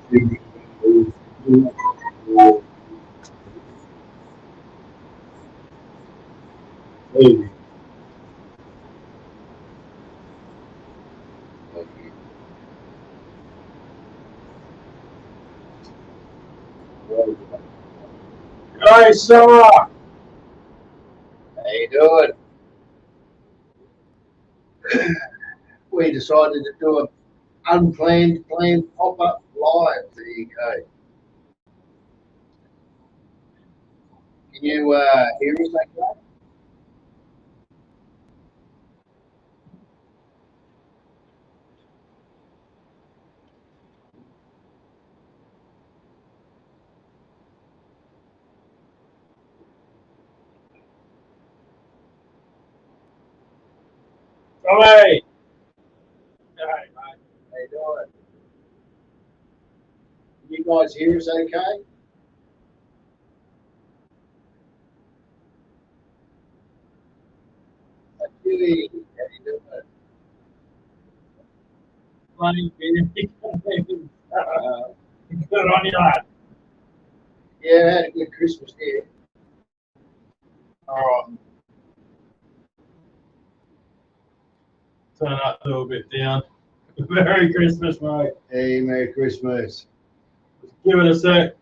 Hey, Sarah. How you doing? We decided to do an unplanned, planned pop-up live. There you go. Can you hear us okay? Hey. Hey, mate. How you doing? Can you guys hear us okay? Julie, how you doing? Playing video. Good on you, lad. Yeah, had a good Christmas here. All right. Turn that a little bit down. Merry Christmas, mate. Hey, Merry Christmas. Give it a sec.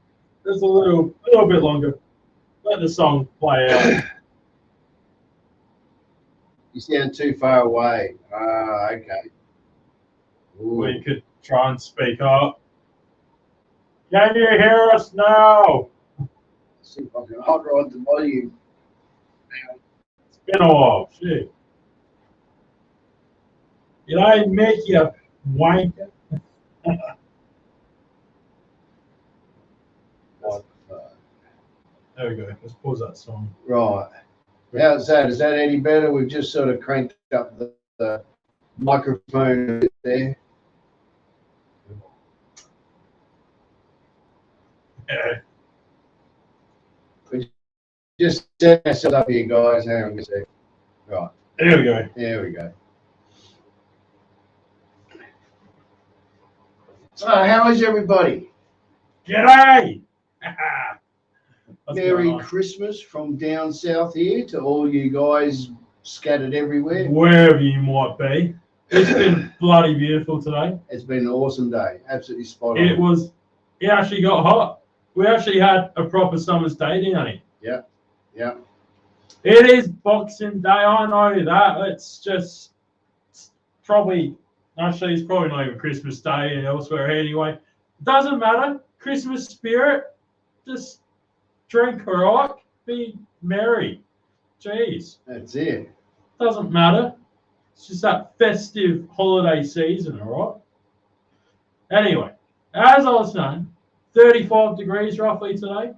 Just a little bit longer. Let the song play out. You sound too far away. Okay. Ooh. We could try and speak up. Can you hear us now? See if I can hold on the volume. It's been a while. Shit. Did I make you wanker? There we go. Let's pause that song. Right. How's that? Is that any better? We've just sort of cranked up the microphone a bit there. Yeah. We just set ourselves up here, guys. Hang on a sec. Right. There we go. There we go. So, how is everybody? G'day! Merry Christmas from down south here to all you guys scattered everywhere. Wherever you might be. It's been bloody beautiful today. It's been an awesome day. Absolutely spot on. It actually got hot. We actually had a proper summer's day down here. Yeah, yeah. It is Boxing Day, I know that. It's probably not even Christmas Day and elsewhere anyway. Doesn't matter. Christmas spirit. Just drink, all right? Be merry. Jeez. That's it. Doesn't matter. It's just that festive holiday season, all right? Anyway, as I was saying, 35 degrees roughly today.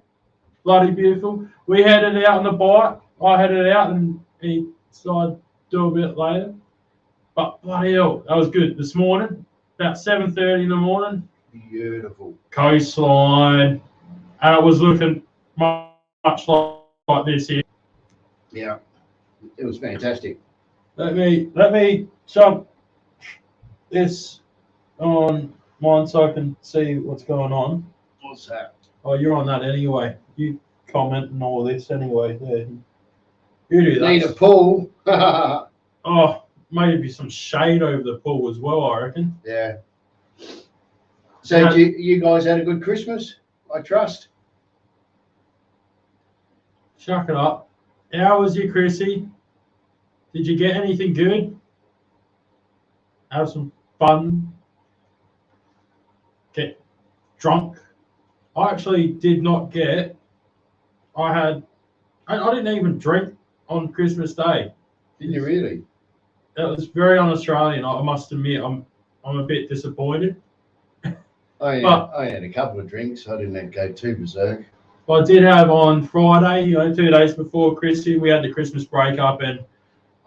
Bloody beautiful. We headed out on the bike. I headed out and he decided to do a bit later. But bloody hell, that was good. This morning, about 7:30 in the morning. Beautiful. Coastline. And it was looking much like this here. Yeah, it was fantastic. Let me jump this on mine so I can see what's going on. What's that? Oh, you're on that anyway. You comment and all this anyway. Yeah. You do that. Need a pool. Oh, maybe some shade over the pool as well, I reckon. Yeah. So you guys had a good Christmas, I trust. Chuck it up. How was your Chrissy? Did you get anything good? Have some fun? Get drunk? I actually did not get. I didn't even drink on Christmas Day. Didn't you really? That was very un-Australian. I must admit, I'm a bit disappointed. I had a couple of drinks. I didn't go too berserk. I did have on Friday, 2 days before Chrissy, we had the Christmas break up and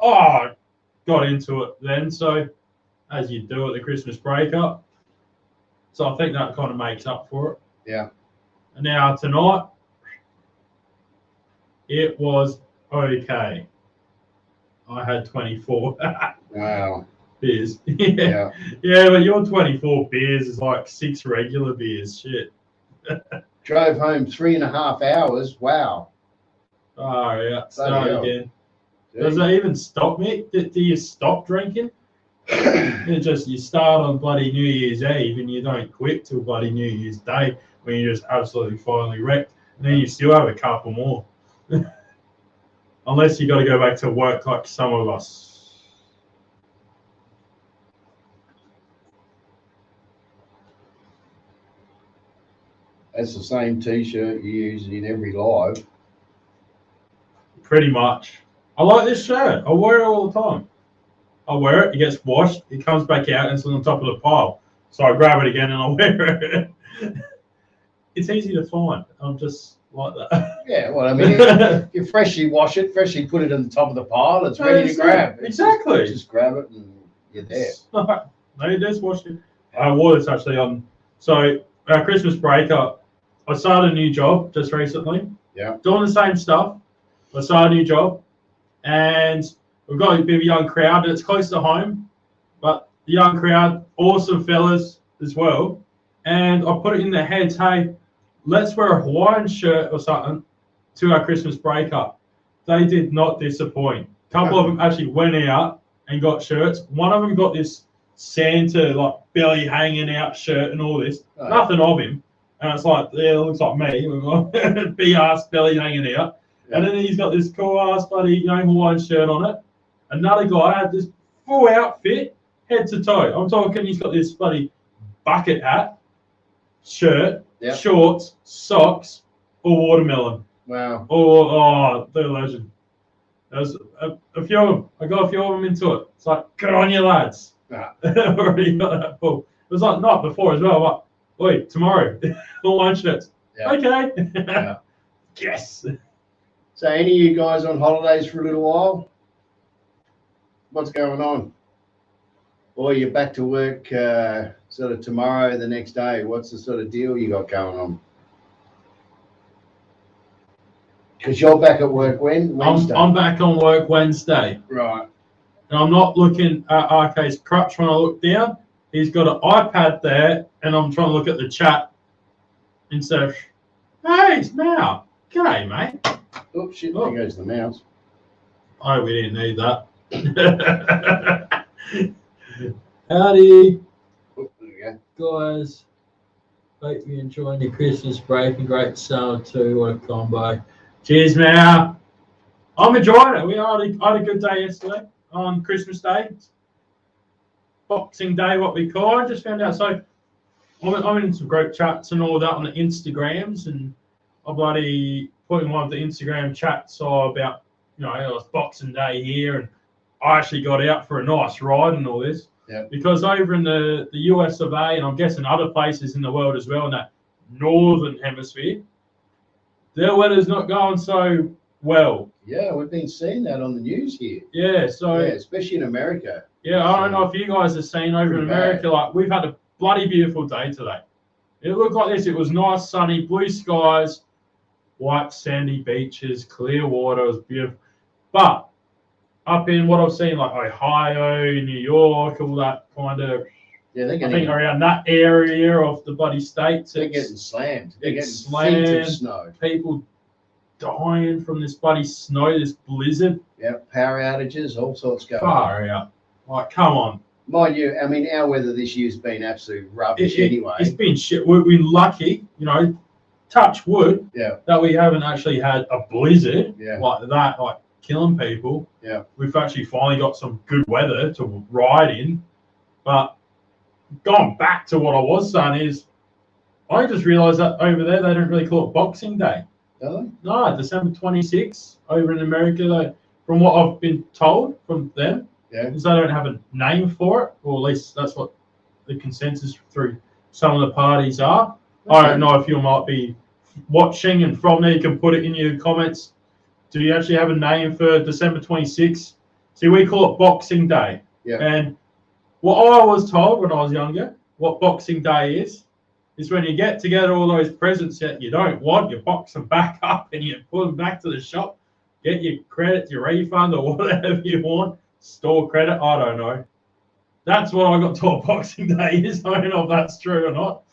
got into it then. So as you do at the Christmas breakup. So I think that kind of makes up for it. Yeah. And now tonight, it was okay. I had 24. Wow. Beers. Yeah. Yeah, but your 24 beers is like 6 regular beers. Shit. Drove home 3.5 hours. Wow. Oh, yeah. Start again. Does that even stop me? Do you stop drinking? You start on bloody New Year's Eve and you don't quit till bloody New Year's Day when you're just absolutely finally wrecked. And then you still have a couple more. Unless you got to go back to work like some of us. That's the same T-shirt you use in every live. Pretty much. I like this shirt. I wear it all the time. I wear it. It gets washed. It comes back out and it's on the top of the pile. So I grab it again and I wear it. It's easy to find. I'm just like that. Yeah, well, I mean, you freshly wash it, freshly put it on the top of the pile. It's ready to grab. Exactly. Just grab it and you're there. No, you just wash it. I wore this actually on. So our Christmas break, I started a new job just recently. Yeah. Doing the same stuff. I started a new job, and we've got a bit of a young crowd, and it's close to home. But the young crowd, awesome fellas as well. And I put it in their heads, hey, let's wear a Hawaiian shirt or something to our Christmas breakup. They did not disappoint. A couple of them actually went out and got shirts. One of them got this Santa like belly hanging out shirt and all this. Oh, nothing of him. And it's like, yeah, it looks like me with my big ass belly hanging out. Yeah. And then he's got this cool ass bloody Hawaiian shirt on it. Another guy had this full outfit, head to toe. I'm talking, he's got this bloody bucket hat, shirt, yep, shorts, socks, or watermelon. Wow. Oh, they're legend. There's a few of them. I got a few of them into it. It's like, good on you, lads. Yeah. Already got that full. It was like not before as well. But wait, tomorrow, Hawaiian shirts. Yeah. Okay. Yeah. Yes. So, any of you guys on holidays for a little while? What's going on? Or you're back to work sort of tomorrow, the next day. What's the sort of deal you got going on? Because you're back at work when? Wednesday. I'm back on work Wednesday. Right. And I'm not looking at RK's crutch when I look down. He's got an iPad there, and I'm trying to look at the chat instead of, hey, it's Mal. G'day, mate. Oops, shit, there goes the mouse. Oh, we didn't need that. Howdy. Oh, there we go. Guys. Hope you're enjoying your Christmas break and great summer too. What a combo. Cheers, Mal. I'm enjoying it. I had a good day yesterday on Christmas Day. Boxing Day, what we call it. I just found out. So I'm in some group chats and all that on the Instagrams, and I bloody put in one of the Instagram chats about, it was Boxing Day here, and I actually got out for a nice ride and all this. Yeah. Because over in the US of A, and I'm guessing other places in the world as well, in that northern hemisphere, their weather's not going so well. Yeah, we've been seeing that on the news here. Yeah, so yeah, especially in America. Yeah, I don't know if you guys have seen over in America, like we've had a bloody beautiful day today. It looked like this. It was nice, sunny, blue skies, white sandy beaches, clear water. It was beautiful. But up in what I've seen, like Ohio, New York, all that kind of, yeah, I think around that area of the bloody states, they're getting slammed. They're getting slammed. Feet of snow. People dying from this bloody snow, this blizzard. Yeah, power outages, all sorts going on. Far out. Like, come on. Mind you, I mean, our weather this year's been absolute rubbish anyway. It's been shit. We've been lucky, touch wood, that we haven't actually had a blizzard like that, like killing people. Yeah. We've actually finally got some good weather to ride in. But going back to what I was saying is, I just realised that over there they don't really call it Boxing Day. Really? No, December 26th over in America, from what I've been told from them, is they don't have a name for it, or at least that's what the consensus through some of the parties are. Okay. I don't know if you might be watching, and from there you can put it in your comments. Do you actually have a name for December 26th? See, we call it Boxing Day. Yeah. And what I was told when I was younger, what Boxing Day is when you get together all those presents that you don't want, you box them back up and you put them back to the shop, get your credit, your refund, or whatever you want. Store credit, I don't know. That's what I got taught Boxing Day is. I don't know if that's true or not.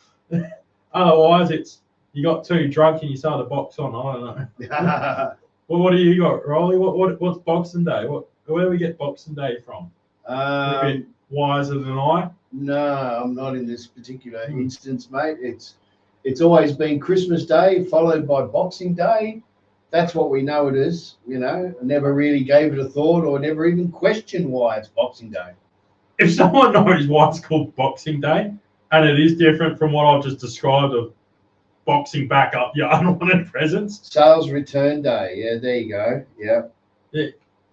Otherwise, it's you got too drunk and you started to box on. I don't know. Well, what do you got, Rolly? What's Boxing Day? Where do we get Boxing Day from? You're a bit wiser than I. No, I'm not in this particular instance, mate. It's always been Christmas Day followed by Boxing Day. That's what we know it is. You know, I never really gave it a thought or never even questioned why it's Boxing Day. If someone knows why it's called Boxing Day, and it is different from what I've just described of boxing back up your unwanted presents. Sales return day. Yeah, there you go.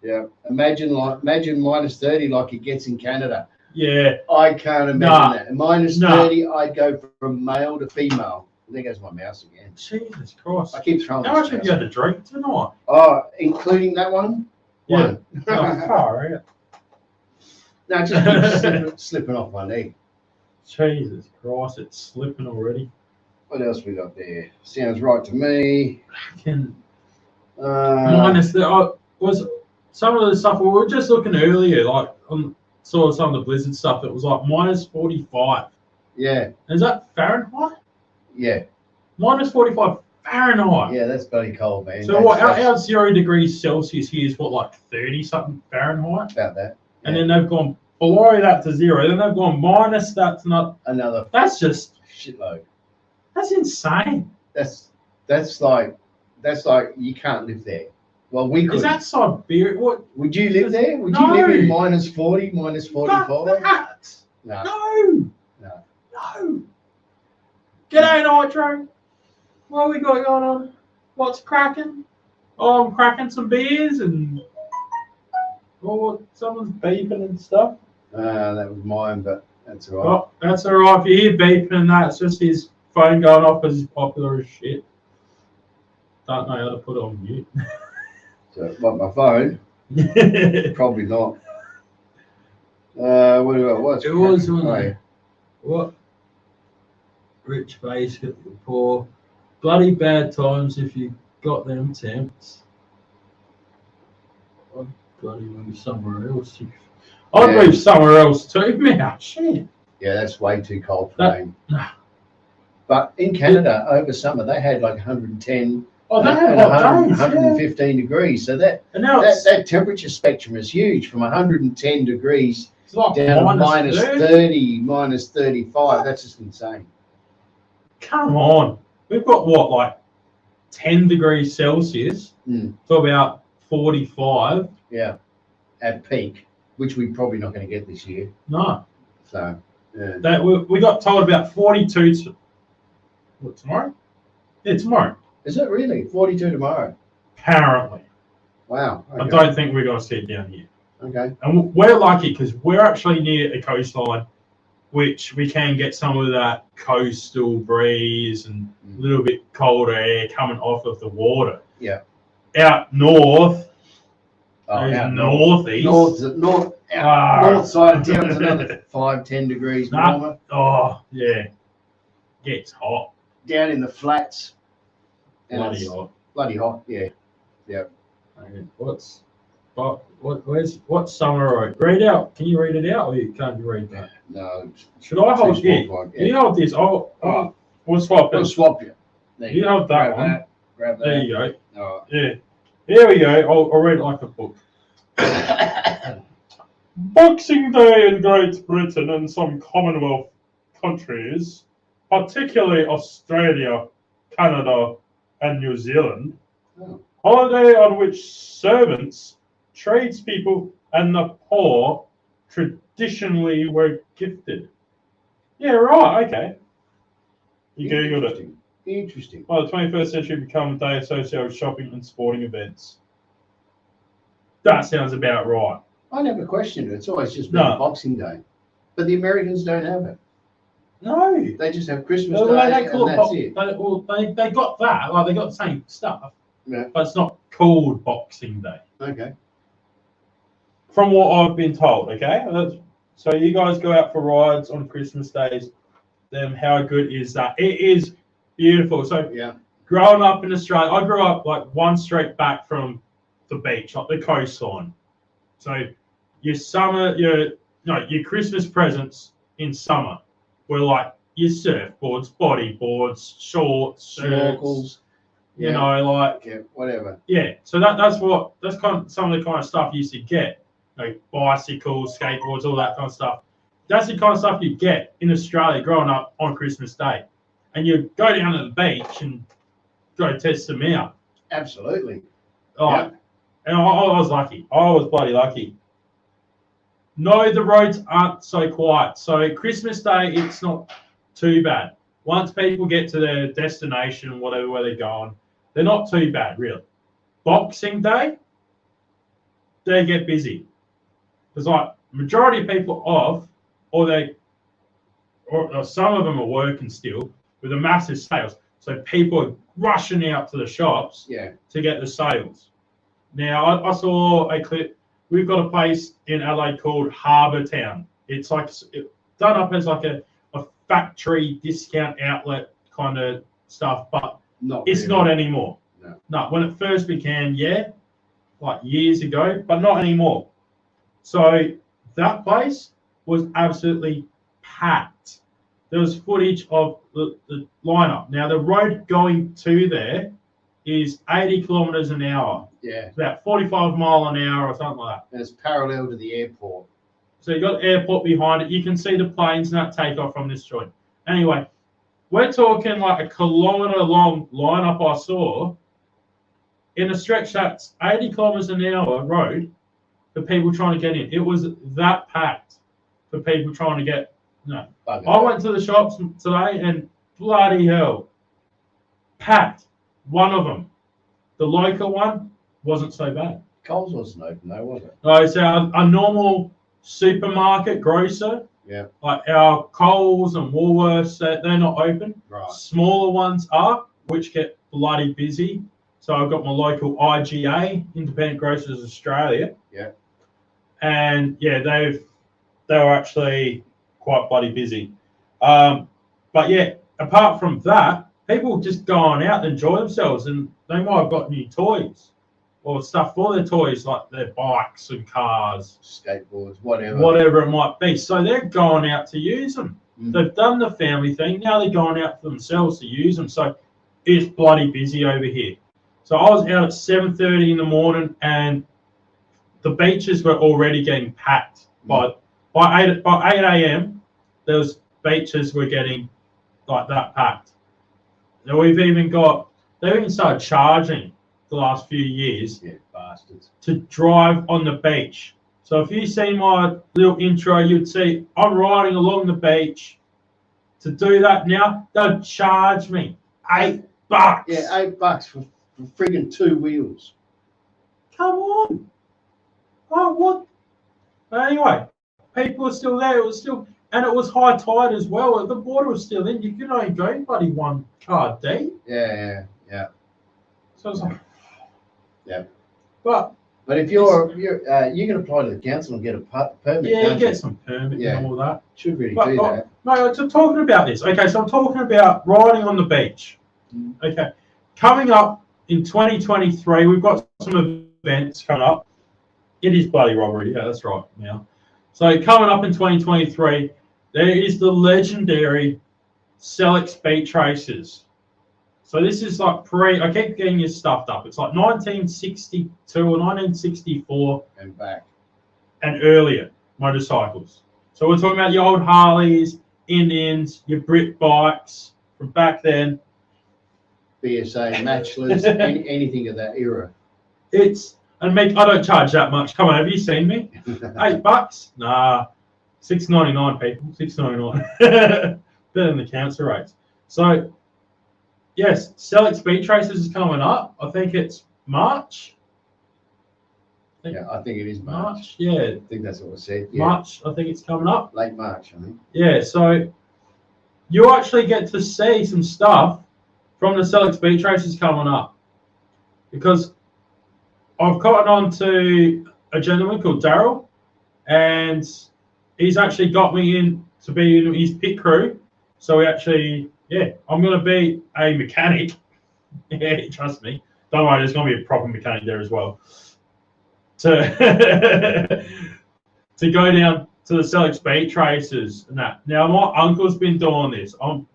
Yeah. Imagine minus 30 like it gets in Canada. Yeah. I can't imagine that. Minus 30, I'd go from male to female. There goes my mouse again. Jesus Christ. I keep throwing. How much have you had to drink tonight? Oh, including that one? Yeah. One. No, it just keeps slipping off my leg. Jesus Christ, it's slipping already. What else we got there? Sounds right to me. Minus was some of the stuff we were just looking earlier, like on saw some of the Blizzard stuff. It was like minus 45. Yeah. Is that Fahrenheit? Yeah. Minus 45 Fahrenheit. Yeah, that's bloody cold, man. So our 0 degrees Celsius here is what, like 30 something Fahrenheit? About that. Yeah. And then they've gone below that to 0. Then they've gone minus that to not another. That's just shitload. That's insane. That's like you can't live there. Well, we could. Is that Siberia? What would you live there? Would you live in minus 40, minus 45? No. G'day, Nitro. What we got going on? What's cracking? Oh, I'm cracking some beers and someone's beeping and stuff. That was mine, but that's all right. Oh, that's all right. If you hear beeping and that, it's just his phone going off because he's popular as shit. Don't know how to put it on mute. So, what, my phone? Probably not. What do I watch? It was on what? Rich base, get the poor. Bloody bad times if you got them temps. I'd bloody move somewhere else. I'd move somewhere else too, man. Shit. Yeah, that's way too cold for me. But in Canada, over summer, they had like 110. Oh, they had 115 degrees. So that temperature spectrum is huge, from 110 degrees down to minus 30, minus 35. That's just insane. Come on. We've got what, like 10 degrees Celsius to about 45. Yeah, at peak, which we're probably not going to get this year. No. So, yeah. That we got told about 42. What, tomorrow? Yeah, tomorrow. Is it really? 42 tomorrow? Apparently. Wow. Okay. I don't think we're going to see it down here. Okay. And we're lucky because we're actually near a coastline, which we can get some of that coastal breeze and a little bit colder air coming off of the water. Yeah. Out north, northeast. North side of town is another 5-10 degrees warmer. Oh, yeah. Gets hot. Down in the flats. Bloody hot. Bloody hot, yeah. Yeah. Okay. What's summer road? Read out. Can you read it out or you can't read that? No. Should I hold it? Can you hold this? We'll swap it. We'll swap you. You hold that one. Grab that. There you go. Oh. Yeah. Here we go. I'll read it like a book. Boxing Day in Great Britain and some Commonwealth countries, particularly Australia, Canada, and New Zealand, holiday on which servants, tradespeople, and the poor traditionally were gifted. Yeah, right, okay. You googled it. Interesting. By the 21st century, become a day associated with shopping and sporting events. That sounds about right. I never questioned it. It's always just been Boxing Day. But the Americans don't have it. No. They just have Christmas Day and that's it. They got that. Like, they got the same stuff. Yeah. But it's not called Boxing Day. Okay. From what I've been told, okay? So you guys go out for rides on Christmas days. Then how good is that? It is beautiful. So growing up in Australia, I grew up like one street back from the beach, like the coastline. So your summer, no, your Christmas presents in summer were like your surfboards, bodyboards, shorts, snorkels, you know, like whatever. Yeah, so that's kind of some of the kind of stuff you used to get, like bicycles, skateboards, all that kind of stuff. That's the kind of stuff you get in Australia growing up on Christmas Day, and you go down to the beach and go test them out. Absolutely. And I was lucky. I was bloody lucky. No, the roads aren't so quiet. So Christmas Day, it's not too bad. Once people get to their destination, whatever where they're going, they're not too bad, really. Boxing Day, they get busy. There's like majority of people off, or some of them are working still with a massive sales. So people are rushing out to the shops to get the sales. Now I saw a clip. We've got a place in Adelaide called Harbour Town. It's like done up as like a factory discount outlet kind of stuff, but it's not anymore. No, when it first began, like years ago, but not anymore. So that place was absolutely packed. There was footage of the lineup. Now the road going to there is 80 kilometres an hour. Yeah. It's about 45 mile an hour or something like that. And it's parallel to the airport. So you've got the airport behind it. You can see the planes and that take off from this joint. Anyway, we're talking like a kilometre long lineup I saw in a stretch that's 80 kilometres an hour road for people trying to get in. It was that packed for people trying to get. No. I went to the shops today and bloody hell, packed. One of them, the local one, wasn't so bad. Coles wasn't open though, was it? No, it's a normal supermarket, grocer. Yeah. Like our Coles and Woolworths, they're not open. Right. Smaller ones are, which get bloody busy. So I've got my local IGA, Independent Grocers Australia. Yeah. And yeah, they were actually quite bloody busy. But yeah, apart from that, people just go on out and enjoy themselves, and they might have got new toys or stuff for their toys, like their bikes and cars, skateboards, whatever it might be. So they're going out to use them. They've done the family thing. Now they're going out for themselves to use them. So it's bloody busy over here. So I was out at 7:30 in the morning, and the beaches were already getting packed. By 8 a.m., those beaches were getting like that packed. Now they've even started charging the last few years, bastards, to drive on the beach. So if you see my little intro, you'd see I'm riding along the beach. To do that now, they'll charge me $8. Yeah, $8 for friggin' 2 wheels. Come on. Oh, what? Anyway, people are still there. It was still, and it was high tide as well. The border was still in. You could only go bloody one car deep. Yeah. So I was like, But if you can apply to the council and get a permit. Yeah, you get some permit and all that. Should really do that. No, I'm talking about this. Okay, so I'm talking about riding on the beach. Okay, coming up in 2023, we've got some events coming up. It is bloody robbery. Yeah, that's right now. So coming up in 2023, there is the legendary Sellex Beach Races. So this is like I keep getting you stuffed up. It's like 1962 or 1964 and back and earlier motorcycles. So we're talking about your old Harleys, Indians, your Brit bikes from back then. BSA, Matchless, anything of that era. I don't charge that much. Come on, have you seen me? $8? Nah, $6.99, people. $6.99. Better than the council rates. So yes, Sellex Beach Races is coming up. I think it's March. I think it is March. Yeah. I think that's what I said. Yeah. March, I think it's coming up. Late March, I think. Yeah, so you actually get to see some stuff from the Sellex Beach Races coming up. Because I've caught on to a gentleman called Daryl, and he's actually got me in to be in his pit crew. So we actually... Yeah, I'm going to be a mechanic. Yeah, trust me. Don't worry, there's going to be a proper mechanic there as well. To go down to the Celtic speed tracers and that. Now my uncle's been doing this. I'm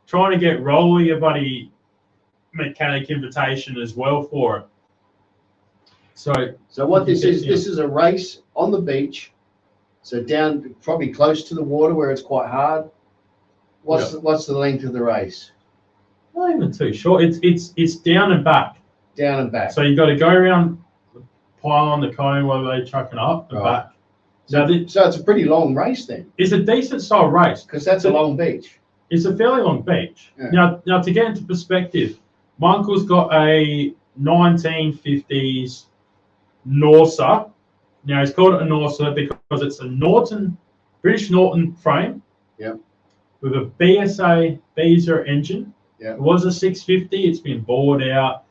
trying to get Rolly a buddy mechanic invitation as well for it. So what this is a race on the beach. So down probably close to the water where it's quite hard. What's the length of the race? Not even too short. It's down and back. Down and back. So you've got to go around the pile on the cone while they're trucking up and back. So it's a pretty long race then. It's a decent style race. Because that's a long beach. It's a fairly long beach. Yeah. Now to get into perspective, my uncle's got a 1950s Norsa. Now he's called it a Norsa because it's a British Norton frame. Yep. With a BSA Beezer engine. Yep. It was a 650. It's been bored out,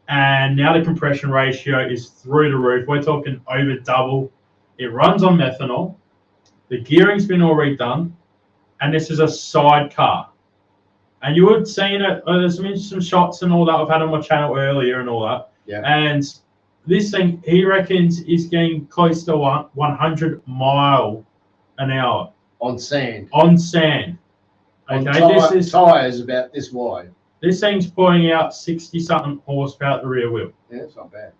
and now the compression ratio is through the roof. We're talking over double. It runs on methanol. The gearing's been all redone, and this is a sidecar. And you would have seen it. There's some shots and all that I've had on my channel earlier and all that. Yeah. And this thing, he reckons, is getting close to 100 mile an hour on sand. On sand. Okay, this tires about this wide. This thing's pulling out 60-something horsepower at the rear wheel. Yeah, that's not bad.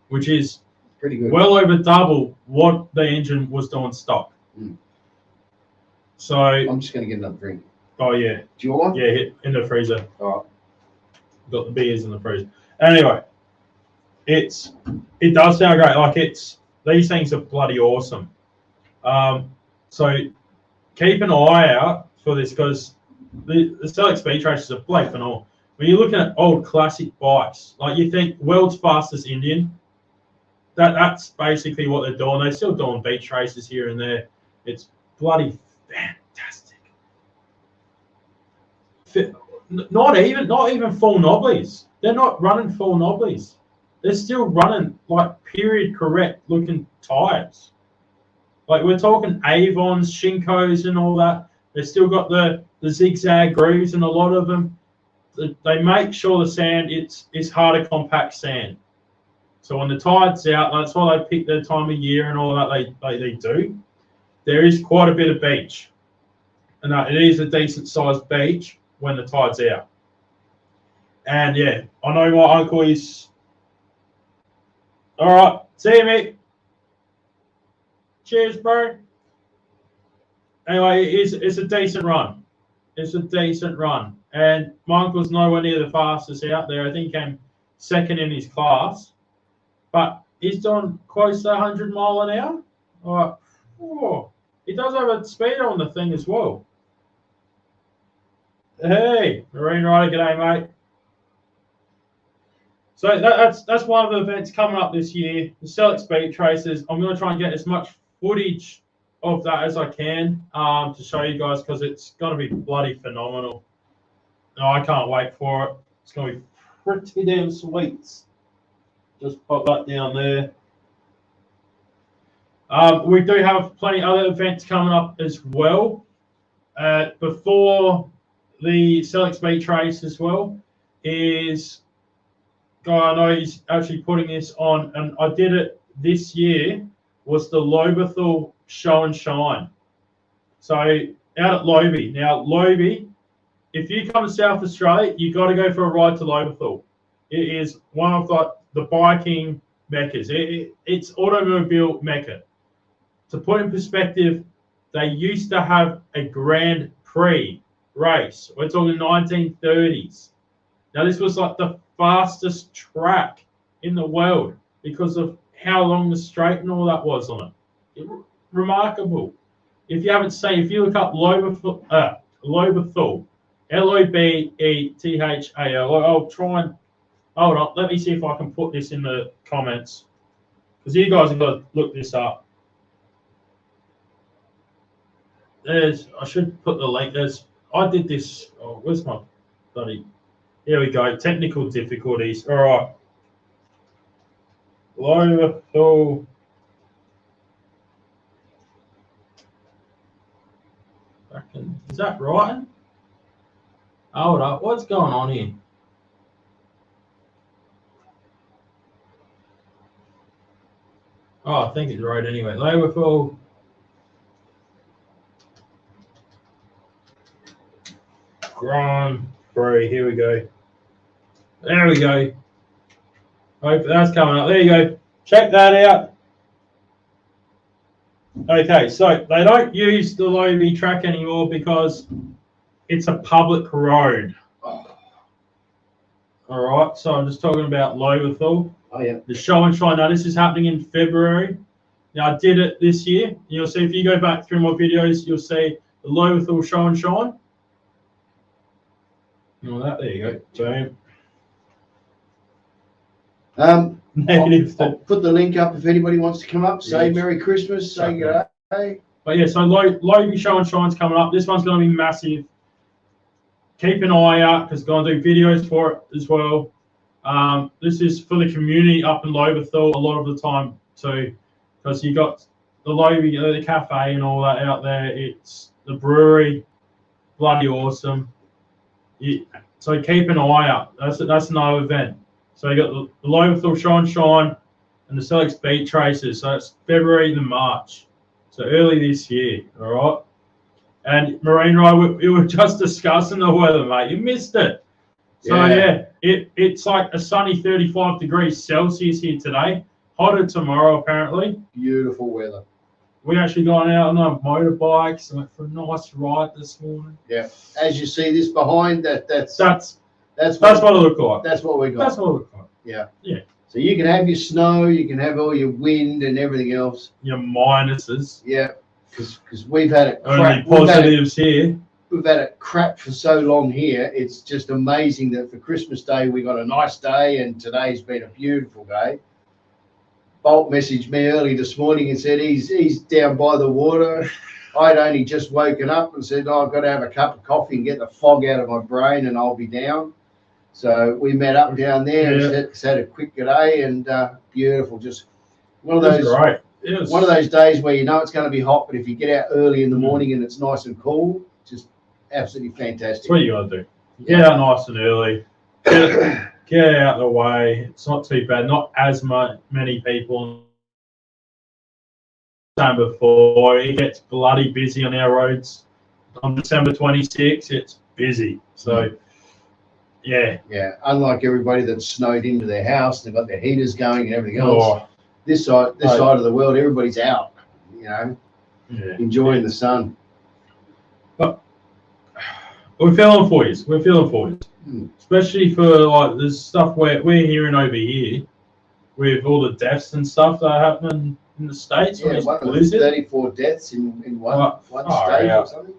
Which is pretty good. Well over double what the engine was doing stock. Mm. So I'm just going to get another drink. Oh yeah. Do you want one? Yeah, hit in the freezer. All right. Got the beers in the freezer. Anyway, it does sound great. Like these things are bloody awesome. So keep an eye out for this because the Celtic speed tracers are bloody phenomenal. When you're looking at old classic bikes, like you think world's fastest Indian, that's basically what they're doing. They're still doing beach races here and there. It's bloody fantastic. Not even full knobblies. They're not running full knobblies. They're still running like period correct looking tires. Like we're talking Avons, Shinkos, and all that. They've still got the zigzag grooves in a lot of them. They make sure the sand it's harder compact sand. So when the tide's out, that's why they pick their time of year and all that they do. There is quite a bit of beach. And it is a decent sized beach when the tide's out. And yeah, I know my uncle is. All right, see you, mate. Cheers, bro. Anyway, it's a decent run. It's a decent run. And my uncle's nowhere near the fastest out there. I think he came second in his class. But he's doing close to 100 mile an hour. All right. Oh, he does have a speed on the thing as well. Hey, Marine Rider, g'day, mate. So that's one of the events coming up this year. The Celtic Speed Tracers. I'm going to try and get as much footage of that as I can to show you guys because it's going to be bloody phenomenal. No, I can't wait for it. It's going to be pretty damn sweet. Just pop that down there. We do have plenty of other events coming up as well. Before the Celtic Speed Trace as well is, I know he's actually putting this on, and I did it this year, was the Lobethal Show and Shine. So out at Lobe. Now, Lobe, if you come to South Australia, you got to go for a ride to Lobethal. It is one of the biking meccas. It's automobile mecca. To put in perspective, they used to have a Grand Prix race. We're talking 1930s. Now, this was like the fastest track in the world because of how long the straight and all that was on it. Remarkable. If you haven't seen, if you look up Lobethal, Lobethal, I'll try and, hold on, let me see if I can put this in the comments because you guys have got to look this up. I should put the link. I did this. Oh, where's my bloody? Here we go. Technical difficulties. All right. Lobethal. Is that right? Hold up. What's going on here? Oh, I think it's right anyway. Lobethal. Grand Prix. Here we go. There we go. Hope that's coming up. There you go. Check that out. Okay, so they don't use the Lowy track anymore because it's a public road. All right, so I'm just talking about Loberthal. Oh yeah. The show and shine. Now this is happening in February. Now I did it this year. You'll see if you go back through my videos, you'll see the Loberthal show and shine. You know that? There you go. Boom. I'll put the link up if anybody wants to come up. Say Merry Christmas. Say Gday. But yeah, so Lowy show and shine's coming up. This one's going to be massive. Keep an eye out because going to do videos for it as well. This is for the community up in Loberthal a lot of the time too, because you got the Lowy, the cafe and all that out there. It's the brewery, bloody awesome. So keep an eye out. That's another event. So you got the Loberthal Show and Shine and the Select Beach Races. So it's February to March. So early this year, all right? And Marine Ride, we were just discussing the weather, mate. You missed it. So yeah, it's like a sunny 35 degrees Celsius here today. Hotter tomorrow, apparently. Beautiful weather. We actually got out on our motorbikes and went for a nice ride this morning. Yeah. As you see this behind, that's what it looked like. That's what we got. That's what it looked like. Yeah. Yeah. So you can have your snow, you can have all your wind and everything else. Your minuses. Yeah. Because we've had it crap. Only positives here. We've had it crap for so long here. It's just amazing that for Christmas Day we got a nice day and today's been a beautiful day. Bolt messaged me early this morning and said he's down by the water. I'd only just woken up and said, I've got to have a cup of coffee and get the fog out of my brain and I'll be down. So we met up down there and had a quick good day and beautiful. Just one of those one of those days where you know it's going to be hot, but if you get out early in the morning and it's nice and cool, just absolutely fantastic. That's what you got to do. Get out nice and early. Get out of the way. It's not too bad. Not as many people. Time before it gets bloody busy on our roads. On December 26th, it's busy. So. Yeah. Unlike everybody that's snowed into their house, they've got their heaters going and everything else. This side of the world, everybody's out, enjoying the sun. But we're feeling for you. We're feeling for you, especially for like the stuff we're hearing over here with all the deaths and stuff that are happening in the States. Yeah, 34 deaths in one state or something.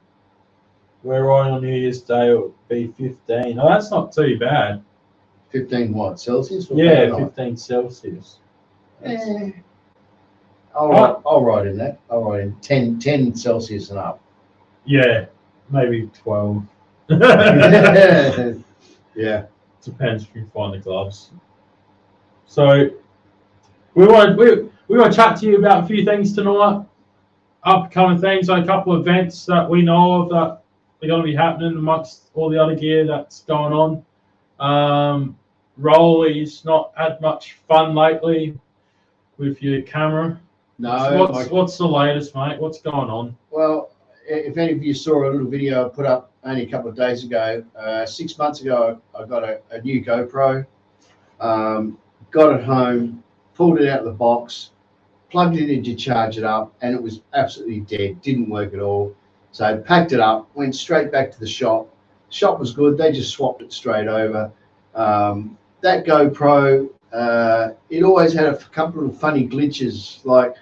We're right on New Year's Day, it would be 15. Oh, that's not too bad. 15 what? Celsius? Yeah, 15 Celsius. I'll write in that. I'll write in 10 Celsius and up. Yeah, maybe 12. Yeah. Depends if you find the gloves. So we want to chat to you about a few things tonight. Upcoming things, like a couple of events that we know of that are going to be happening amongst all the other gear that's going on. Rolly's not had much fun lately with your camera. No. What's the latest, mate? What's going on? Well, if any of you saw a little video I put up only a couple of days ago, 6 months ago, I got a new GoPro, got it home, pulled it out of the box, plugged it in to charge it up, and it was absolutely dead. Didn't work at all. So I packed it up, went straight back to the shop. Shop was good. They just swapped it straight over. That GoPro, it always had a couple of funny glitches. Like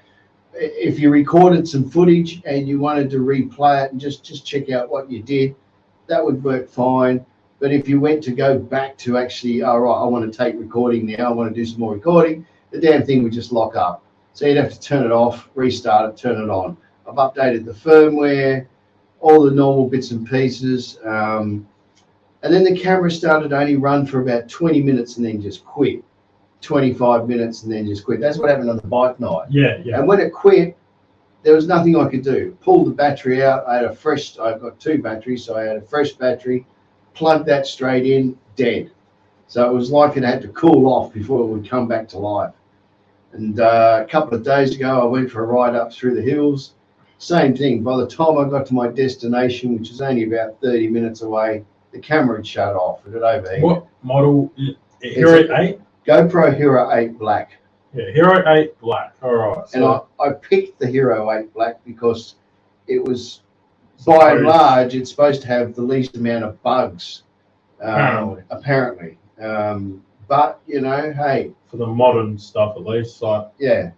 if you recorded some footage and you wanted to replay it and just check out what you did, that would work fine. But if you went to go back to actually, all right, I want to take recording now, I want to do some more recording, the damn thing would just lock up. So you'd have to turn it off, restart it, turn it on. I've updated the firmware, all the normal bits and pieces. And then the camera started to only run for about 20 minutes and then just quit. 25 minutes and then just quit. That's what happened on the bike night. Yeah. And when it quit, there was nothing I could do. Pulled the battery out. I've got 2 batteries, so I had a fresh battery, plugged that straight in, dead. So it was like it had to cool off before it would come back to life. And a couple of days ago, I went for a ride up through the hills. Same thing. By the time I got to my destination, which is only about 30 minutes away, the camera had shut off. It had overheated. What model? Hero 8? GoPro Hero 8 Black. Yeah, Hero 8 Black. All right. So. And I picked the Hero 8 Black because it was, by and large, it's supposed to have the least amount of bugs. Apparently. But, you know, hey. For the modern stuff, at least. Like, yeah.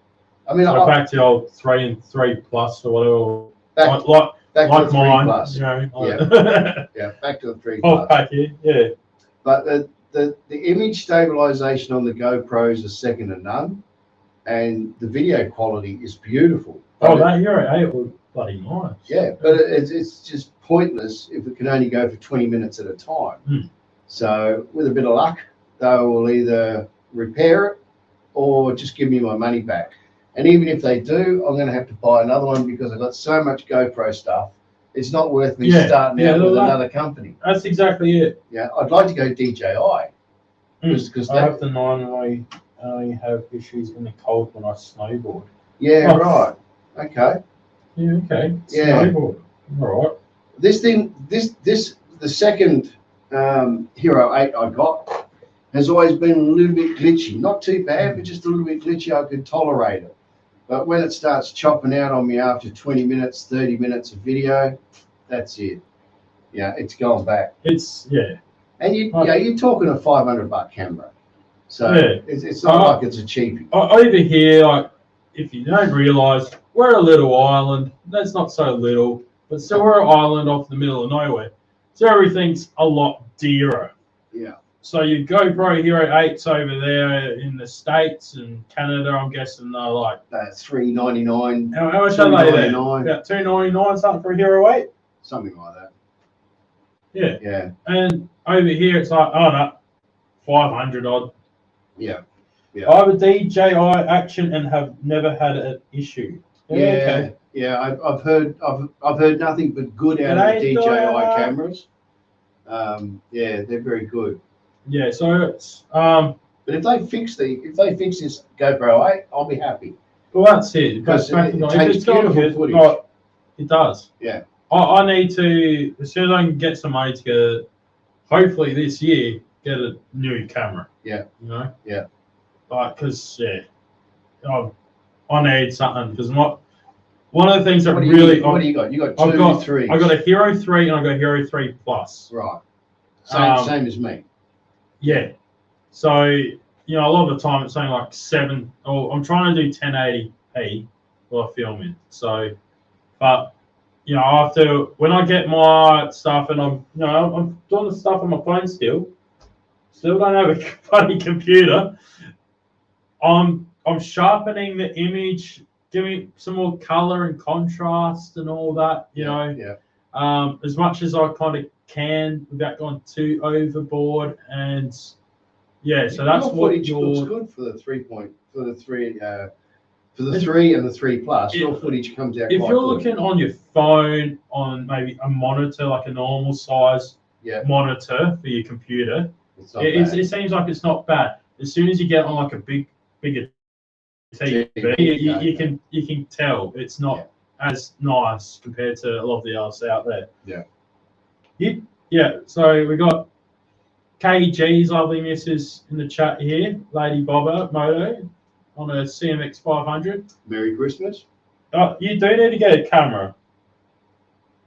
I mean, so back to the old 3 and 3 plus or whatever. Back like to the mine. 3 plus. You know, yeah, back to the 3 plus. Back here, yeah. But the image stabilization on the GoPros is second to none. And the video quality is beautiful. Oh, that Hero 8 was bloody nice. Yeah, but it's just pointless if it can only go for 20 minutes at a time. So with a bit of luck, they will either repair it or just give me my money back. And even if they do, I'm going to have to buy another one because I've got so much GoPro stuff. It's not worth me starting out with another company. That's exactly it. Yeah, I'd like to go DJI. Because I have the 9 and I only have issues in the cold when I snowboard. Yeah, right. Okay. Yeah, okay. Yeah. Snowboard. All right. The second Hero 8 I got has always been a little bit glitchy. Not too bad, but just a little bit glitchy. I could tolerate it. But when it starts chopping out on me after 20 minutes, 30 minutes of video, that's it. Yeah, it's going back. And you're talking a $500 camera. So it's not like it's a cheapie. Over here, like, if you don't realise, we're a little island. That's not so little, but still we're an island off the middle of nowhere. So everything's a lot dearer. Yeah. So your GoPro Hero 8's over there in the States and Canada, I'm guessing they're like $399. How much are they there? About $299 something for a Hero 8? Something like that. Yeah. Yeah. And over here it's like, oh no, 500 odd. Yeah. I have a DJI Action and have never had an issue. Yeah. I've heard nothing but good out of the DJI cameras. Yeah, they're very good. Yeah, so it's but if they fix this GoPro 8, I'll be happy. Well, that's it. Because it takes beautiful footage. It does. Yeah. I need to, as soon as I can get some money together, hopefully this year, get a new camera. Yeah. You know? Yeah. Like, because, I need something. Because one of the things that what really... What do you got? You got 3. I got a Hero 3 and I got a Hero 3 Plus. Right. Same as me. Yeah. So, a lot of the time it's saying like 7, or I'm trying to do 1080p while filming. So, but, after, when I get my stuff and I'm doing the stuff on my phone still don't have a funny computer. I'm sharpening the image, giving some more color and contrast and all that, you know. Yeah. As much as I kind of can without going too overboard, and so that's what footage looks good for the 3 and the 3 plus. Your footage comes out. If you're looking on your phone on maybe a monitor, like a normal size monitor for your computer, it seems like it's not bad. As soon as you get on like a bigger TV, you can tell it's not as nice compared to a lot of the others out there. Yeah. So we got KG's lovely missus in the chat here, Lady Bobber Moto on a CMX 500. Merry Christmas. You do need to get a camera,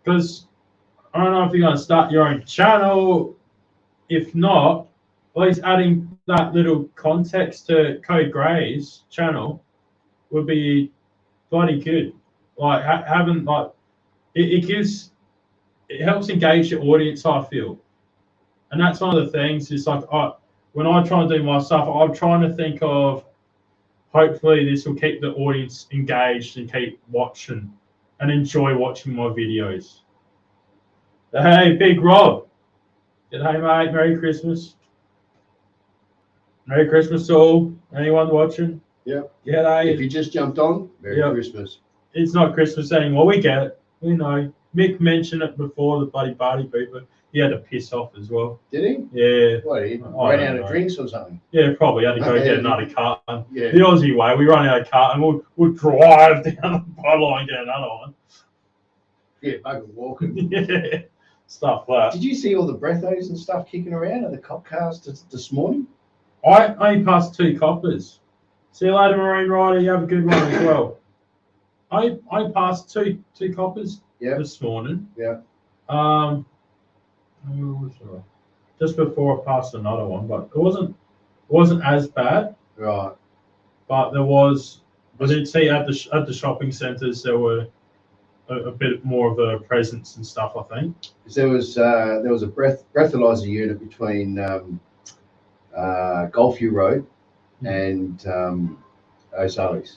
because I don't know if you're going to start your own channel. If not, at least adding that little context to Code Gday's channel would be bloody good. Like having it helps engage your audience, I feel. And that's one of the things. It's like when I try and do my stuff, I'm trying to think of, hopefully this will keep the audience engaged and keep watching and enjoy watching my videos. Hey, Big Rob. G'day, mate. Merry Christmas. Merry Christmas to all. Anyone watching? Yep. G'day. If you just jumped on, Merry Christmas. It's not Christmas anymore. We get it. We know. Mick mentioned it before, the bloody party people. He had to piss off as well. Did he? Yeah. What, he ran out of drinks or something? Yeah, probably. Had to go get another carton. Yeah. The Aussie way, we run out of carton, we'll drive down the byline and get another one. Yeah, bugger walking. Yeah. stuff like Did you see all the breathos and stuff kicking around at the cop cars this morning? that. I only passed 2 coppers. See you later, Marine Rider. You have a good one as well. I passed two coppers this morning. Yeah. Just before I passed another one, but it wasn't as bad. Right. But there was. I did see at the shopping centres there were a bit more of a presence and stuff. I think. There was a breathalyzer unit between Gulfview Road and O'Sully's.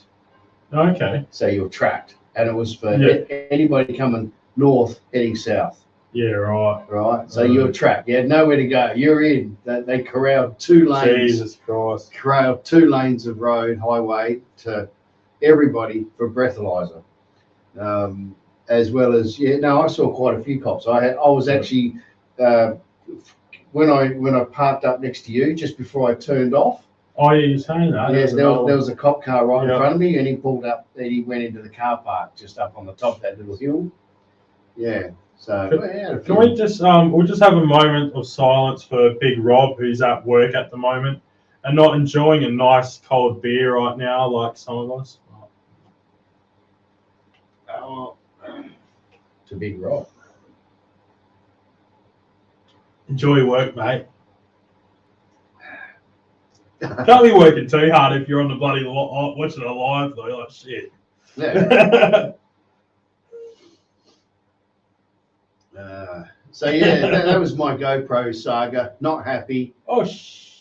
Okay. So you're trapped, and it was for anybody coming north heading south. Yeah, right. Right. So you're trapped. You had nowhere to go. You're in. They corralled 2 lanes. Jesus Christ. Corralled 2 lanes of road, highway to everybody for breathalyzer. As well as I saw quite a few cops. I was actually when I parked up next to you just before I turned off. Oh, yeah, you're saying that. Yes, there was a cop car right in front of me, and he pulled up. And he went into the car park just up on the top of that little hill. Yeah. So can we just we'll just have a moment of silence for Big Rob, who's at work at the moment and not enjoying a nice cold beer right now, like some of us. To Big Rob. Enjoy your work, mate. Can't be working too hard if you're on the bloody watching it live though. Like shit. Yeah. So that was my GoPro saga. Not happy. Oh,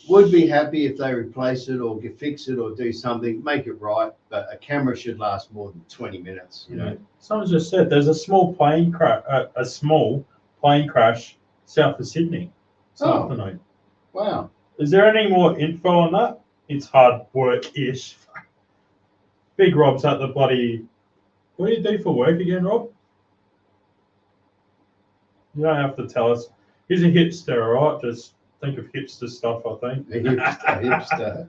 would be happy if they replace it or fix it or do something, make it right. But a camera should last more than 20 minutes. You know. Someone just said there's a small plane crash. A small plane crash south of Sydney this afternoon. Wow. Is there any more info on that? It's hard work-ish. Big Rob's at the bloody. What do you do for work again, Rob? You don't have to tell us. He's a hipster, all right? Just think of hipster stuff, I think. Hipster.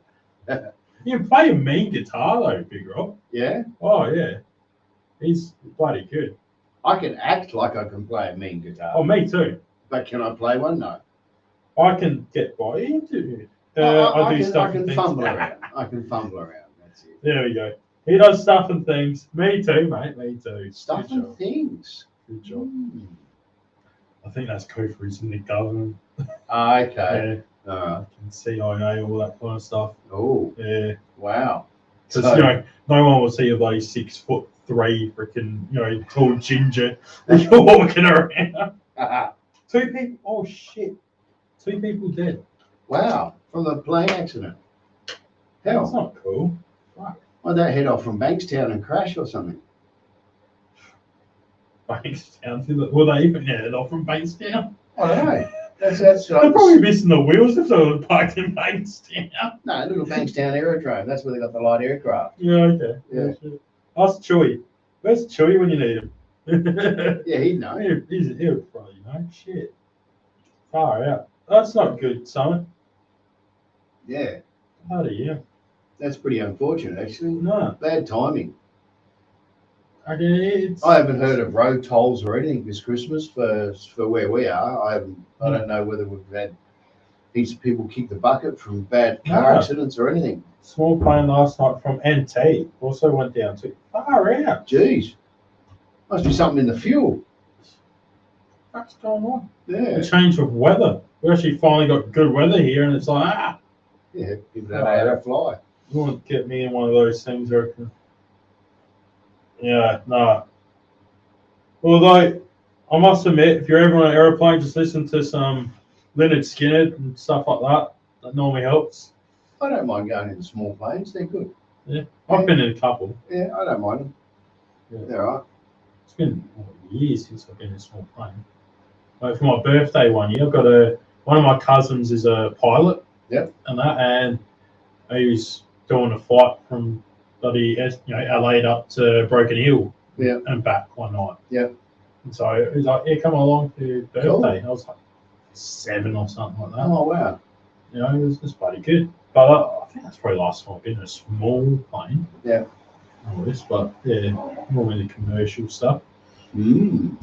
You can play a mean guitar, though, Big Rob. Yeah? Oh, yeah. He's bloody good. I can act like I can play a mean guitar. Oh, me too. But can I play one? No. I can get by into it. I can fumble around. I can fumble around. That's it. There we go. He does stuff and things. Me too, mate. Me too. Stuff and things. Good job. I think that's Kofo's in the government. Okay. Yeah. All right. CIA, all that kind of stuff. Oh. Yeah. Wow. Because no one will see a bloody 6'3" freaking tall ginger walking around. 2 people. Oh shit. 2 people dead. Wow. From the plane accident. Hell. That's not cool. Fuck. Why'd they head off from Bankstown and crash or something? Bankstown? Will they even head off from Bankstown? I don't know. That's They're probably missing the wheels if they were parked in Bankstown. No, little Bankstown Aerodrome. That's where they got the light aircraft. Yeah, okay. Yeah. Ask Chewy. Where's Chewy when you need him? Yeah, he'd know. He'll probably know. Shit. Far out. That's not good, son. Yeah. How do you? That's pretty unfortunate, actually. No. Bad timing. I haven't heard of road tolls or anything this Christmas for where we are. I don't know whether we've had heaps of people kick the bucket from bad car accidents or anything. Small plane last night from NT also went down too. Far out. Jeez. Must be something in the fuel. What's going on? Yeah. A change of weather. We actually finally got good weather here, and it's like, Yeah, people don't know how to fly. You won't get me in one of those things, I reckon. Yeah, no. Although, I must admit, if you're ever on an aeroplane, just listen to some Leonard Skinner and stuff like that. That normally helps. I don't mind going in small planes. They're good. Yeah, I've been in a couple. Yeah, I don't mind them. Yeah. They're all right. It's been years since I've been in a small plane. Like for my birthday one year, one of my cousins is a pilot. Yep. And he was doing a flight from bloody LA up to Broken Hill. Yeah. And back one night. Yeah. And so he was like, "Yeah, come along to your birthday." Cool. I was like 7 or something like that. Oh wow. It was just bloody good. But I think that's probably the last time I've been in a small plane. Yeah. But yeah, normally the commercial stuff. Mm.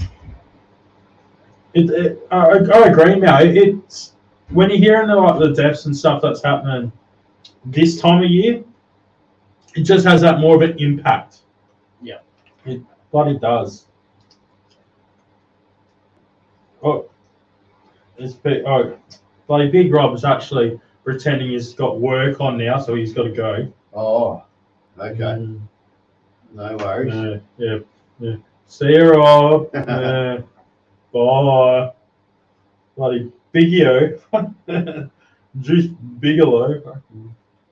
I agree now. It's when you're hearing the deaths and stuff that's happening this time of year, it just has that more of an impact. Yeah. It bloody does. Oh, bloody Big Rob's actually pretending he's got work on now, so he's got to go. Oh, okay. No worries. Yeah. See you, Rob. Bye. Bloody Biggio. Juice Bigelow.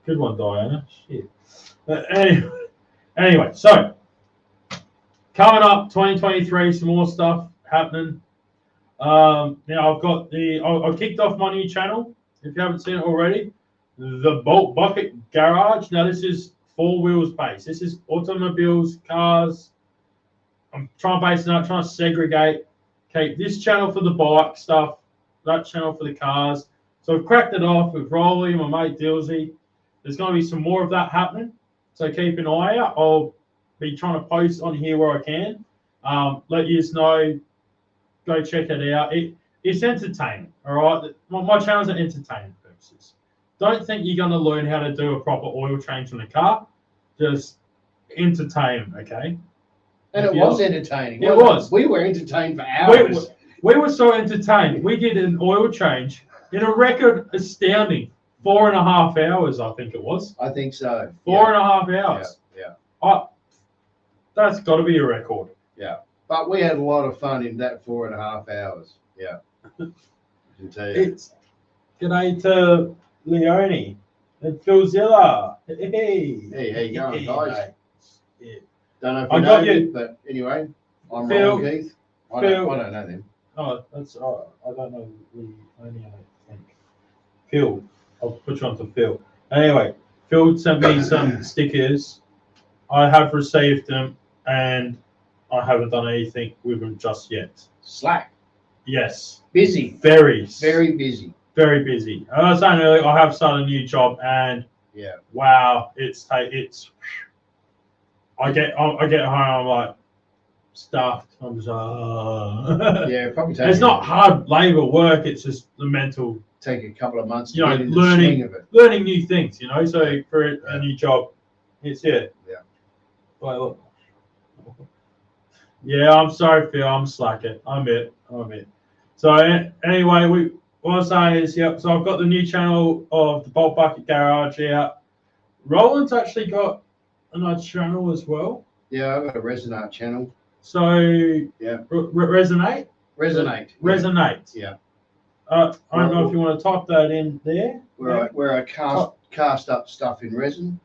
Good one, Diana. Shit. Anyway, so coming up 2023, some more stuff happening. Now I've kicked off my new channel. If you haven't seen it already, the Bolt Bucket Garage. Now this is 4 wheels based. This is automobiles, cars. I'm trying to segregate. Okay, this channel for the bike stuff, that channel for the cars. So I've cracked it off with Rolly, my mate Dilsey. There's going to be some more of that happening. So keep an eye out. I'll be trying to post on here where I can. Let you know. Go check it out. It's entertaining. All right. My channel's an entertainment purposes. Don't think you're going to learn how to do a proper oil change on a car. Just entertain, okay? And it was entertaining. It was. We were entertained for hours. We were so entertained. We did an oil change in a record astounding 4.5 hours, I think it was. I think so. 4.5 hours. Yeah. That's got to be a record. Yeah. But we had a lot of fun in that 4.5 hours. Yeah. I can tell you. It's Gday to Leone and Phil Zilla. Hey, how you going, guys? Yeah. Don't know if you know me, but anyway, I'm Ron Keith. I don't know them. Oh, that's I don't know Leone, I think. Phil. I'll put you on to Phil. Anyway, Phil sent me some stickers. I have received them, and I haven't done anything with them just yet. Slack. Yes. Busy. Very busy. Very busy. As I was saying earlier, I have started a new job, and wow, it's. I get home, I'm like stuffed. I'm just probably. It's not hard labor work. It's just the mental. Take a couple of months. You know, learning new things. You know, so for a new job, it's Yeah. Well, yeah, I'm sorry, Phil. I'm slacking. I'm it. So anyway, what I'm saying is, so I've got the new channel of the Bolt Bucket Garage out. Roland's actually got another channel as well. Yeah, I've got a Resonate channel. So Resonate. Yeah. I don't know if you want to type that in there. Where I cast up stuff in resin.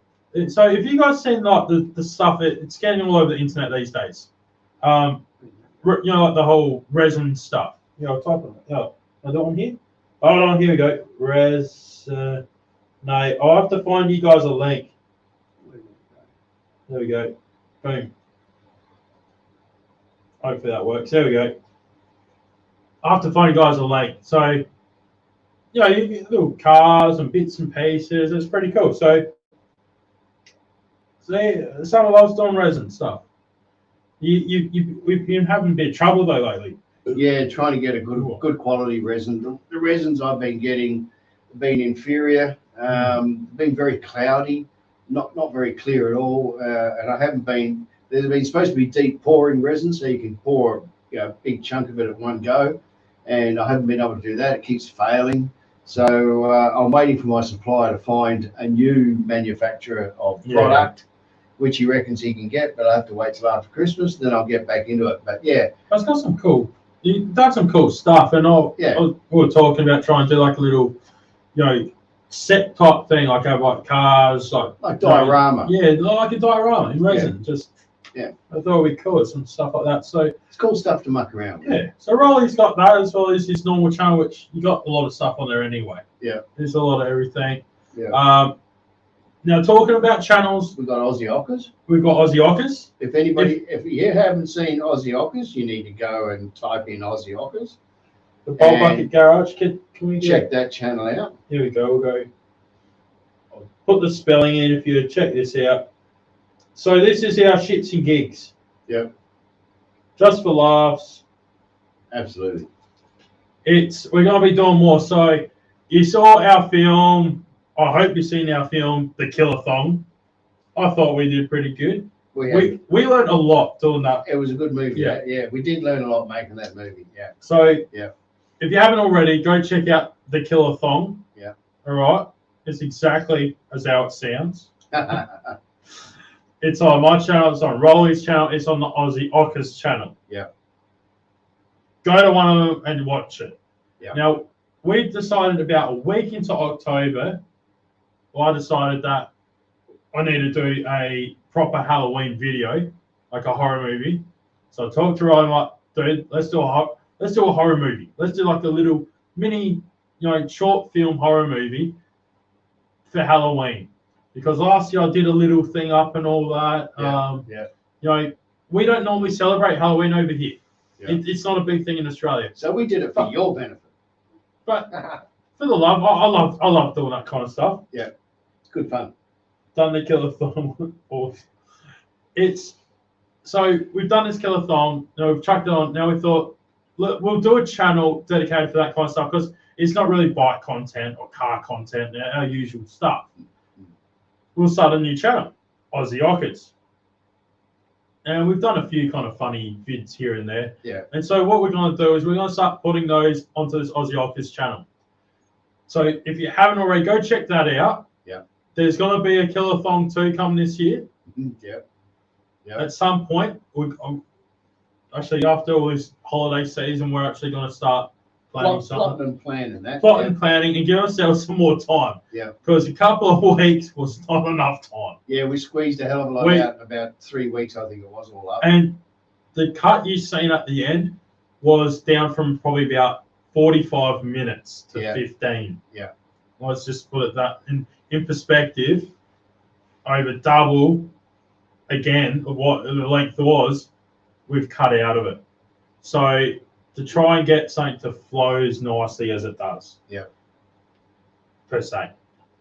So if you guys seen like the stuff, it's getting all over the internet these days. You know, like the whole resin stuff. I'll type it. That one here. Hold on, here we go. Resonate. I'll have to find you guys a link. There we go. Boom. Hopefully that works. There we go. I have to find you guys a link. So, you know, you get little cars and bits and pieces. It's pretty cool. So, see, some of us doing resin stuff. We've been having a bit of trouble though lately. Yeah, trying to get a good quality resin. The resins I've been getting have been inferior, been very cloudy, not very clear at all, and I haven't been. There's been supposed to be deep pouring resin, so you can pour a big chunk of it at one go, and I haven't been able to do that. It keeps failing. So I'm waiting for my supplier to find a new manufacturer of product, which he reckons he can get, but I have to wait till after Christmas. Then I'll get back into it. But yeah, that's got some cool. You've done some cool stuff, and we were talking about trying to do like a little, set type thing, like have like cars, like diorama. Like a diorama in resin. I thought it'd be cool with some stuff like that. So it's cool stuff to muck around with. Yeah. So Rolly's got that as well as his normal channel, which you got a lot of stuff on there anyway. Yeah. There's a lot of everything. Yeah. Now talking about channels, we've got Aussie Ockers. If you haven't seen Aussie Ockers, you need to go and type in Aussie Ockers. The Bolt Bucket Garage. Can we check that channel out? Here we go. We'll go. I'll put the spelling in if you check this out. So this is our shits and gigs. Yep. Just for laughs. Absolutely. we're going to be doing more. So you saw our film. I hope you've seen our film, The Killathon. I thought we did pretty good. We learned a lot doing that. It was a good movie. Yeah. Yeah, we did learn a lot making that movie. Yeah. So yeah, if you haven't already, go check out The Killathon. Yeah. All right. It's exactly as how it sounds. It's on my channel. It's on Rolly's channel. It's on the Aussie Ockers channel. Yeah. Go to one of them and watch it. Yeah. Now, we decided about a week into October, I decided that I need to do a proper Halloween video, like a horror movie. So I talked to Ryan, like, dude, let's do a horror movie. Let's do like a little mini, short film horror movie for Halloween. Because last year I did a little thing up and all that. We don't normally celebrate Halloween over here. Yeah. It's not a big thing in Australia. So we did it for your benefit. But for the love, I love doing that kind of stuff. Yeah, it's good fun. Done the Killathon. So we've done this Killathon. We've chucked it on. Now we thought, look, we'll do a channel dedicated for that kind of stuff because it's not really bike content or car content, our usual stuff. We'll start a new channel, Aussie Ockers. And we've done a few kind of funny vids here and there. Yeah. And so what we're going to do is we're going to start putting those onto this Aussie Ockers channel. So if you haven't already, go check that out. Yeah. There's going to be a Killathon 2 coming this year. Yeah. Yeah. At some point, actually after all this holiday season, we're actually going to start planning something. Plotting and planning that. Plotting, planning, and give ourselves some more time. Yeah. Because a couple of weeks was not enough time. Yeah, we squeezed a hell of a lot out in about 3 weeks, I think it was all up. And the cut you seen at the end was down from probably about 45 minutes to 15. Yeah. Let's just put it that in perspective. Over double again of what the length was, we've cut out of it. So to try and get something to flow as nicely as it does. Yeah. Per se.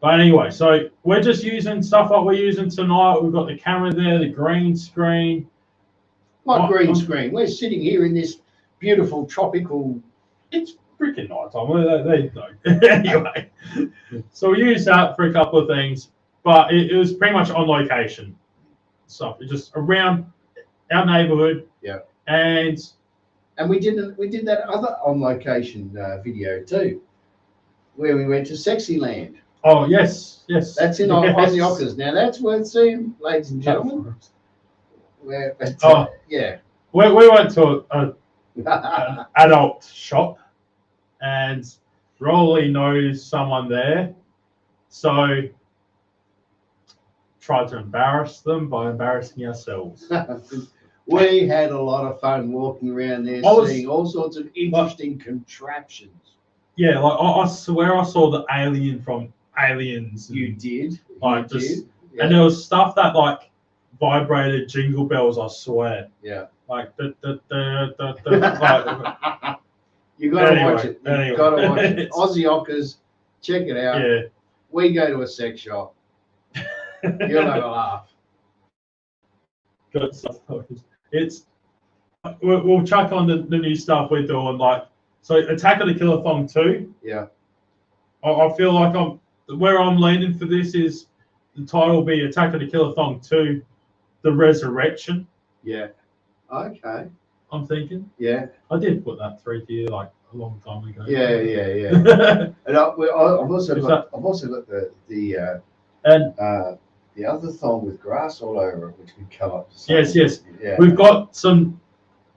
But anyway, so we're just using stuff like we're using tonight. We've got the camera there, the green screen. What green screen? We're sitting here in this beautiful tropical. It's freaking night time. There you go. Anyway, so we used that for a couple of things, but it was pretty much on location stuff. It's just around our neighborhood. Yeah. And we did that other on location video too, where we went to Sexyland. Oh yes. That's on the Ockers. Now that's worth seeing, ladies and gentlemen. Yeah. We went to an adult shop, and Rolly knows someone there, so tried to embarrass them by embarrassing ourselves. We had a lot of fun walking around there, seeing all sorts of interesting contraptions. Yeah, like I swear I saw the alien from Aliens. You did. Like and there was stuff that like vibrated jingle bells, I swear. Yeah. Like like, you got to watch it. You got to watch it. Aussie Ockers, check it out. Yeah. We go to a sex shop. You'll have a laugh. Good stuff. We'll chuck on the new stuff we're doing, like so Attack of the Killathon 2. Yeah. I feel like where I'm leaning for this is the title will be Attack of the Killathon 2, The Resurrection. Yeah. Okay. I'm thinking. Yeah. I did put that through to you like a long time ago. Yeah. And I've also got the other thong with grass all over it, which could come up to something. Yes. Yeah. We've got some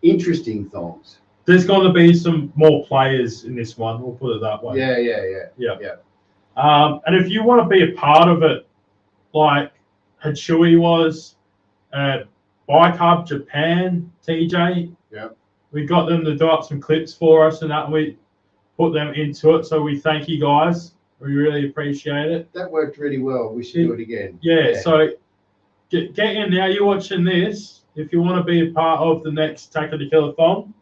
interesting thongs. There's going to be some more players in this one. We'll put it that way. Yeah. And if you want to be a part of it, like Hatsui was, Bike Hub Japan, TJ. Yeah. We got them to do up some clips for us and that, and we put them into it. So we thank you guys. We really appreciate it. That worked really well. We should do it again. Yeah. So get in now. You're watching this. If you want to be a part of the next Attack of the Killathon,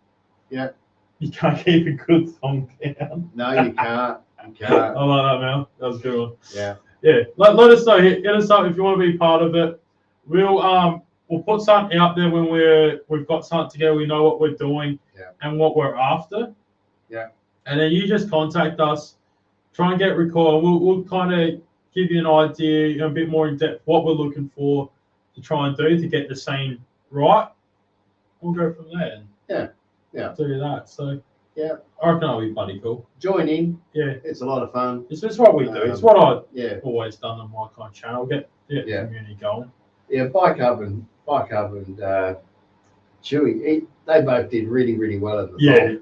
you can't keep a good thong down. No, you can't. You can't. I like that, Mel. That was a good one. Yeah. Let us know. Hit us up if you want to be part of it. We'll put something out there when we've got something together. We know what we're doing and what we're after. Yeah. and then you just contact us, try and get record. We'll kind of give you an idea, a bit more in depth, what we're looking for to try and do to get the scene right. We'll go from there. Yeah. Do that. So yeah, I reckon that'll be bloody cool. Join in. Yeah, it's a lot of fun. It's just what we do. It's what I've always done on my kind of channel. Get community going. Yeah, Bike Hub and Chewy, they both did really, really well in the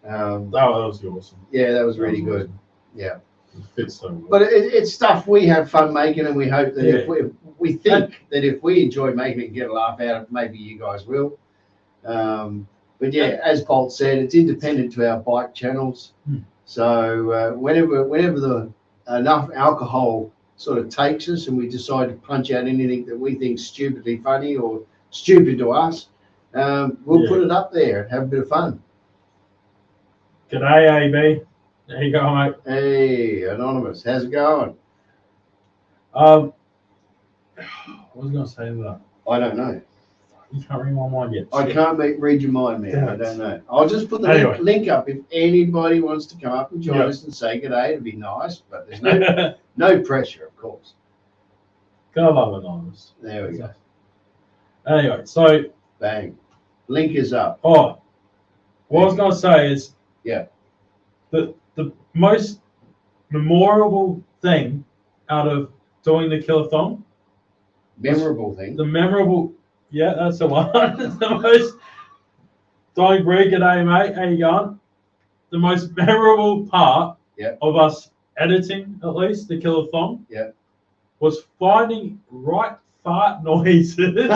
that was awesome. Yeah, that was really good. Awesome. Yeah. It fits so well. But it's stuff we have fun making, and we hope that if we think that if we enjoy making it and get a laugh out of it, maybe you guys will. But yeah, as Bolt said, it's independent to our bike channels. So whenever the enough alcohol sort of takes us and we decide to punch out anything that we think stupidly funny or stupid to us, we'll put it up there and have a bit of fun. G'day, AB. There you go, mate. Hey, Anonymous. How's it going? What was I going to say to that? I don't know. You can't read my mind yet. I can't read your mind, man. I don't know. I'll just put the link up. If anybody wants to come up and join us and say g'day, it'd be nice. But there's no pressure, of course. Gotta love Anonymous. There we go. Anyway, so bang. Link is up. Oh, what I was going to say is, the most memorable thing out of doing the Killathon. Memorable thing. The memorable. Yeah, that's the one. The most. Dying Breed, g'day, mate. How you going? The most memorable part of us editing, at least, the Killathon, was finding right fart noises. The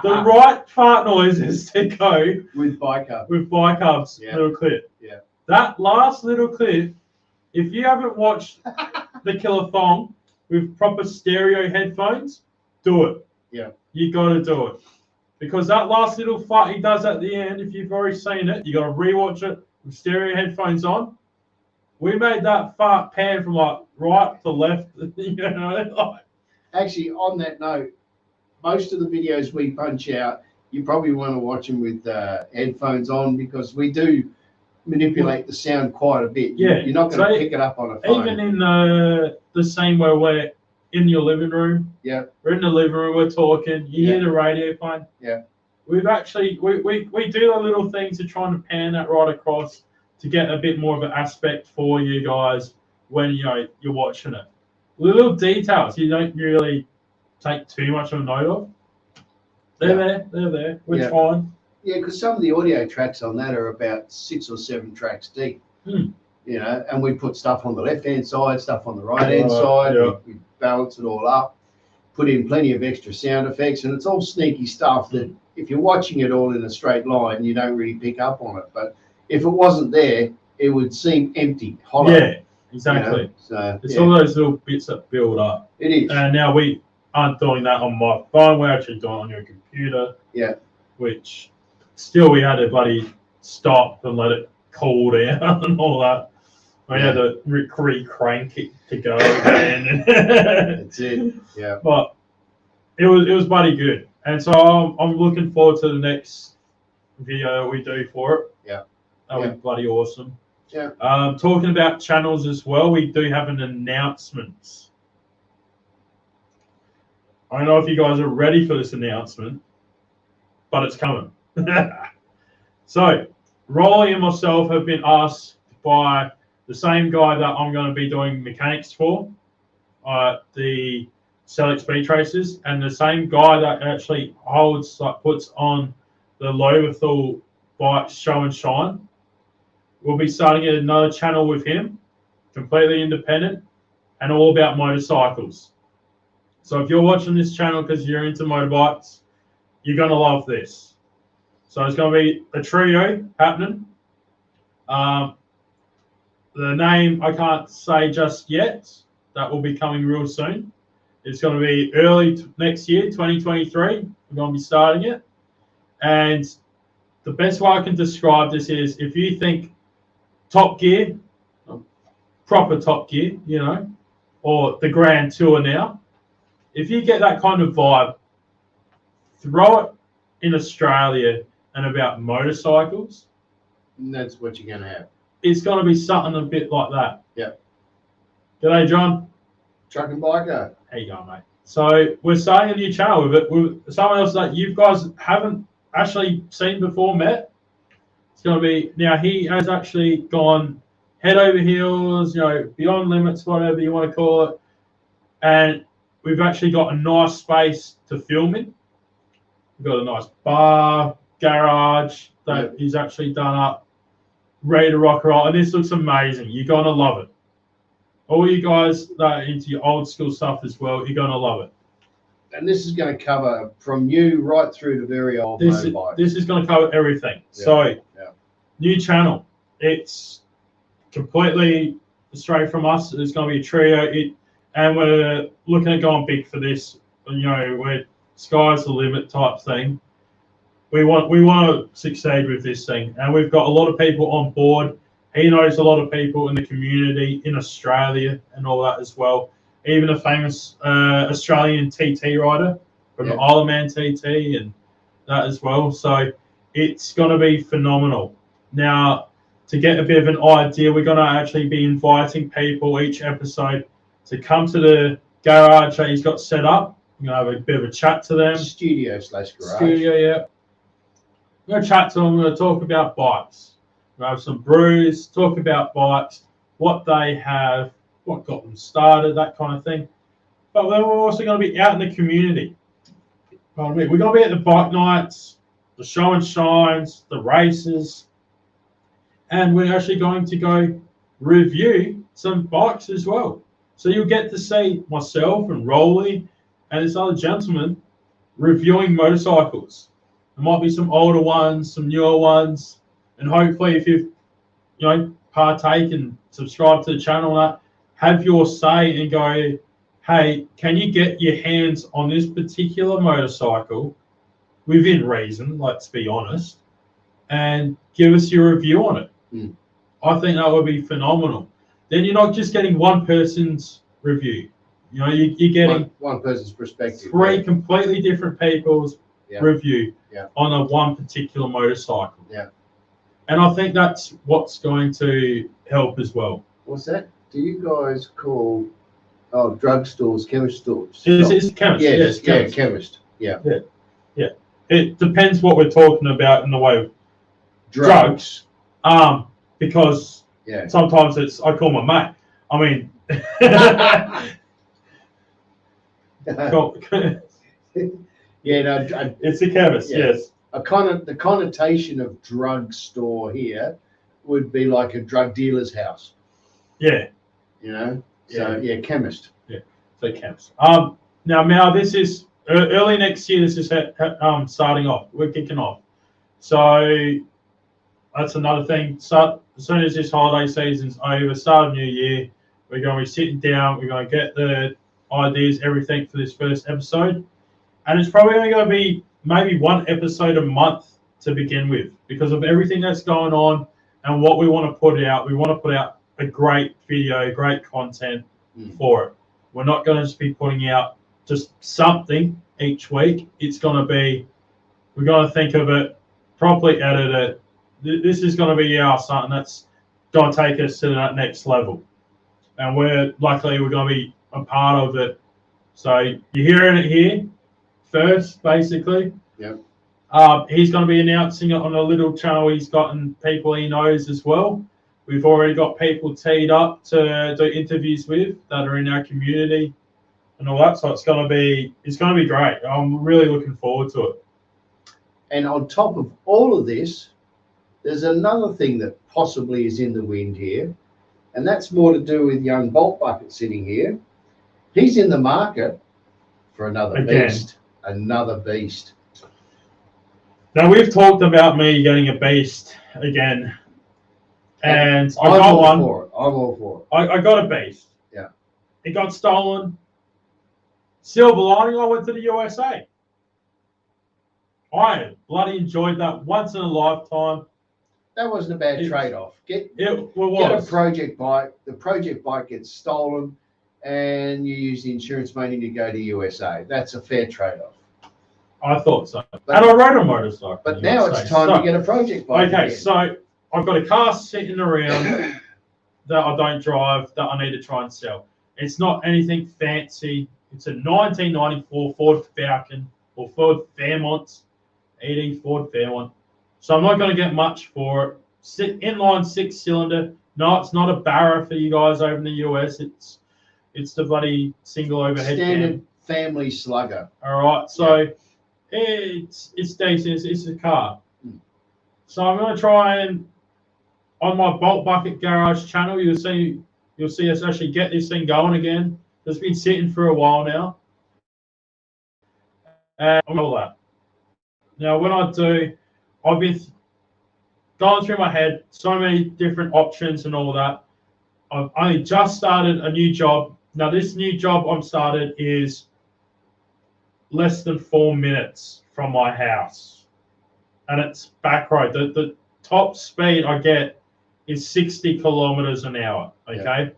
right fart noises to go with Bike Hub. With Bike Hub's little clip. Yeah. That last little clip, if you haven't watched the Killathon with proper stereo headphones, do it. Yeah. You got to do it. Because that last little fart he does at the end, if you've already seen it, you got to rewatch it with stereo headphones on. We made that fart pan from like right to left, you know. Actually, on that note, most of the videos we punch out, you probably want to watch them with headphones on because we do manipulate the sound quite a bit. You're not going to pick it up on a phone. Even in the same way we're in your living room. Yeah. We're in the living room, we're talking, you hear the radio playing. Yeah. We've actually, we do a little thing to try and pan that right across to get a bit more of an aspect for you guys when you're watching it. Little details you don't really take too much of a note of. They're there. We're trying. Yeah, because some of the audio tracks on that are about 6 or 7 tracks deep. You know, and we put stuff on the left-hand side, stuff on the right-hand side. We balance it all up, put in plenty of extra sound effects, and it's all sneaky stuff that if you're watching it all in a straight line, you don't really pick up on it. But if it wasn't there, it would seem empty, hollow. Yeah, exactly. You know? So it's all those little bits that build up. It is. And now we aren't doing that on my phone. We're actually doing it on your computer. Yeah. Which still we had to bloody stop and let it cool down and all that. We had to re-crank it to go again. That's it. Yeah. But it was bloody good. And so I'm looking forward to the next video that we do for it. Yeah. That'll be bloody awesome. Yeah. Talking about channels as well, we do have an announcement. I don't know if you guys are ready for this announcement, but it's coming. So, Rolly and myself have been asked by the same guy that I'm going to be doing mechanics for, the Select Speed Tracers, and the same guy that actually puts on the Loberthal Bike Show and Shine. We'll be starting another channel with him, completely independent, and all about motorcycles. So if you're watching this channel because you're into motorbikes, you're going to love this. So it's going to be a trio happening. The name I can't say just yet. That will be coming real soon. It's going to be early next year, 2023. We're going to be starting it. And the best way I can describe this is if you think Top Gear, proper Top Gear, you know, or the Grand Tour now, if you get that kind of vibe, throw it in Australia and about motorcycles. And that's what you're going to have. it's going to be something a bit like that. Yeah. G'day, John. Truck and biker. How you going, mate? So we're starting a new channel with it, with someone else that you guys haven't actually seen before, met. It's going to be, now he has actually gone head over heels, you know, beyond limits, whatever you want to call it. And we've actually got a nice space to film in. We've got a nice bar, garage that he's actually done up, ready to rock and roll. And this looks amazing. You're going to love it. All you guys that are into your old school stuff as well, you're going to love it. And this is going to cover from new right through to very old motorbikes. This is going to cover everything. Yeah. So, new channel. It's completely straight from us. It's going to be a trio. And we're looking at going big for this. You know, we're sky's the limit type thing. We want to succeed with this thing, and we've got a lot of people on board. He knows a lot of people in the community in Australia and all that as well. Even a famous Australian TT rider from the Isle of Man TT and that as well. So it's going to be phenomenal. Now, to get a bit of an idea, we're going to actually be inviting people each episode to come to the garage that he's got set up. We're going to have a bit of a chat to them. Studio/garage. Studio, yeah. We're going to chat to them. We're going to talk about bikes. We'll have some brews, talk about bikes, what they have, what got them started, that kind of thing. But then we're also going to be out in the community. We're going to be at the bike nights, the show and shines, the races, and we're actually going to go review some bikes as well. So you'll get to see myself and Rolly and this other gentleman reviewing motorcycles. There might be some older ones, some newer ones. And hopefully, if you've, partake and subscribe to the channel, have your say and go, hey, can you get your hands on this particular motorcycle within reason, let's be honest, and give us your review on it. I think that would be phenomenal. Then you're not just getting one person's review. You know, you're getting one person's perspective. Three completely different people's review on a one particular motorcycle. Yeah. And I think that's what's going to help as well. What's that? Do you guys call drugstores, chemist stores? It's chemist. Yes, chemist. Chemist. Yeah. It depends what we're talking about in the way of drugs. Because sometimes I call my mate. I mean, it's a chemist. Yes. The connotation of drugstore here would be like a drug dealer's house. Yeah. You know? So, chemist. Yeah. So, chemist. Now, this is early next year. This is starting off. We're kicking off. So, that's another thing. So, as soon as this holiday season's over, start of New Year, we're going to be sitting down. We're going to get the ideas, everything for this first episode. And it's probably only going to be maybe one episode a month to begin with, because of everything that's going on and what we want to put out. We want to put out a great video, great content for it. We're not going to just be putting out just something each week. It's going to be, we're going to think of it, properly edit it. This is going to be something that's going to take us to that next level. And we're going to be a part of it. So you're hearing it here first, basically. Yep. He's going to be announcing it on a little channel he's gotten people he knows as well. We've already got people teed up to do interviews with that are in our community and all that. So it's going to be great. I'm really looking forward to it. And on top of all of this, there's another thing that possibly is in the wind here, and that's more to do with young Bolt Bucket sitting here. He's in the market for another beast. Another beast. Now, we've talked about me getting a beast again, and I got one. I'm all for it. I got a beast. Yeah. It got stolen. Silver lining, I went to the USA. I bloody enjoyed that once in a lifetime. That wasn't a bad trade-off. Get a project bike. The project bike gets stolen, and you use the insurance money to go to USA. That's a fair trade-off. I thought so. And I rode a motorcycle. But now it's time to get a project bike. Okay, again. so I've got a car sitting around that I don't drive that I need to try and sell. It's not anything fancy. It's a 1994 Ford Falcon or Ford Fairmont, 80 Ford Fairmont. So I'm not going to get much for it. Inline 6-cylinder. No, it's not a Barra for you guys over in the US. It's the bloody single overhead standard family slugger. All right, so it's decent. It's a car. So I'm going to try and on my Bolt Bucket Garage channel, you'll see us actually get this thing going again. It's been sitting for a while now. And all that. Now, when I do, I've been going through my head so many different options and all that. I've only just started a new job. Now, this new job I'm started is less than 4 minutes from my house. And it's back road. The top speed I get is 60 kilometers an hour. Okay? Yeah.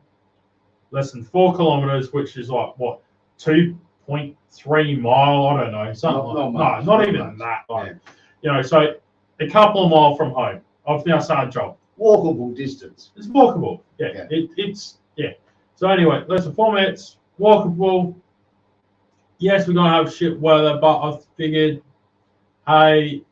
Less than 4 kilometers, which is like, what, 2.3 mile? I don't know. Something not even that. Like, you know, so a couple of miles from home. I've now started a job. Walkable distance. It's walkable. Yeah. It's. So anyway, less than 4 minutes, walkable. Yes, we're going to have shit weather, but I figured, hey,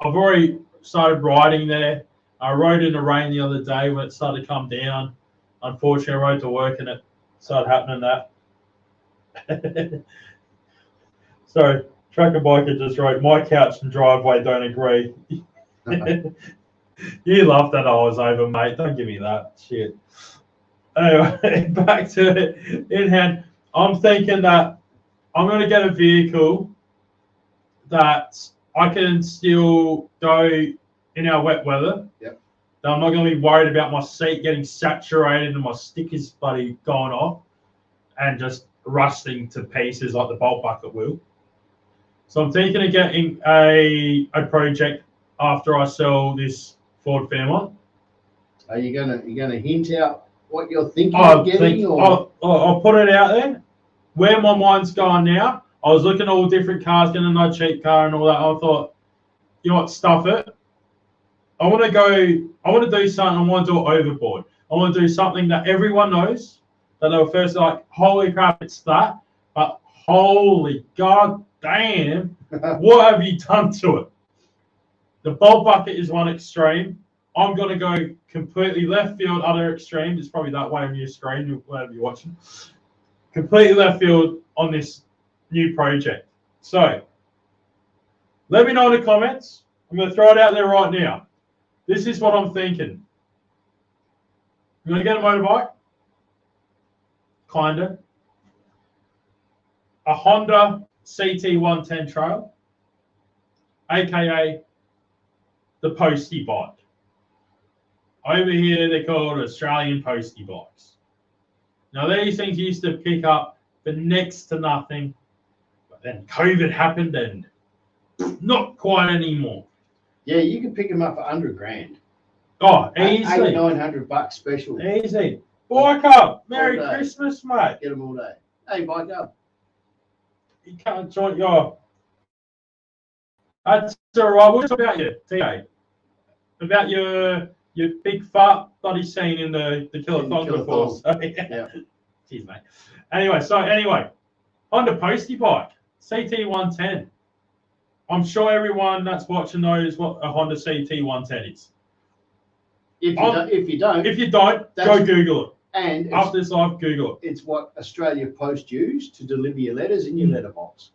I've already started riding there. I rode in the rain the other day when it started to come down. Unfortunately, I rode to work and it started happening that. So, Tracker Biker just wrote, my couch and driveway don't agree. You laughed that I was over, mate. Don't give me that shit. Anyway, back to it in hand. I'm thinking that I'm going to get a vehicle that I can still go in our wet weather. Yep. That I'm not going to be worried about my seat getting saturated and my stickers bloody going off and just rusting to pieces like the Bolt Bucket will. So I'm thinking of getting a project after I sell this Ford Fairmont. Are you gonna hint out what you're thinking of getting? I'll put it out there. Where my mind's going now, I was looking at all different cars, getting a no cheap car and all that. I thought, you know what, stuff it. I want to do something. I want to do it overboard. I want to do something that everyone knows. That they were first like, holy crap, it's that. But holy god damn, what have you done to it? The Bolt Bucket is one extreme. I'm going to go completely left field, other extreme. It's probably that way on your screen, whatever you're watching. Completely left field on this new project. So, let me know in the comments. I'm going to throw it out there right now. This is what I'm thinking. I'm going to get a motorbike. Kinda. A Honda CT110 Trail. AKA the Postie bike. Over here, they're called Australian Postie bikes. Now, these things used to pick up for next to nothing, but then COVID happened and not quite anymore. Yeah, you can pick them up for $100,000. Oh, easy. $800-900 special. Easy. Bike up. Merry Christmas, mate. Get them all day. Hey, bike up. You can't join your. That's all right. What's about you, TA? About your big fart bloody scene in the Killer Thong Force. Yeah. Cheers, mate. Anyway, Honda Postie bike, CT110. I'm sure everyone that's watching knows what a Honda CT110 is. If you don't, go Google it. And after this live, Google it. It's what Australia Post use to deliver your letters in your letterbox.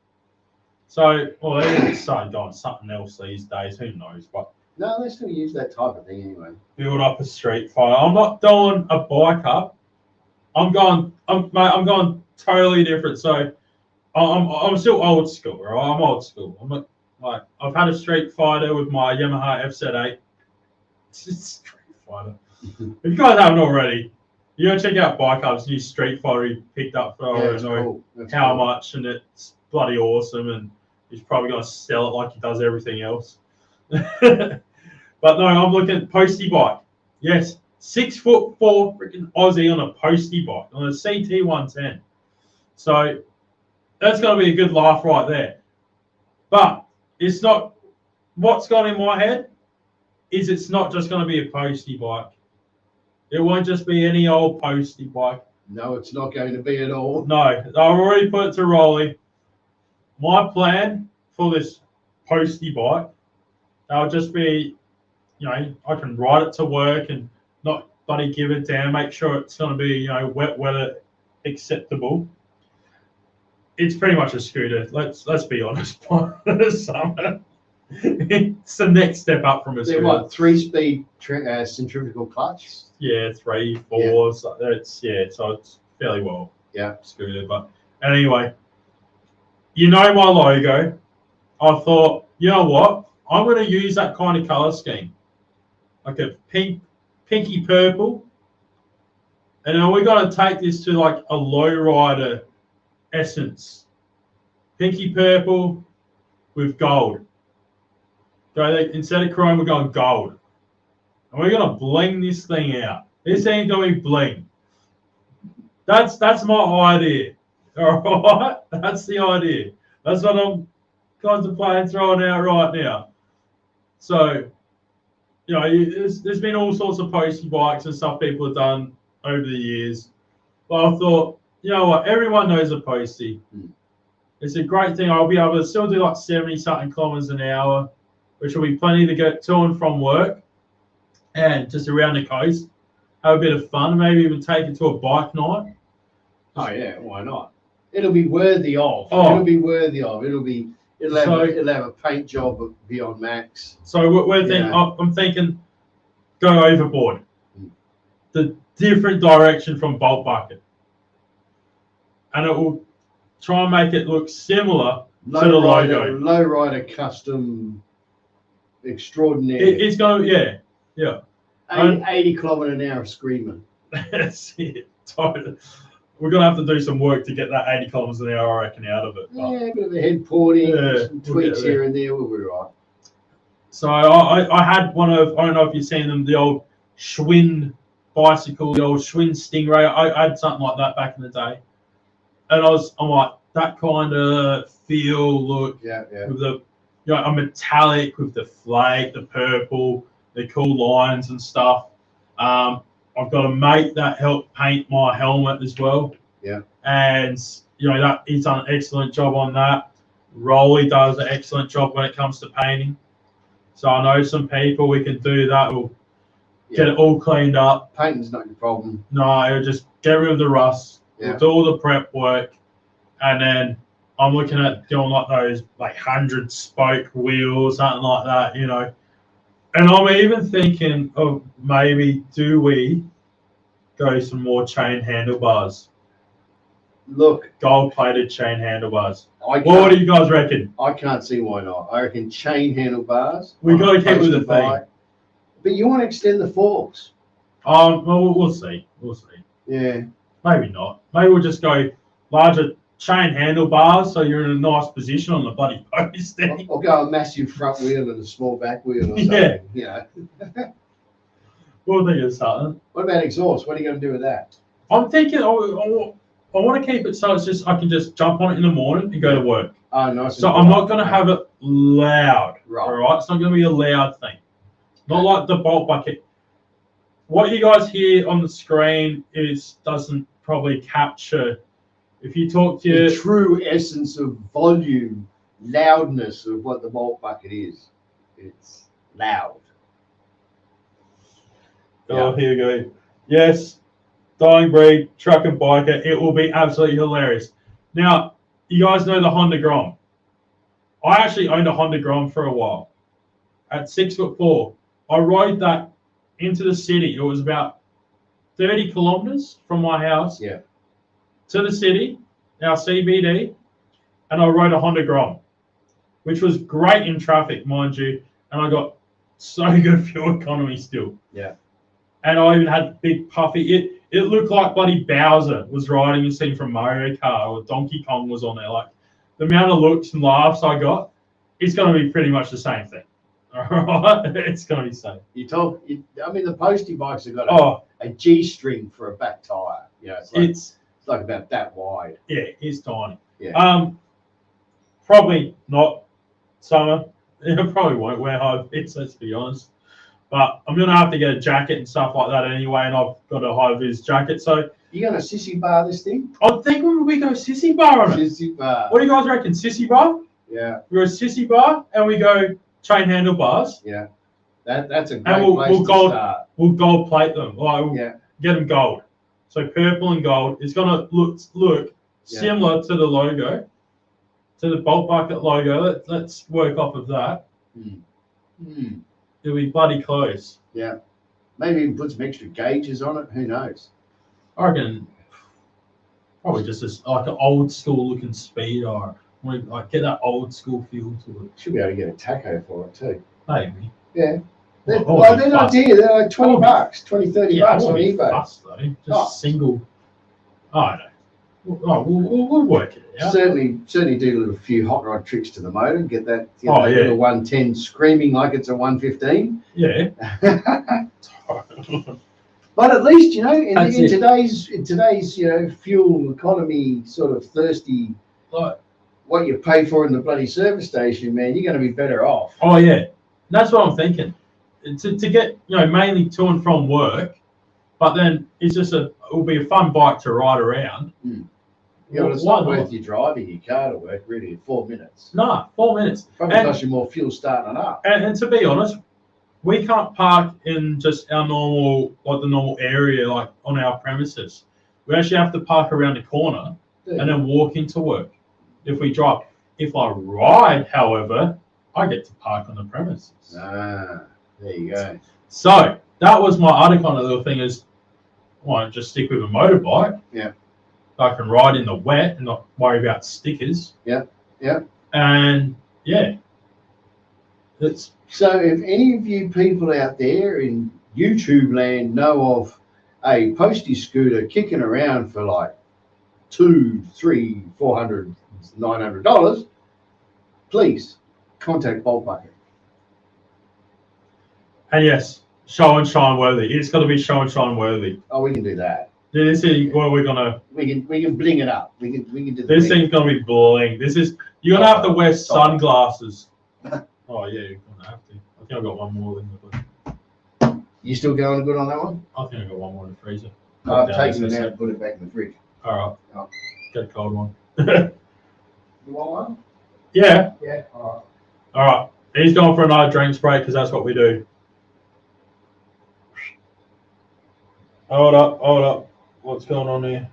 So, well, they're starting going something else these days. Who knows? But no, they still use that type of thing anyway. Build up a street fighter. I'm not doing a bike up. I'm going totally different. So, I'm still old school, right? I'm old school. I'm not like I've had a street fighter with my Yamaha FZ8. It's Street Fighter. If you guys haven't already, you gotta check out Bike Up's new Street Fighter he picked up for I don't know how much, and it's bloody awesome. And he's probably gonna sell it like he does everything else. But no, I'm looking at Postie bike. Yes, 6'4" freaking Aussie on a Postie bike on a CT110. So that's gonna be a good laugh right there. But it's not what's gone in my head. is it's not just going to be a postie bike. It won't just be any old postie bike. No, it's not going to be at all. No, I've already put it to Rolly. My plan for this postie bike, that'll just be, I can ride it to work and not bloody give it down, make sure it's going to be, wet weather acceptable. It's pretty much a scooter. Let's be honest. Summer. It's the next step up from a scooter. They're what, 3-speed centrifugal clutch? Yeah, 3, 4. So it's fairly well. Yeah, scooter. But anyway, my logo. I thought, you know what? I'm going to use that kind of color scheme, like a pinky purple, and then we're going to take this to like a lowrider essence. Pinky purple with gold. Instead of chrome, we're going gold. And we're going to bling this thing out. This ain't going to be bling. That's my idea. All right? That's the idea. That's what I'm contemplating throwing out right now. So, there's been all sorts of postie bikes and stuff people have done over the years. But I thought, you know what? Everyone knows a postie. It's a great thing. I'll be able to still do like 70-something kilometers an hour, which will be plenty to get to and from work and just around the coast. Have a bit of fun. Maybe even take it to a bike night. Oh, yeah. Why not? It'll be worthy of. It'll have a paint job beyond max. So I'm thinking go overboard. The different direction from Bolt Bucket. And it will try and make it look similar to the logo. Lowrider custom extraordinaire. It's going to, yeah. 80 kilometre an hour screaming. That's it. We're going to have to do some work to get that 80 kilometres an hour, I reckon, out of it. Yeah, a bit of a head porting, some tweaks here and there, we'll be right. So I had one of, I don't know if you've seen them, the old Schwinn bicycle, the old Schwinn Stingray. I had something like that back in the day. And I'm like, that kind of feel, look, with the, a metallic with the flake, the purple, the cool lines and stuff. I've got a mate that helped paint my helmet as well. Yeah. And, that he's done an excellent job on that. Rolly does an excellent job when it comes to painting. So I know some people we can do that. We'll get it all cleaned up. Painting's not your problem. No, it'll just get rid of the rust. Yeah. We'll do all the prep work. And then I'm looking at doing like those 100 spoke wheels, something like that, And I'm even thinking of maybe do we go some more chain handlebars? Look, gold-plated chain handlebars. What do you guys reckon? I can't see why not. I reckon chain handlebars. We got to keep with the thing. But you want to extend the forks. Well, we'll see. We'll see. Yeah. Maybe not. Maybe we'll just go larger chain handlebars so you're in a nice position on the bloody post. Or go a massive front wheel and a small back wheel or something. Yeah. We'll think of something. What about exhaust? What are you going to do with that? I'm thinking I want to keep it so it's just I can just jump on it in the morning and go to work. Oh, nice. So I'm not going to have it loud. Right. All right. It's not going to be a loud thing. Not like the Bolt Bucket. What you guys hear on the screen doesn't probably capture. If you talk to the true essence of volume, loudness of what the Bolt Bucket is, it's loud. Oh, here we go. Yes, dying breed, truck and biker. It will be absolutely hilarious. Now, you guys know the Honda Grom. I actually owned a Honda Grom for a while. At 6'4", I rode that into the city. It was about 30 kilometers from my house to the city, our CBD, and I rode a Honda Grom, which was great in traffic, mind you, and I got so good fuel economy still. Yeah. And I even had big puffy. It looked like bloody Bowser was riding a scene from Mario Kart, or Donkey Kong was on there. Like, the amount of looks and laughs I got, it's going to be pretty much the same thing. All right? It's going to be the same. The postie bikes have got a G-string for a back tyre. It's like about that wide. Yeah, it's tiny. Yeah. Probably not summer. It probably won't wear high bits, let's be honest. But I'm gonna have to get a jacket and stuff like that anyway, and I've got a high vis jacket. So You gonna sissy bar this thing? I think when we go sissy bar on it. Sissy bar. What do you guys reckon? Sissy bar? Yeah. We go sissy bar and we go chain handlebars. Yeah. That's a great And place to start. We'll gold plate them. Like we'll Yeah. get them gold. So purple and gold. It's gonna look similar to the logo, to the Bolt Bucket logo. Let's work off of that. It'll be bloody close. Yeah. Maybe even put some extra gauges on it. Who knows? I reckon probably just this like an old school looking speedo. Like get that old school feel to it. Should be able to get a taco for it too. Maybe. Yeah. They're Well, not dear. They're like $20, 20, 30 bucks on eBay. Fuss, though. Just single. I don't know. We'll work it out. Certainly do a few hot rod tricks to the motor. Get that Oh, yeah. little 110 screaming like it's a 115. Yeah. But at least, you know, in That's it. today's fuel economy sort of thirsty, Like, what you pay for in the bloody service station, man, you're going to be better off. oh yeah, that's what I'm thinking. To get mainly to and from work, but then it'll be a fun bike to ride around. Yeah, but it's not worth you driving your car to work really in 4 minutes. Nah, 4 minutes. Probably costs you more fuel starting it up. And to be honest, we can't park in just our the normal area, like on our premises. We actually have to park around the corner and then walk into work if we drive. If I ride, however, I get to park on the premises. Ah, there you go. So that was my other kind of little thing is, well, just stick with a motorbike. Yeah. I can ride in the wet and not worry about stickers. Yeah, yeah. And yeah, it's So if any of you people out there in YouTube land know of a postie scooter kicking around for like $200, $300, $400, $900, please contact Bolt Bucket. and yes, show and shine worthy. It's got to be show and shine worthy. Oh, we can do that. This is what we're gonna. We can bling it up. We can do This bling. thing's gonna be bling. You're gonna have to wear sunglasses. Oh yeah, you're gonna have to. I think I got one more in the. You still going good on that one? I think I got one more in the freezer. I've taken it out and put it back in the fridge. All right. Oh. Get a cold one. You want one? Yeah. Yeah. All All right. He's going for another drinks break because that's what we do. Hold up. What's going on here?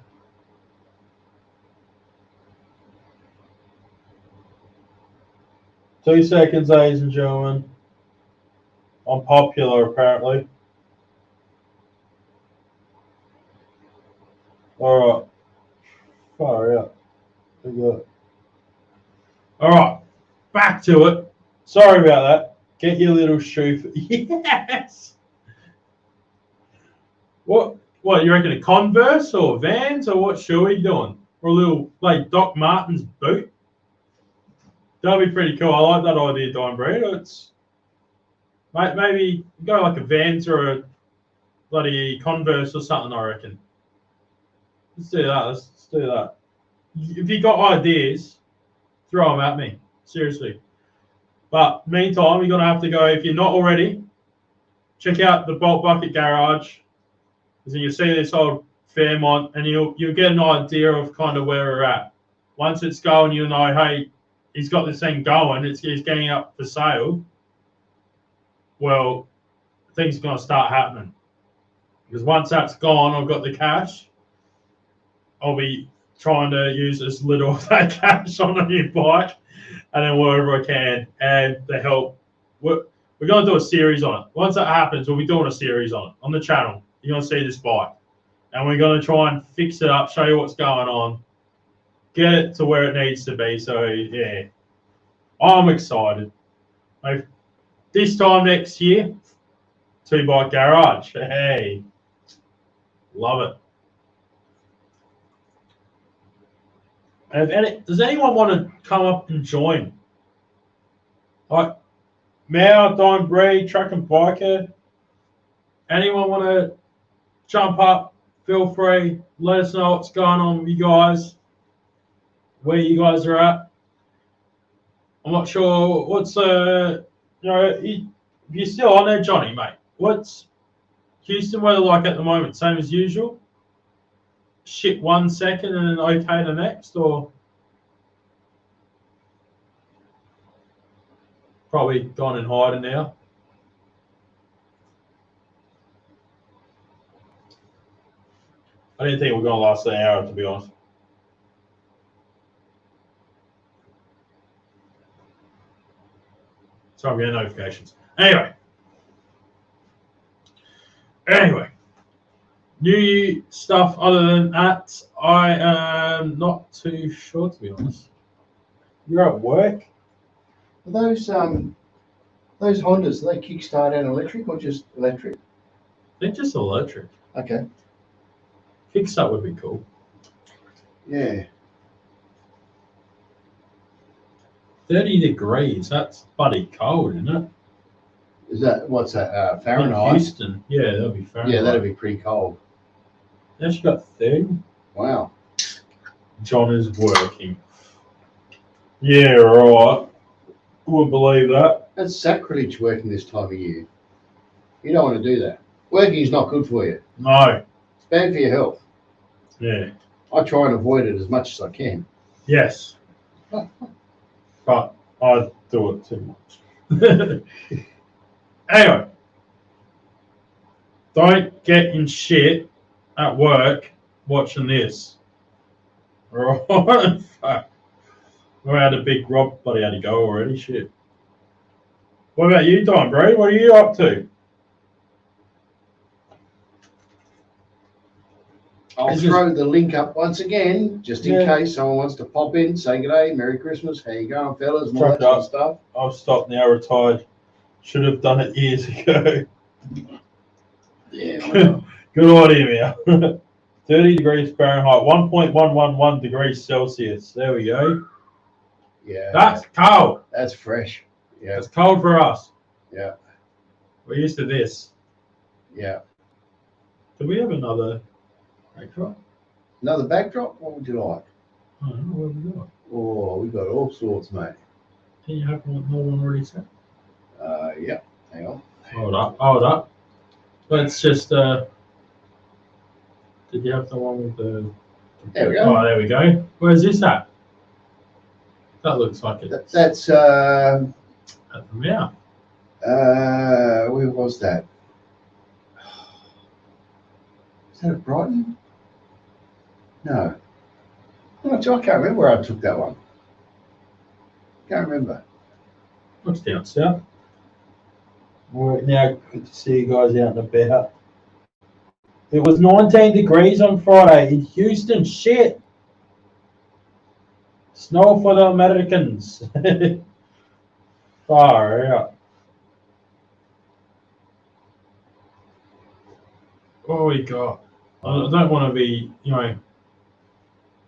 Two seconds, ladies and gentlemen. I'm popular, apparently. All right. Far out. All right. Back to it. Sorry about that. Get your little shoe. Yes. What you reckon? A Converse or Vans or what shoe are you doing? Or a little like Doc Martens boot? That'd be pretty cool. I like that idea, Don Breed. It's maybe go like a Vans or a bloody Converse or something. I reckon. Let's do that. Let's do that. If you got ideas, throw them at me. Seriously. But meantime, you're gonna have to go. If you're not already, check out the Bolt Bucket Garage. Because you see this old Fairmont, and you'll get an idea of kind of where we're at. Once it's going, you'll know, hey, he's got this thing going. It's getting up for sale. Well, things are going to start happening. Because once that's gone, I've got the cash. I'll be trying to use as little of that cash on a new bike, and then wherever I can, and the help. We're going to do a series on it. Once that happens, we'll be doing a series on it on the channel. You're going to see this bike. And we're going to try and fix it up, show you what's going on, get it to where it needs to be. So, yeah, I'm excited. This time next year, 2-bike garage. Hey, love it. And does anyone want to come up and join? Like, Mao, Don Bree, Truck and Biker, anyone want to jump up? Feel free. Let us know what's going on with you guys, where you guys are at. I'm not sure what's if you're still on there, Johnny, mate. What's Houston weather like at the moment? Same as usual? Shit 1 second and then okay the next, or probably gone and hiding now? I didn't think it was going to last an hour, to be honest. So I'm getting notifications. Anyway, new stuff other than that, I am not too sure, to be honest. You're at work? Are those Hondas, do they kickstart and electric or just electric? They're just electric. Okay. Kickstart would be cool. Yeah. 30 degrees, that's bloody cold, isn't it? Is that, what's that, In Fahrenheit? Houston. Yeah, that'd be Fahrenheit. Yeah, that'd be pretty cold. Now she got 30. Wow. John is working. Yeah, right. Wouldn't believe that. That's sacrilege working this time of year. You don't want to do that. Working is not good for you. No. It's bad for your health. Yeah. I try and avoid it as much as I can. Yes. But I do it too much. Anyway. Don't get in shit at work watching this. Right? Fuck. We had a big Rob, bloody had to go already. Shit. What about you, Don, bro? What are you up to? I'll throw the link up once again, just in case someone wants to pop in, say good day, Merry Christmas, how you going, fellas, and all that sort of stuff. I've stopped now, retired. Should have done it years ago. Yeah, well. Good idea, man. 30 degrees Fahrenheit, 1.111 degrees Celsius. There we go. Yeah. That's cold. That's fresh. Yeah. It's cold for us. Yeah. We're used to this. Yeah. Do we have another backdrop? Another backdrop? What would you like? I don't know. What have we got? Oh, we got all sorts, mate. Can you have another one already set? Yeah. Hang on. Hold up. Let's just, did you have the one with the... There we go. Oh, there we go. Where's this at? That looks like it's... That's, at the mouth. where was that? Is that at Brighton? No. I'm not sure. I can't remember where I took that one. Can't remember. Looks down south. Right now, good to see you guys out and about. It was 19 degrees on Friday in Houston. Shit. Snow for the Americans. Far out. What we got? I don't want to be,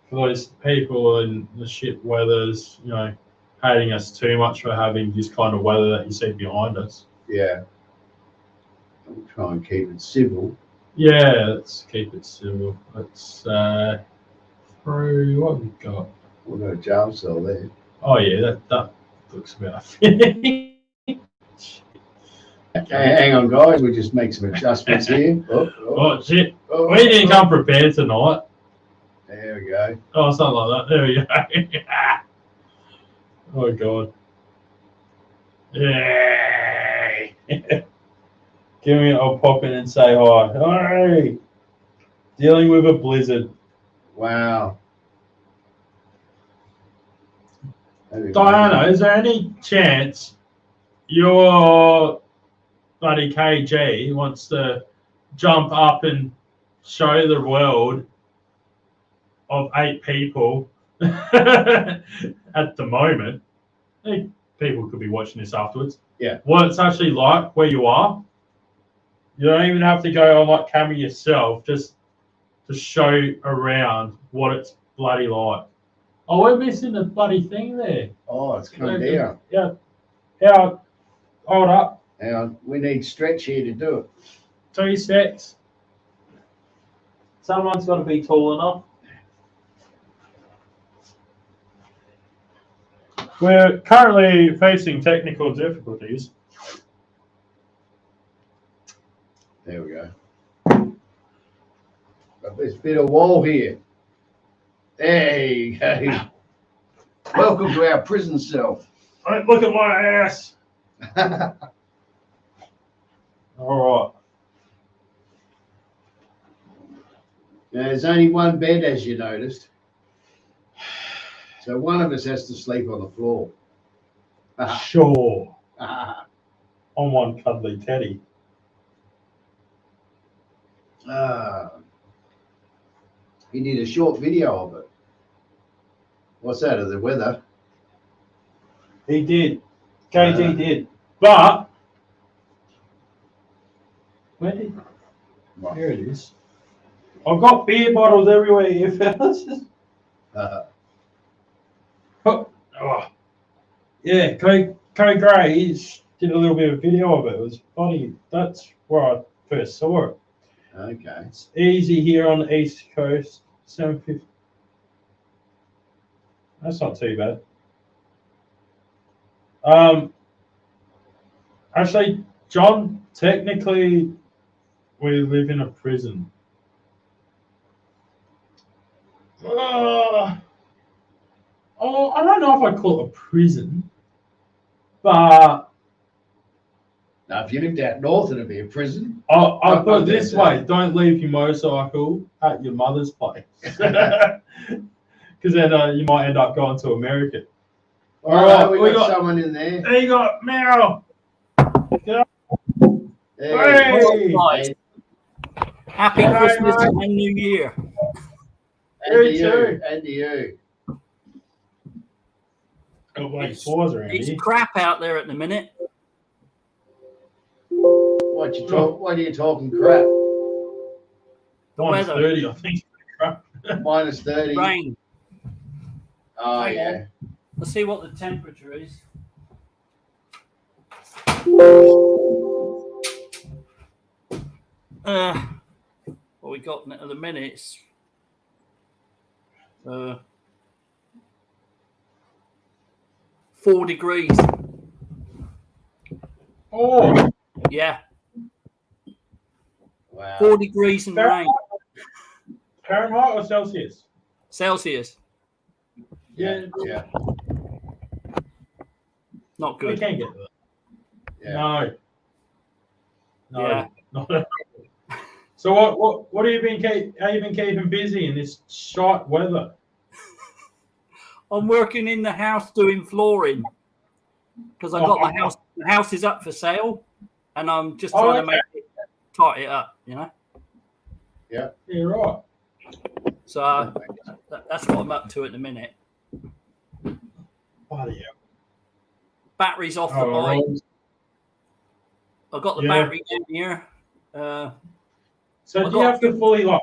for those people in the shit weathers, hating us too much for having this kind of weather that you see behind us. Yeah. I'll try and keep it civil. Yeah, let's keep it civil. Let's through what have we got? We've got a jail cell there. Oh yeah, that looks about. Hang on, guys. We just make some adjustments here. Oh shit! We didn't come prepared tonight. There we go. Oh, something like that. There we go. Oh god. Yay! Give me. I'll pop in and say hi. Hey! Dealing with a blizzard. Wow. Diana, is there any chance your buddy KG wants to jump up and show the world of 8 people at the moment? I think people could be watching this afterwards. Yeah. What it's actually like where you are. You don't even have to go on like camera yourself, just to show around what it's bloody like. Oh, we're missing the bloody thing there. Oh, it's come down. Yeah. Yeah. Hold up. Hang on. We need Stretch here to do it. 2 secs. Someone's got to be tall enough. We're currently facing technical difficulties. There we go. Got this bit of wall here. There you go. Welcome to our prison cell. Don't look at my ass. All right. Now, there's only one bed, as you noticed. So one of us has to sleep on the floor. Sure. On one cuddly teddy. He did a short video of it. What's that, of the weather? He did. KG did. But where did? There it is. I've got beer bottles everywhere here, fellas. Yeah, Gday did a little bit of video of it. It was funny. That's where I first saw it. Okay. It's easy here on the East Coast. 750. That's not too bad. Actually, John, technically, we live in a prison. I don't know if I call it a prison, but now, if you lived out north, it'd be a prison. I'll put it this way: don't leave your motorcycle at your mother's place, because then you might end up going to America. All right, we got someone in there. There you go, Meryl. Hey. Happy Christmas and New Year. And to you. It's crap out there at the minute. What are you talking crap? Minus 30, I think. Minus 30. Rain. Oh, yeah. Let's see what the temperature is. What we got at the minute is 4 degrees. Oh, yeah. Wow. 4 degrees and rain. Fahrenheit or Celsius? Celsius. Yeah. Not good. We can't get that. Yeah. No. Yeah. Not. So what have you been how you been keeping busy in this short weather? I'm working in the house doing flooring because I got my house. The house is up for sale, and I'm just trying to make it tight it up. You know. Yeah. You're right. So that's what I'm up to at the minute. Bloody hell. Battery's off the bike. I've got the battery in here. So do you have to fully do you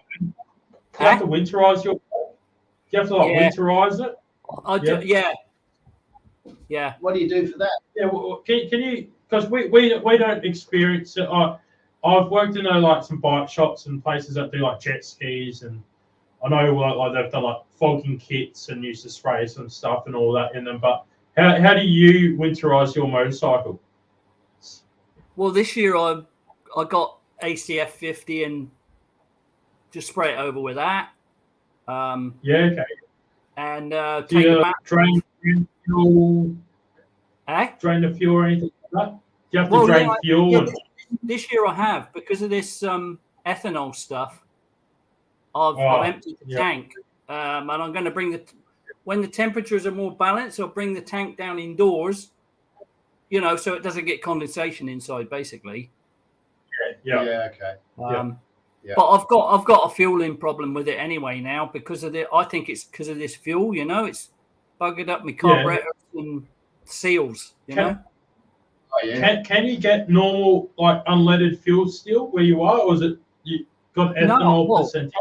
have to winterize your? Do you have to winterize it? Yeah. What do you do for that? Yeah. Well, can you? Because we don't experience it. I've worked in some bike shops and places that do like jet skis, and I know like they've done like fogging kits and used to spray some stuff and all that in them. But how do you winterize your motorcycle? Well, this year I got ACF 50 and just spray it over with that. Okay. And do you drain fuel? Drain the fuel or anything like that? Do you have to drain fuel? Yeah, this year I have, because of this ethanol stuff. I've emptied the tank, and I'm going to bring when the temperatures are more balanced, I'll bring the tank down indoors. You know, so it doesn't get condensation inside, basically. Yeah. Okay. But I've got a fueling problem with it anyway now because of I think it's because of this fuel. You know, it's buggered up my carburetors and seals. You know. Oh, yeah. Can you get normal unleaded fuel still where you are, or is it you got ethanol percentage?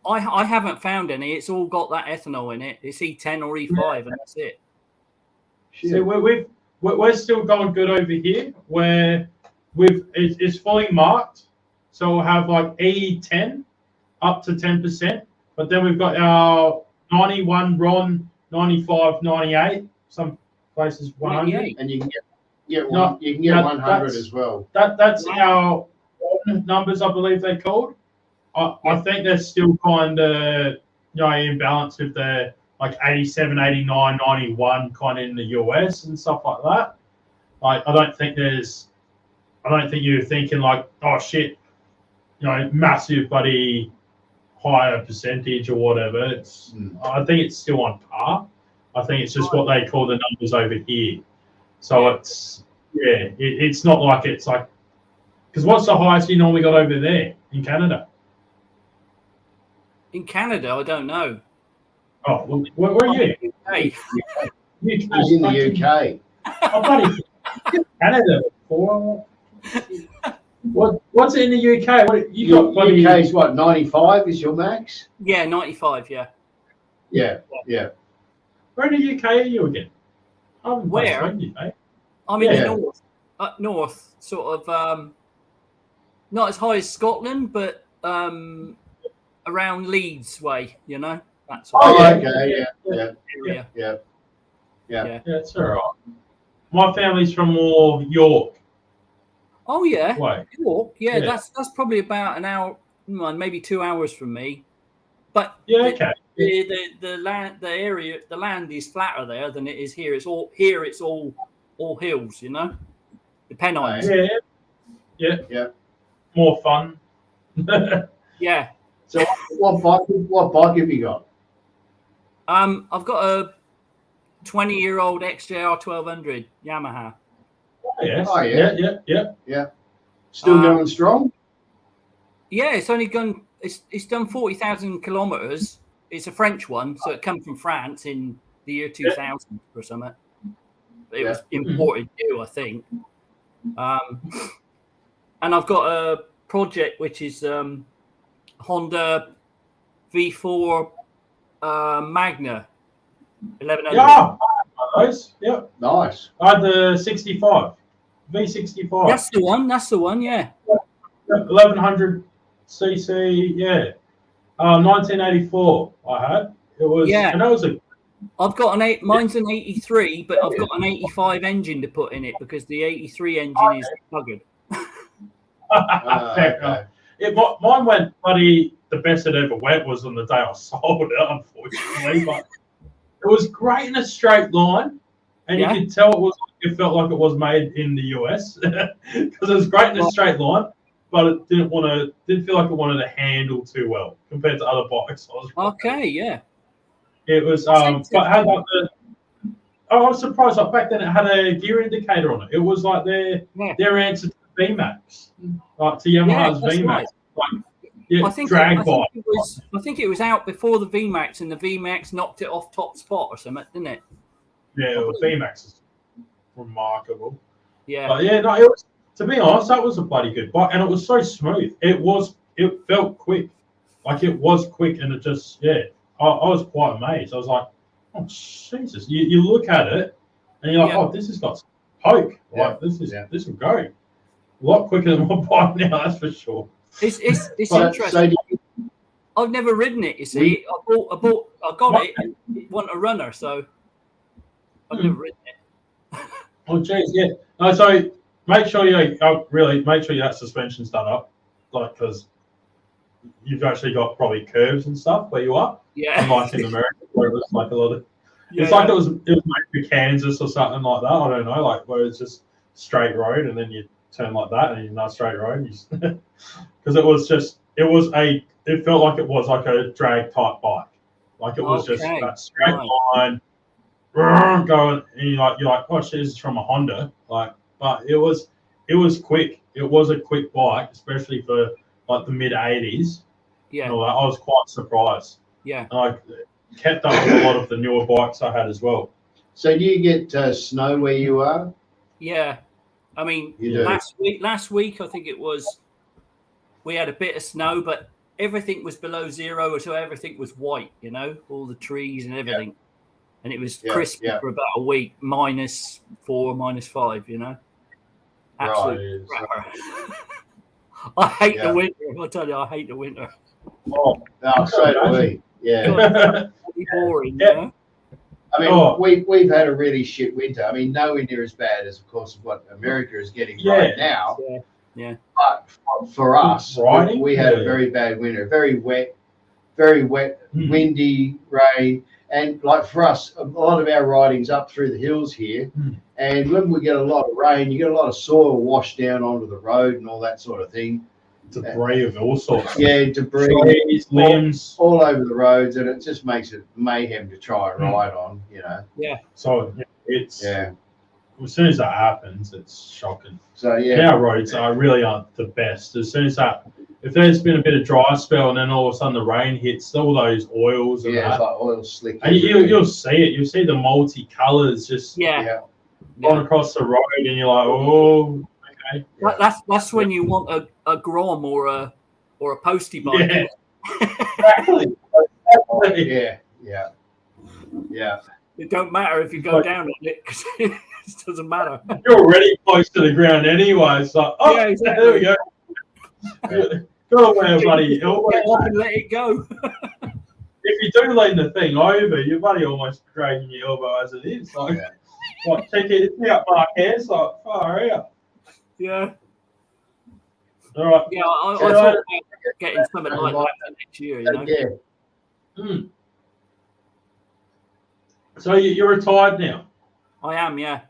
I haven't found any. It's all got that ethanol in it. It's E10 or E5, and that's it. So we're still going good over here, where it's fully marked. So we'll have E10 up to 10%, but then we've got our 91 RON, 95, 98, some places 100. And you can get 100 as well. That's our numbers, I believe they're called. I think they're still kind of, in balance with the like 87, 89, 91 kind of in the US and stuff like that. Like, I don't think you're thinking like, oh shit, massive buddy higher percentage or whatever. I think it's still on par. I think it's just what they call the numbers over here. So it's not like it's like, because what's the highest you normally got over there in Canada? In Canada, I don't know. Oh, where are you? UK. He's in the UK. Oh, buddy, Canada. What's it in the UK? What you got? Buddy? UK's what, 95 is your max? Yeah, 95. Yeah. Yeah. Where in the UK are you again? Where? I'm in the north. Up north, sort of. Not as high as Scotland, but around Leeds way. That's okay. Yeah, it's all right. My family's from more York. Oh yeah, way. York. Yeah, that's probably about an hour, maybe 2 hours from me. But okay. The land is flatter there than it is here. It's all hills. The Pennines. Yeah. More fun. Yeah. So what bike have you got? I've got a 20-year-old XJR 1200 Yamaha. Oh, yes. Oh yeah. Yeah. Still going strong? Yeah, it's only gone. It's done 40,000 kilometers. It's a French one, so it come from France in the year 2000 or something. It was imported new, I think. And I've got a project which is Honda V4 Magna 1100. Yeah, those. Yep. Nice. I had the 65 V65. That's the one. Yeah. 1100 cc. Yeah. 1984. I had. It was. Yeah. And that was a. I've got mine's an 83, but I've got an 85 engine to put in it because the 83 engine is buggered. Okay. Mine went, buddy. The best it ever went was on the day I sold it, unfortunately. But it was great in a straight line, and you could tell it felt like it was made in the US because it was great in a straight line, but it didn't feel like it wanted to handle too well compared to other bikes. It was, but had like I was surprised. Like back then, it had a gear indicator on it. It was like their answer to VMAX, like to Yamaha's VMAX. Right. Like, I think it was out before the VMAX, and the VMAX knocked it off top spot or something, didn't it? Yeah, VMAX is remarkable. Yeah, but it was. To be honest, that was a bloody good bike, and it was so smooth. It felt quick, like it was quick, and it just I was quite amazed. I was like, oh Jesus! You look at it, and you're like, oh, this has got some poke. Like this will go a lot quicker than my bike now. That's for sure. It's interesting. I've never ridden it. You see, I got it and want a runner, so I've never ridden it. Oh, geez, yeah. No, so make sure that suspension's done up, like because you've actually got probably curves and stuff where you are. Yeah. Unlike in America, where it was like a lot of. It's like it was made for Kansas or something like that. I don't know, like where it's just straight road and then you turn like that and you're not straight road. Because it felt like it was like a drag type bike. Like it was just that straight line going, and you're like, oh shit, this is from a Honda. Like, but it was quick. It was a quick bike, especially for like the mid 80s. Yeah. I was quite surprised. Yeah. And I kept up with a lot of the newer bikes I had as well. So do you get snow where you are? Yeah. I mean, last week I think it was, we had a bit of snow, but everything was below zero, so everything was white, all the trees and everything. Yeah. And it was crispy for about a week, -4, -5, Absolutely. Right. I hate the winter. I'll tell you, I hate the winter. Oh, no, so do we. Yeah. It's boring, I mean, we've had a really shit winter. I mean, nowhere near as bad as, of course, what America is getting right now. Yeah. Yeah. But for us, Riding? we had a very bad winter, very wet, windy, rain. And like for us, a lot of our riding's up through the hills here. And when we get a lot of rain, you get a lot of soil washed down onto the road and all that sort of thing. Debris of all sorts. Yeah, debris, trees, limbs, all over the roads, and it just makes it mayhem to try and ride on, you know. Yeah. So it's as soon as that happens, it's shocking. So and our roads really aren't the best. As soon as that, if there's been a bit of dry spell and then all of a sudden the rain hits, all those oils and it's like oil slick. and you'll see it. You'll see the multicolours just going across the road, and you're like, oh. Okay. That's when you want a Grom or a postie bike. Yeah. Exactly. Yeah. It don't matter if you go down on it because it doesn't matter. You're already close to the ground anyway. It's like, exactly. There we go. Go away, buddy. Get off and let it go. If you do lean the thing over, your buddy almost dragging your elbow as it is. Like, check it out, Mark here. It's like, far out. Yeah. All right. Yeah, I thought about getting something like that for next year, you know. So you're retired now? I am, yeah.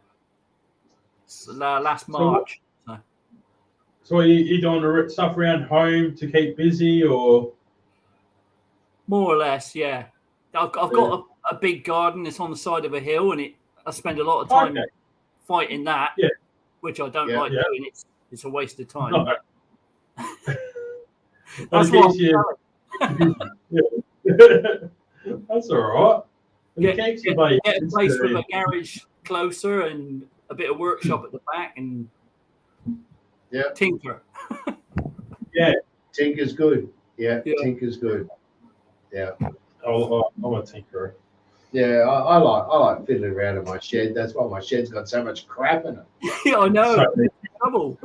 Last March. So are you doing the stuff around home to keep busy, or? More or less, yeah. I've got a big garden that's on the side of a hill, and I spend a lot of time fighting that. Yeah. Which I don't like doing. It's a waste of time. No. That's what That's all right. Get a place with a garage closer and a bit of workshop at the back and tinker. Tinker's good. Tinker's good. Yeah. I'm a tinkerer. Yeah, I like fiddling around in my shed. That's why my shed's got so much crap in it. Yeah, I know. Trouble.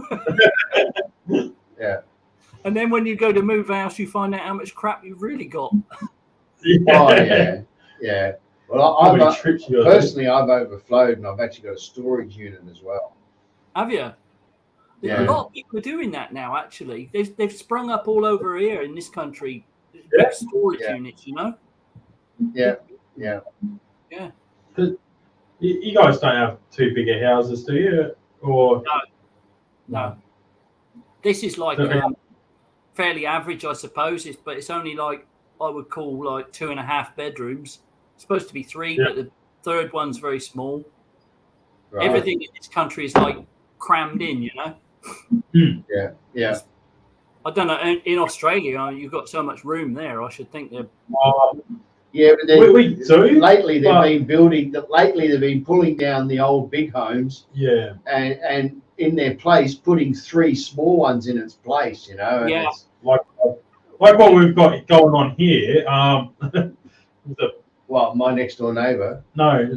Yeah. And then when you go to move house, you find out how much crap you've really got. Yeah. Well, personally, I've overflowed, and I've actually got a storage unit as well. Have you? Yeah. A lot of people are doing that now. Actually, they've sprung up all over here in this country. Big storage units, you know. Yeah. You guys don't have too big a houses, do you? Or no. This is like fairly average, I suppose. But it's only like I would call like 2.5 bedrooms. It's supposed to be 3, but the third one's very small. Right. Everything in this country is like crammed in, you know. Yeah. I don't know. In Australia, you've got so much room there. I should think they're. Yeah, but we do. Lately they've been pulling down the old big homes. Yeah. And in their place, putting 3 small ones in its place. You know. And it's like what we've got going on here. My next door neighbour. No.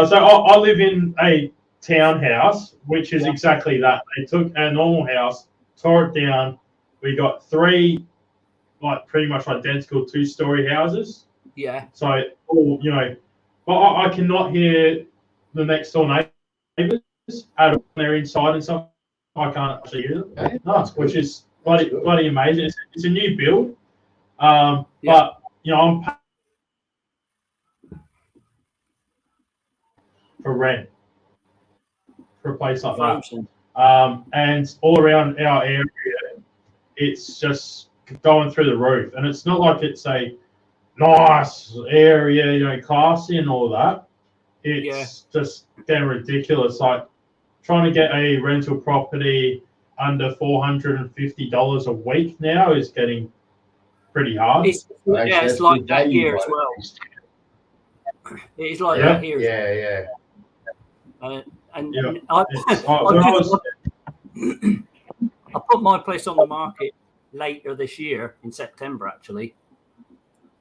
So I live in a townhouse, which is exactly that. They took our normal house, tore it down. We got 3, like pretty much identical 2-story houses. Yeah. So, you know, but I cannot hear the next door neighbours at all. They're inside and stuff. I can't actually hear them. No, which is bloody amazing. It's a new build. But you know, I'm for rent for a place like that. And all around our area, it's just going through the roof. And it's not like it's a nice area, you know, classy and all that. It's just getting ridiculous. Like trying to get a rental property under $450 a week now is getting pretty hard. It's like that here as well. It's like that here. Yeah. I put my place on the market later this year in September, actually,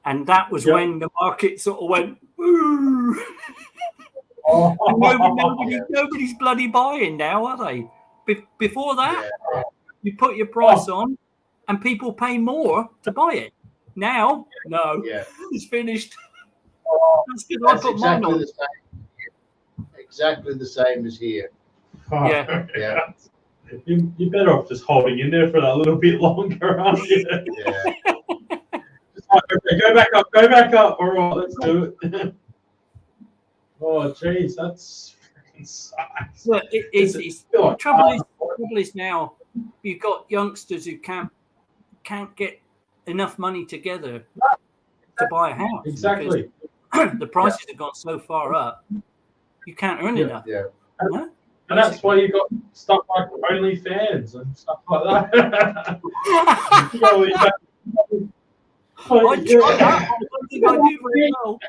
and that was when the market sort of went. Woo! Nobody's bloody buying now, are they? Before that, you put your price on, and people pay more to buy it. Now, no, it's finished. That's exactly the same as here. Yeah. Yeah. You're better off just holding in there for a little bit longer, aren't you? Yeah. Just like, okay, go back up. All right, let's do it. Oh, jeez, that's freaking sucks. Well, the trouble is now you've got youngsters who can't get enough money together to buy a house. Exactly. The prices have gone so far up, you can't earn enough. Yeah. No? And that's why you got stuff like OnlyFans and stuff like that. You know, I tried that. I don't think I do very well.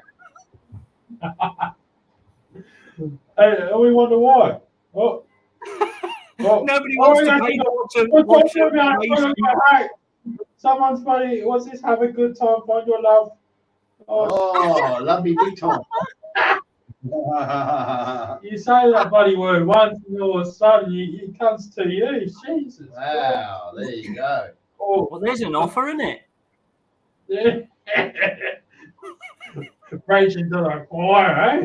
Hey, we wonder why. Oh. Nobody wants to pay to watch it. Someone's funny. What's this? Have a good time. Find your love. Oh, love me big time. You say that bloody word once, and all of a sudden it comes to you. Jesus. Wow, there you go. Oh, Well, there's an offer, isn't it? yeah. Raging to the choir,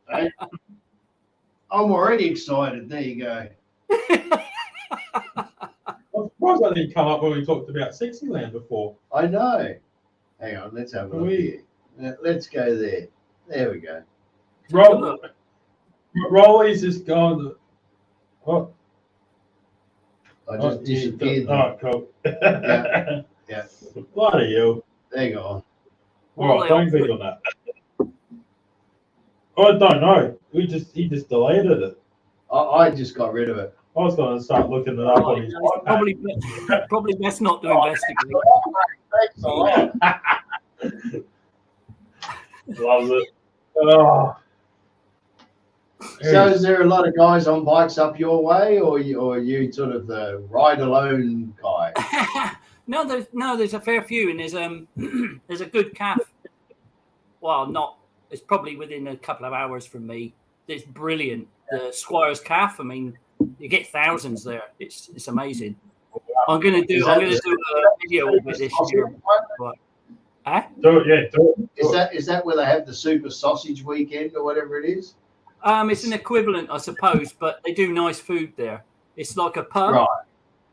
eh? I'm already excited. There you go. I'm surprised that didn't come up when we talked about Sexyland before. I know. Hang on, let's have a look here. Let's go there. There we go. Rollies is gone. Oh, I just disappeared. Oh, cool. Yeah. Bloody hell. Hang on. All right, don't be on that. I don't know. He just deleted it. I just got rid of it. I was going to start looking it up on his iPad. Probably best not to investigate. Thanks a lot. Loves it. Oh. So is there a lot of guys on bikes up your way, or you sort of the ride alone guy? No, there's a fair few, and there's a good calf. Well, it's probably within a couple of hours from me. It's brilliant. The Squire's calf. I mean, you get thousands there. It's amazing. I'm gonna do a video of it this year. Do it. Is that where they have the super sausage weekend or whatever it is? It's an equivalent, I suppose, but they do nice food there. It's like a pub.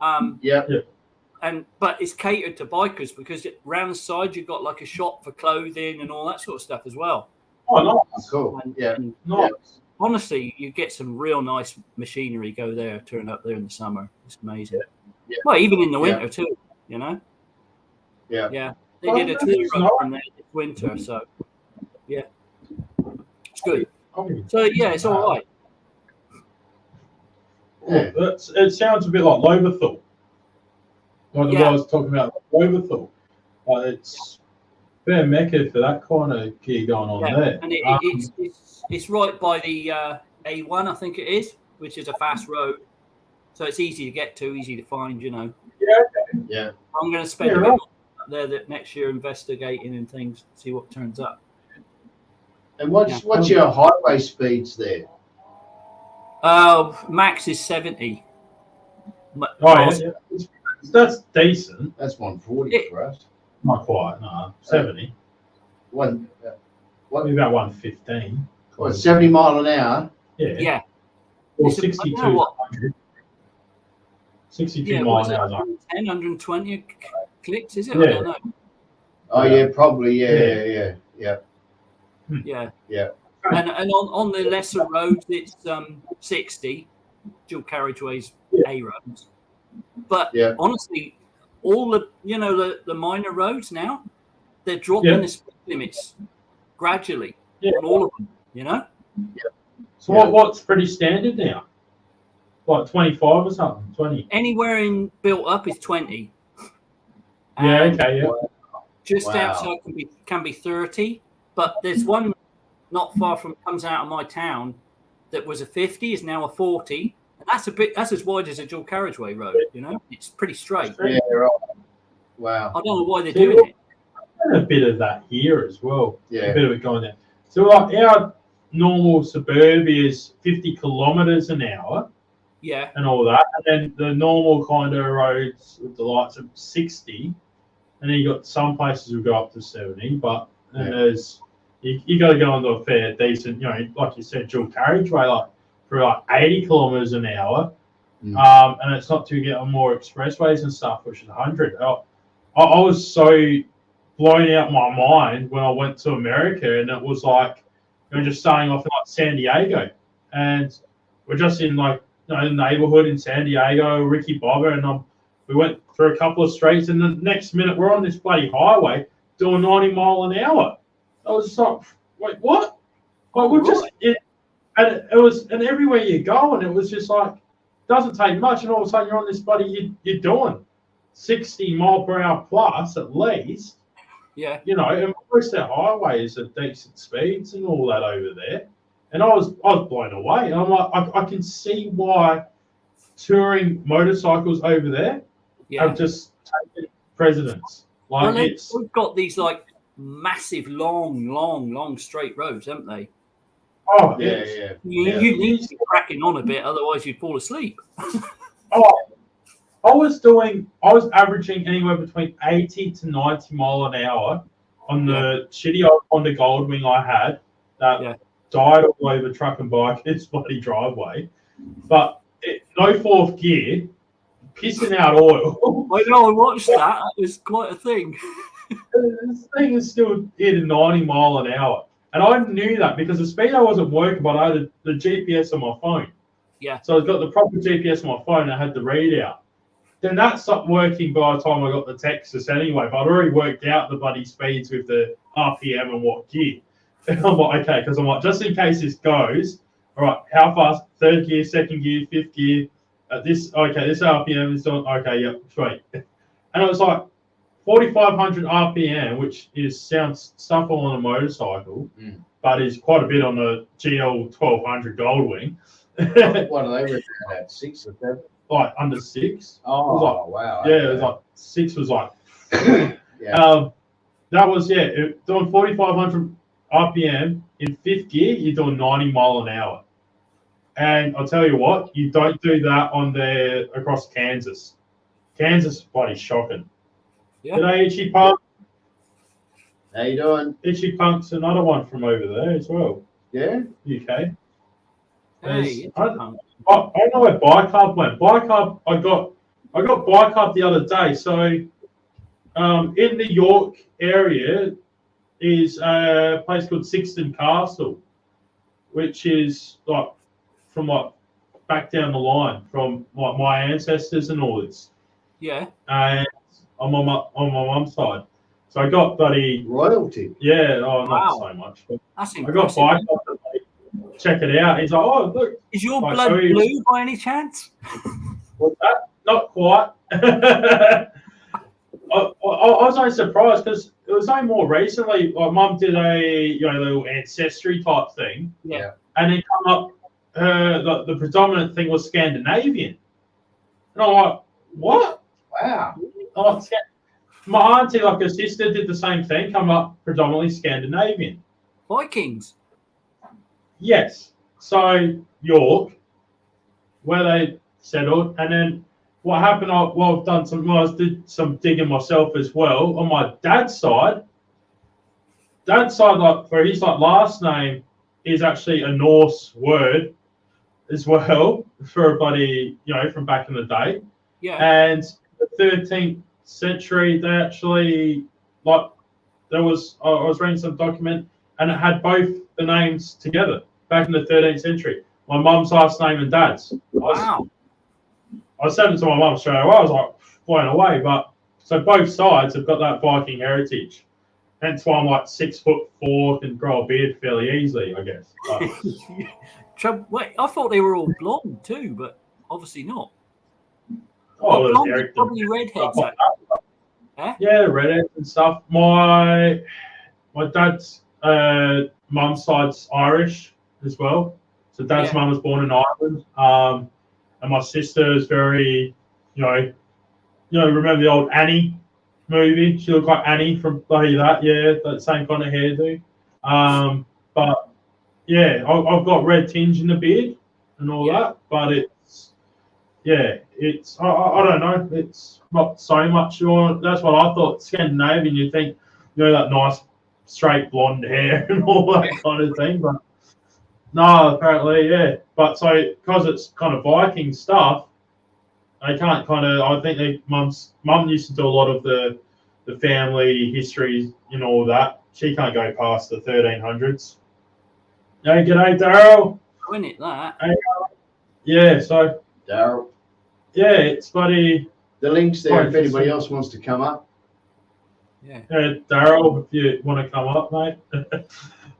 Right. Yeah. But it's catered to bikers because round the side you've got like a shop for clothing and all that sort of stuff as well. Oh, nice. Cool. And nice. Honestly, you get some real nice machinery turn up there in the summer. It's amazing. Yeah. Well, even in the winter too, you know? Yeah. Yeah. They did a tour from there this winter, so yeah. It's good. So yeah, it's all right. Yeah. It sounds a bit like Loberthal. Like the guys talking about Loberthal. It's fair mecca for that kind of gear going on there. And it's right by the A1, I think it is, which is a fast road. So it's easy to get to, easy to find, you know. Yeah. I'm going to spend a bit up there next year investigating and things, see what turns up. And what's your highway speeds there? Max is 70. That's decent. That's 140 for us. Not quite, no. 70. What? Maybe about 115. What, 70 mile an hour? Yeah. Or 62. 62 miles an hour. 110, 120 clicks, is it? Yeah. I don't know. Oh, yeah, probably. Yeah. Yeah. Yeah. And on the lesser roads, it's 60 dual carriageways, A roads. But honestly, all the minor roads now, they're dropping the speed limits gradually on all of them. You know. Yeah. So what's pretty standard now? Like 25 or something? 20? Anywhere in built up is 20. Yeah. Okay. Yeah. Just outside can be 30. But there's one not far from comes out of my town that was a 50 is now a 40, and that's as wide as a dual carriageway road. You know, it's pretty straight. Yeah, right. Wow. I don't know why they're doing it. And a bit of that here as well. Yeah. A bit of it going there. So like our normal suburbia is 50 kilometres an hour. Yeah. And all that, and then the normal kind of roads with the lights of 60, and then you got some places will go up to 70, but then there's you got to go onto a fair decent, like you said, dual carriageway. Like for like 80 kilometers an hour. And it's not to get on more expressways and stuff, which is 100. I was so blown out my mind when I went to America, and it was like we were just starting off in like San Diego, and we're just in like the neighborhood in San Diego, Ricky Bobber, and we went through a couple of streets, and the next minute we're on this bloody highway doing 90 mile an hour. I was just like, wait, what? Like we're just and it was, and everywhere you go, and it was just like, doesn't take much, and all of a sudden you're on this bloody, you're doing 60 mile per hour plus at least. Yeah. You know, and most of the highways are decent speeds and all that over there. And I was blown away. And I'm like, I can see why touring motorcycles over there have just taken precedence. Like we've got these like massive, long straight roads, haven't they? Oh, yeah. You need to be cracking on a bit, otherwise you'd fall asleep. I was averaging anywhere between 80 to 90 mile an hour on the shitty old Honda Goldwing I had that died all over truck and bike in its bloody driveway. But no fourth gear, pissing out oil. I know, I watched that. That was quite a thing. This thing is still hitting 90 mile an hour. And I knew that because the speedo wasn't working, but I had the GPS on my phone. Yeah. So I got the proper GPS on my phone. I had the readout. Then that stopped working by the time I got the Texas anyway. But I'd already worked out the bloody speeds with the RPM and what gear. And I'm like, okay, because I'm like, just in case this goes, all right, how fast? Third gear, second gear, fifth gear. This RPM is on. Okay, yep, sweet. And it was like 4,500 RPM, which sounds stuff on a motorcycle, but is quite a bit on the GL 1200 Goldwing. What are they written at? 6 or 7? Like under 6. Oh, wow. Yeah, it was like 6 was like. Yeah. That was doing 4,500 RPM in fifth gear. You're doing 90 mile an hour, and I'll tell you what, you don't do that on there across Kansas. Kansas is bloody shocking. Yeah. G'day, Itchy Punk. How you doing? Itchy Punk's another one from over there as well. Yeah. UK. Hey, I don't know where Bike Hub went. Bike Hub, I got Bike Hub the other day. So, in the York area is a place called Sixton Castle, which is like from like back down the line from like my ancestors and all this. Yeah. And on my mum's side. So I got bloody royalty. Yeah, not so much. But that's I impressive. got Bike Hub to check it out. He's like, oh look. Is your blood blue by any chance? What's that? Not quite. I was only surprised because it was only more recently. Like, Mum did a little ancestry type thing. Yeah. And then come up, the predominant thing was Scandinavian. And I'm like, what? Wow. My auntie, like her sister, did the same thing. Come up predominantly Scandinavian. Vikings. Yes. So York, where they settled, and then what happened? I did some digging myself as well. On my dad's side, like for his like last name is actually a Norse word as well for everybody, from back in the day. Yeah. And the 13th century, they actually I was reading some document and it had both the names together back in the 13th century. My mum's last name and dad's. Wow. I said it to my mum straight away. I was like blown away. But so both sides have got that Viking heritage. Hence why I'm like 6'4", can grow a beard fairly easily, I guess. Wait, I thought they were all blonde too, but obviously not. Oh, blonde, probably redheads. Yeah, redheads and stuff. My dad's mum's side's Irish as well. So dad's mum was born in Ireland. And my sister is very, remember the old Annie movie? She looked like Annie from that same kind of hairdo. But yeah, I've got red tinge in the beard and all that, but it's I don't know, it's not so much. That's what I thought. Scandinavian, you think, that nice straight blonde hair and all that kind of thing, but No, apparently, yeah. But so, because it's kind of Viking stuff, they can't kind of. I think mum used to do a lot of the family history and all that. She can't go past the 1300s. Hey, g'day, Daryl. Win it that. Hey, yeah, so Daryl. Yeah, it's bloody. The link's there if anybody else wants to come up. Yeah. Daryl, if you want to come up, mate.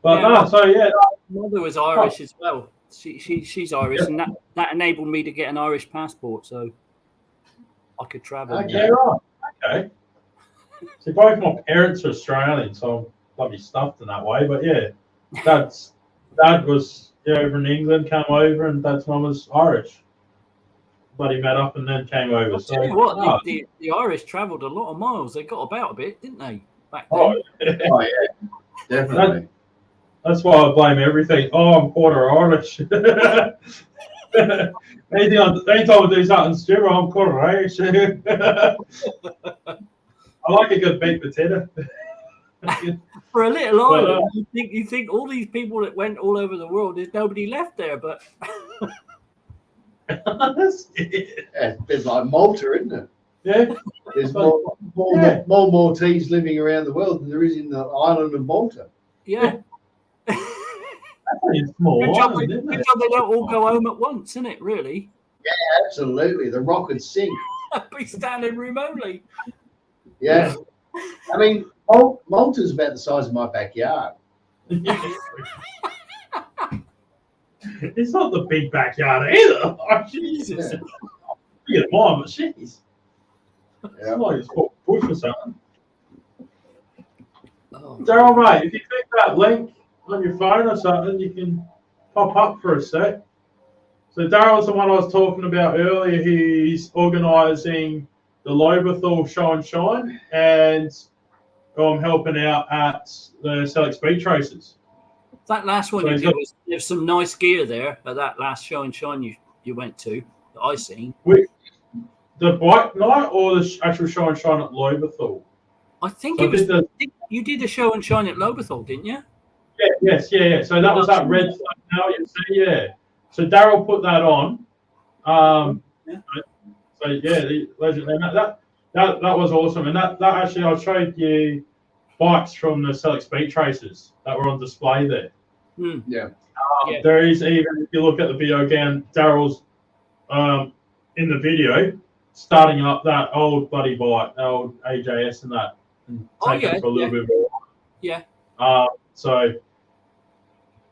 But Yeah, no, so yeah. Mother was Irish as well. She's Irish, and that enabled me to get an Irish passport, so I could travel. Okay, right. Okay. So both my parents are Australian, so I'm bloody stuffed in that way. But yeah, Dad was over in England, came over, and Dad's mum was Irish. Bloody met up and then came over. I'll So tell you what, the Irish travelled a lot of miles. They got about a bit, didn't they? Back then. Oh yeah, definitely. That's why I blame everything. Oh, I'm quarter Irish. Anytime I do something stupid, I'm quarter Irish. I like a good baked potato. For a little island, you think all these people that went all over the world, there's nobody left there, but It's a bit like Malta, isn't it? Yeah. There's more Maltese living around the world than there is in the island of Malta. yeah. It's small Good job island, isn't they it? don't all go home at once, isn't it, really? Absolutely. The rock would sink. Be standing room only. Yeah. I mean, Malta's about the size of my backyard. It's not the big backyard either. Oh, Jesus. Bigger than mine, but jeez. It's like it's got bush or something. Oh. Daryl, mate, if you click that link on your phone or something, you can pop up for a sec. So Daryl's the one I was talking about earlier. He's organising the Lobethal Show and Shine, and I'm helping out at the Select Speed Races. That last one there's some nice gear there at that last Show and Shine you went to that I seen. The bike night or the actual Show and Shine at Lobethal? I think it was. You did a Show and Shine at Lobethal, didn't you? Yeah. So that was that red flag now, you see, yeah. So Daryl put that on. So yeah, the legend. And that was awesome. And that actually, I showed you bikes from the Select Speed Races that were on display there. Yeah. There is even, if you look at the video again, Daryl's in the video starting up that old bloody bike, the old AJS and that, and taking it for a little bit more. Yeah. So,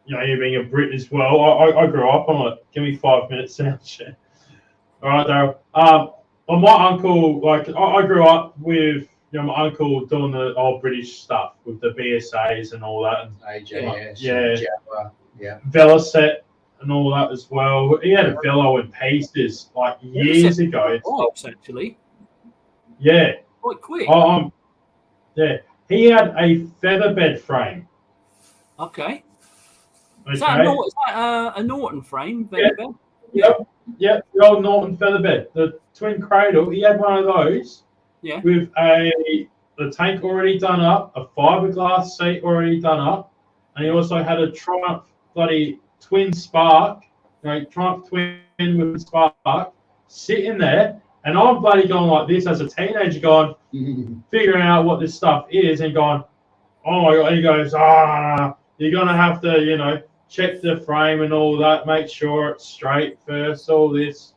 you being a Brit as well, I grew up on it. Give me 5 minutes sound shit. All right, Daryl. Well, my uncle, like, I grew up with my uncle doing the old British stuff with the BSAs and all that. And, AJS, Jaguar, yeah. Veloset and all that as well. He had a Velo in pieces like years ago. Actually. Yeah. Quite quick. Yeah. He had a featherbed frame. Okay. Is that a Norton frame? Featherbed? Yeah, the old Norton featherbed, the twin cradle. He had one of those. Yeah. With the tank already done up, a fiberglass seat already done up, and he also had a Triumph bloody twin spark, Triumph twin with spark, sitting there, and I'm bloody going like this as a teenager, going figuring out what this stuff is, and going, oh my god. He goes, you're gonna have to, check the frame and all that, make sure it's straight first, all this.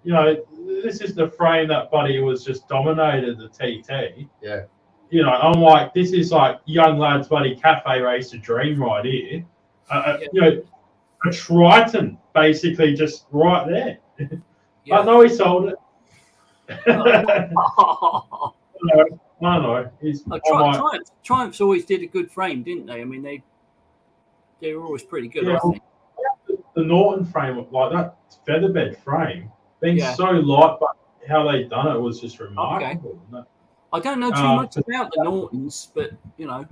This is the frame that buddy was just dominated the TT. Yeah. I'm like, this is like young lads buddy cafe racer dream right here. A Triton basically just right there. Yeah. But no, he sold it. I know. Triumphs always did a good frame, didn't they? I mean, they were always pretty good. I think. The Norton frame, like that featherbed frame, being so light, but how they done it was just remarkable. Okay. I don't know too much about the Nortons, but Yeah,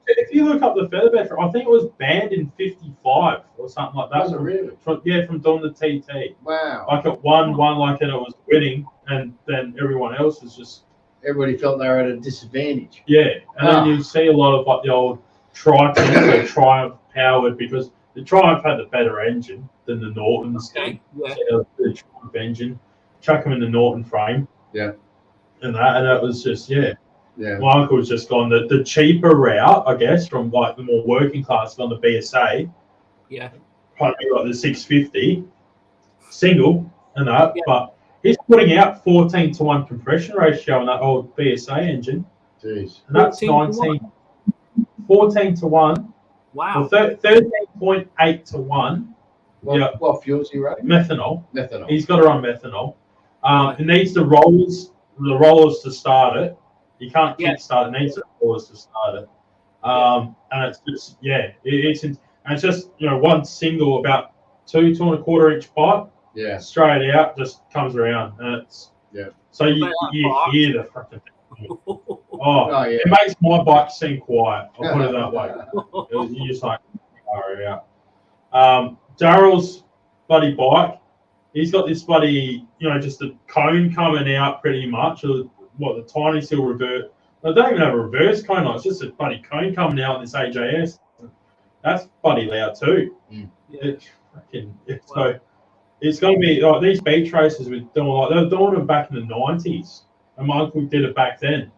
if you look up the featherbed frame, I think it was banned in '55 or something like that. Was it really? From doing the TT. Wow. Like it won like it was winning, and then everyone else was just. Everybody felt they were at a disadvantage. Yeah, and then you see a lot of like the old Tritons or Triumph powered, because The Triumph had the better engine than the Nortons. Okay. Yeah. So the Triumph engine, chuck them in the Norton frame. Yeah. And that was just Yeah. My uncle's just gone the cheaper route, I guess, from like the more working class on the BSA. Yeah. Probably like the 650 single and that, Yeah. but he's putting out 14-to-1 compression ratio on that old BSA engine. Jeez. And that's 14-to-1. Wow. Well, 13.8-to-1. What fuel's he running? Methanol. Methanol. He's got to run methanol. It needs the rollers to start it. You can't kickstart it. It needs the rollers to start it. And it's just it's just one single about 2.25 inch pipe. Yeah. Straight out, just comes around, and it's So you hear the fucking thing. It makes my bike seem quiet. I'll put it that way. You're just like, worry out. Daryl's buddy bike, he's got this buddy, just a cone coming out pretty much. Or what, the tiny steel reverse. They don't even have a reverse cone. It's just a buddy cone coming out in this AJS. That's bloody loud too. So it's going to be like these beach races we're doing. They were doing them back in the 90s, and my uncle did it back then.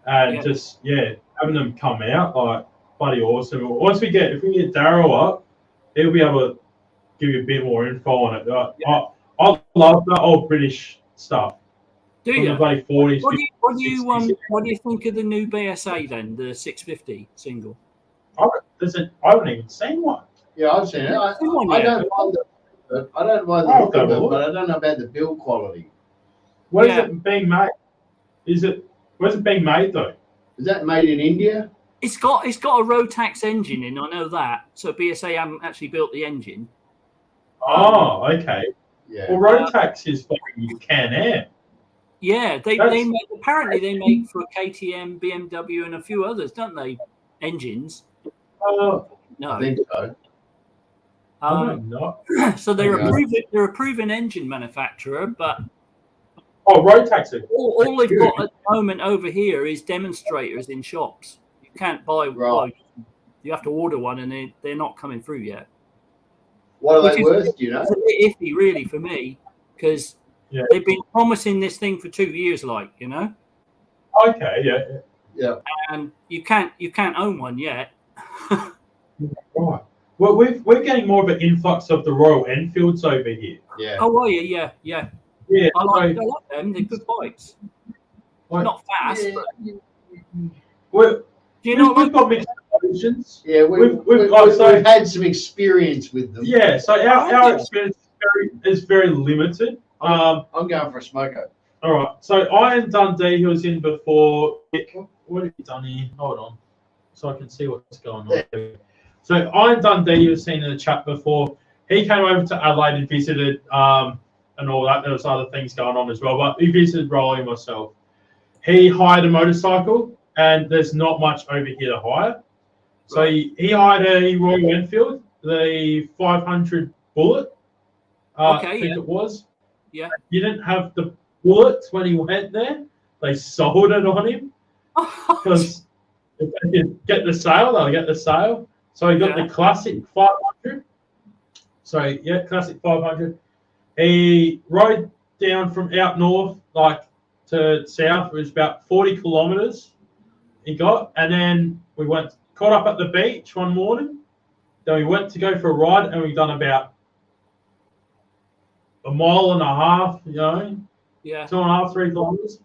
And having them come out like bloody awesome. If we get Daryl up, he'll be able to give you a bit more info on it. I love that old British stuff. Do you? The bloody 40s. What do you think of the new BSA then, the 650 single? I haven't even seen one. Yeah, I've seen it. I don't mind the look of it, but I don't know about the build quality. Where's it being made? Where's it being made though? Is that made in India? It's got a Rotax engine in. I know that. So BSA haven't actually built the engine. Oh, okay. Yeah. Well, Rotax is fucking Can-Am. Yeah, they make for KTM, BMW, and a few others, don't they? Engines. No, I think so. So they're a proven engine manufacturer, but Rotax. All they've got at the moment over here is demonstrators in shops. You can't buy one. You have to order one, and they're not coming through yet. What are they worth? Do you know? It's a bit iffy, really, for me, because they've been promising this thing for 2 years, Okay, yeah. And you can't own one yet. Right. Well, we're getting more of an influx of the Royal Enfields over here. Yeah. Oh, are you? Yeah. Yeah. I like them. They're good bikes. Not fast, but we've got mixed emotions. Yeah, we've had some experience with them. Yeah, so our experience is very limited. I'm going for a smoko. All right, so Iron Dundee, who was in before. What have you done here? Hold on, so I can see what's going on. Yeah. So Iron Dundee, you were seen in the chat before. He came over to Adelaide and visited, and all that. There was other things going on as well, but he visited Rolly and myself. He hired a motorcycle, and there's not much over here to hire. So he hired a Royal Enfield, the 500 Bullet. I think it was. Yeah. You didn't have the bullets when he went there. They sold it on him because if they could get the sale, they'll get the sale. So he got the classic 500. So classic 500. He rode down from out north, to south. It was about 40 kilometers. He got, and then we caught up at the beach one morning. Then we went to go for a ride, and we done about a mile and a half, 2.5, 3 kilometers,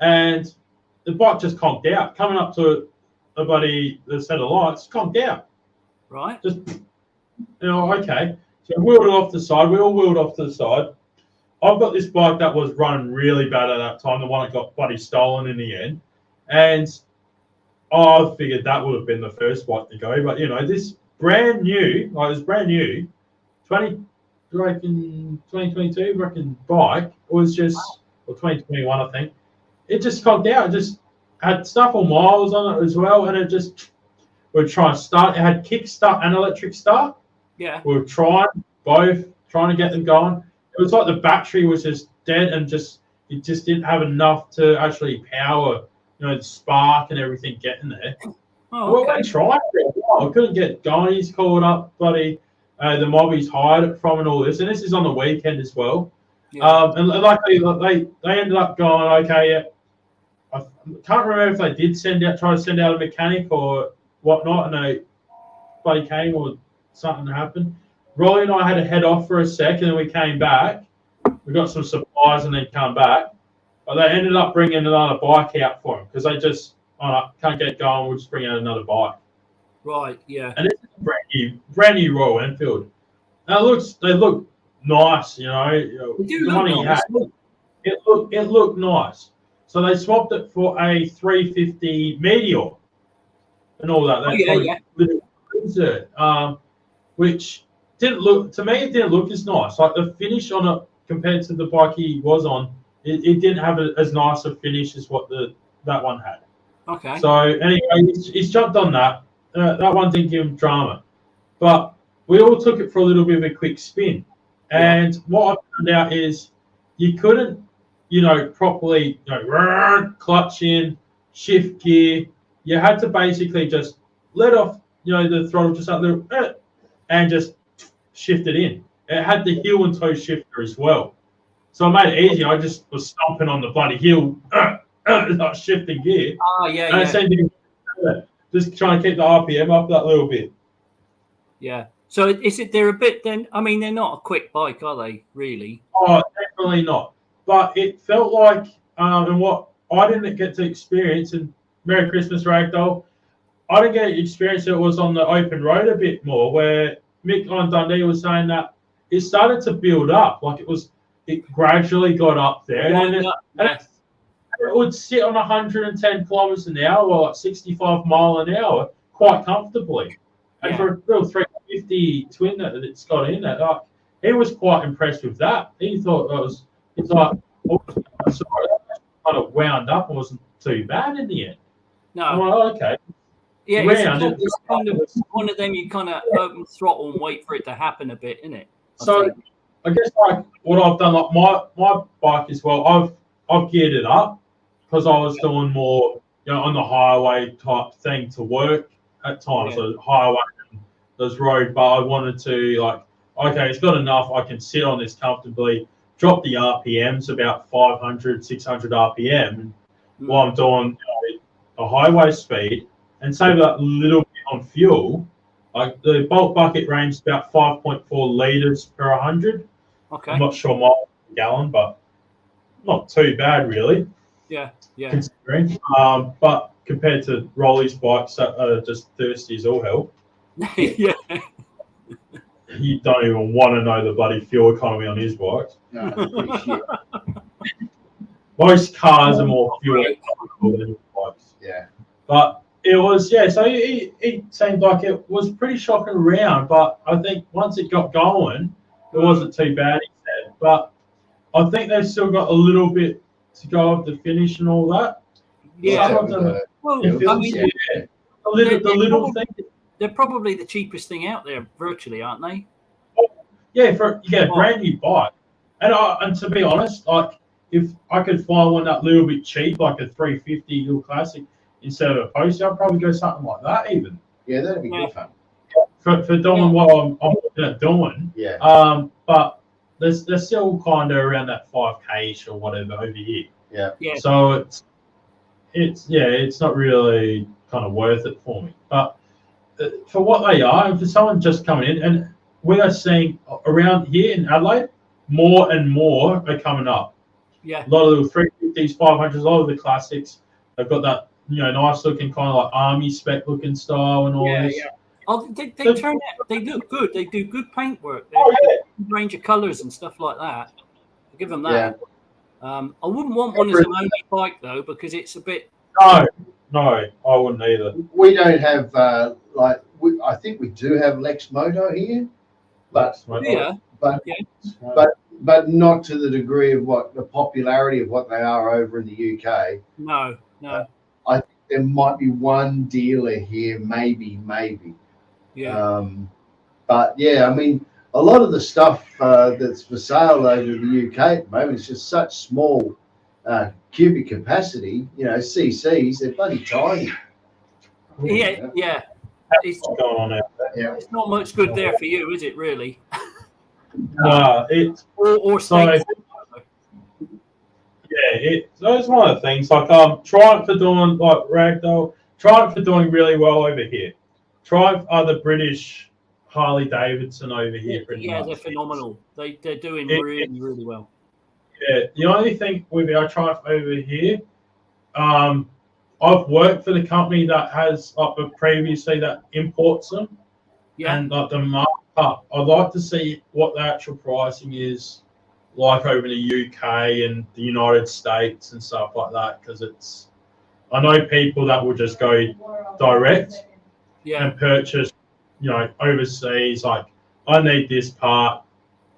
and the bike just conked out. Coming up to the set of lights, conked out. Right. Just, okay. So we wheeled it off the side. We all wheeled off to the side. I've got this bike that was running really bad at that time, the one that got bloody stolen in the end, and I figured that would have been the first bike to go. But this brand new, it was brand new, 2022 bike was just, or 2021, I think. It just conked out. It just had stuff on miles on it as well, and it just, we're trying to start. It had kick start and electric start. Yeah. We were trying to get them going. It was like the battery was just dead, and it just didn't have enough to actually power, the spark and everything getting there. Oh, okay. We tried for a while. I couldn't get going. He's called up, buddy. the mobbies hired it from and all this, and this is on the weekend as well. Yeah. And luckily, they ended up going, okay, yeah. I can't remember if they did try to send out a mechanic or whatnot, and they bloody came or something happened. Rolly and I had to head off for a sec, and then we came back. We got some supplies and then come back. But they ended up bringing another bike out for them because they just can't get going. We'll just bring out another bike. Right. Yeah. And this is a brand new Royal Enfield. And they look nice, you know. They do the look money nice. it looked nice. So they swapped it for a 350 Meteor and all that. Little cruiser, which didn't look, to me, it didn't look as nice. Like the finish on it compared to the bike he was on, it didn't have as nice a finish as what that one had. Okay. So anyway, he's jumped on that. That one didn't give him drama. But we all took it for a little bit of a quick spin. And what I found out is you couldn't, properly, clutch in, shift gear. You had to basically just let off, the throttle just a little, and just shift it in. It had the heel and toe shifter as well. So I made it easy. I just was stomping on the bloody heel, not shifting gear. Oh, yeah, and same thing, just trying to keep the RPM up that little bit. Yeah. So they're a bit then, I mean, they're not a quick bike, are they, really? Oh, definitely not. But it felt like, and what I didn't get to experience, and Merry Christmas, Ragdoll, I didn't get to experience it was on the open road a bit more, where Mick on Dundee was saying that it started to build up, like it gradually got up there, and it would sit on 110 kilometers an hour or like 65 mile an hour quite comfortably. And for a real 350 twin that it's got in it, he was quite impressed with that. He thought it's like, sorry, that kind of wound up and wasn't too bad in the end. No. I'm like, okay. Yeah, it's kind of one of them you kind of open throttle and wait for it to happen a bit, isn't it? I guess like what I've done, like my bike as well, I've geared it up because I was doing more, on the highway type thing to work at times. Yeah. So highway and those road, but I wanted to okay, it's got enough. I can sit on this comfortably, drop the RPMs about 500, 600 RPM while I'm doing a highway speed and save that little bit on fuel. Like the bulk bucket range is about 5.4 litres per 100. Okay. I'm not sure miles per gallon, but not too bad really. Yeah. Considering. But compared to Rolly's bikes that are just thirsty as all hell. Yeah. You don't even want to know the bloody fuel economy on his bikes. No, most cars are more fuel economical than his bikes. Yeah. But it was, so it seemed like it was pretty shocking around, but I think once it got going, it wasn't too bad, he said. But I think they've still got a little bit to go of the finish and all that. Yeah. Some of them, the little thing. They're probably the cheapest thing out there virtually, aren't they? Yeah, for a brand new bike. And to be honest, like if I could find one that little bit cheap, like a 350 little classic instead of a poster, I'd probably go something like that even. Yeah, that'd be good fun. For doing what I'm looking at doing. Yeah. But they're still kind of around that 5K-ish or whatever over here. Yeah. So it's not really kind of worth it for me. But for what they are, and for someone just coming in, and we are seeing around here in Adelaide, more and more are coming up. Yeah. A lot of the 350s, 500s, a lot of the classics, they've got that, nice looking kind of like army spec looking style and all this. Yeah. Oh, they turn out, they look good. They do good paintwork. Range of colours and stuff like that. I'll give them that. Yeah. I wouldn't want one as an only bike though, because it's a bit. No, I wouldn't either. We don't have I think we do have Lex Moto here, but but not to the degree of the popularity of what they are over in the UK. No. I think there might be one dealer here, maybe. Yeah. But yeah, I mean, a lot of the stuff that's for sale over the UK at the moment is just such small cubic capacity. CCs, they're bloody tiny. Yeah. What's going on out Yeah. It's not much good there for you, is it? Really? No, it's Or so. steak. Yeah, it's one of the things. Like Triumph for doing like Ragdoll. Triumph for doing really well over here. Triumph are the British Harley Davidson over here, pretty much. They're phenomenal. They're doing really well. Yeah, the only thing with our Triumph over here, I've worked for the company that has previously that imports them, and like the markup. I'd like to see what the actual pricing is like over in the UK and the United States and stuff like that, because I know people that will just go direct and purchase, overseas. Like, I need this part,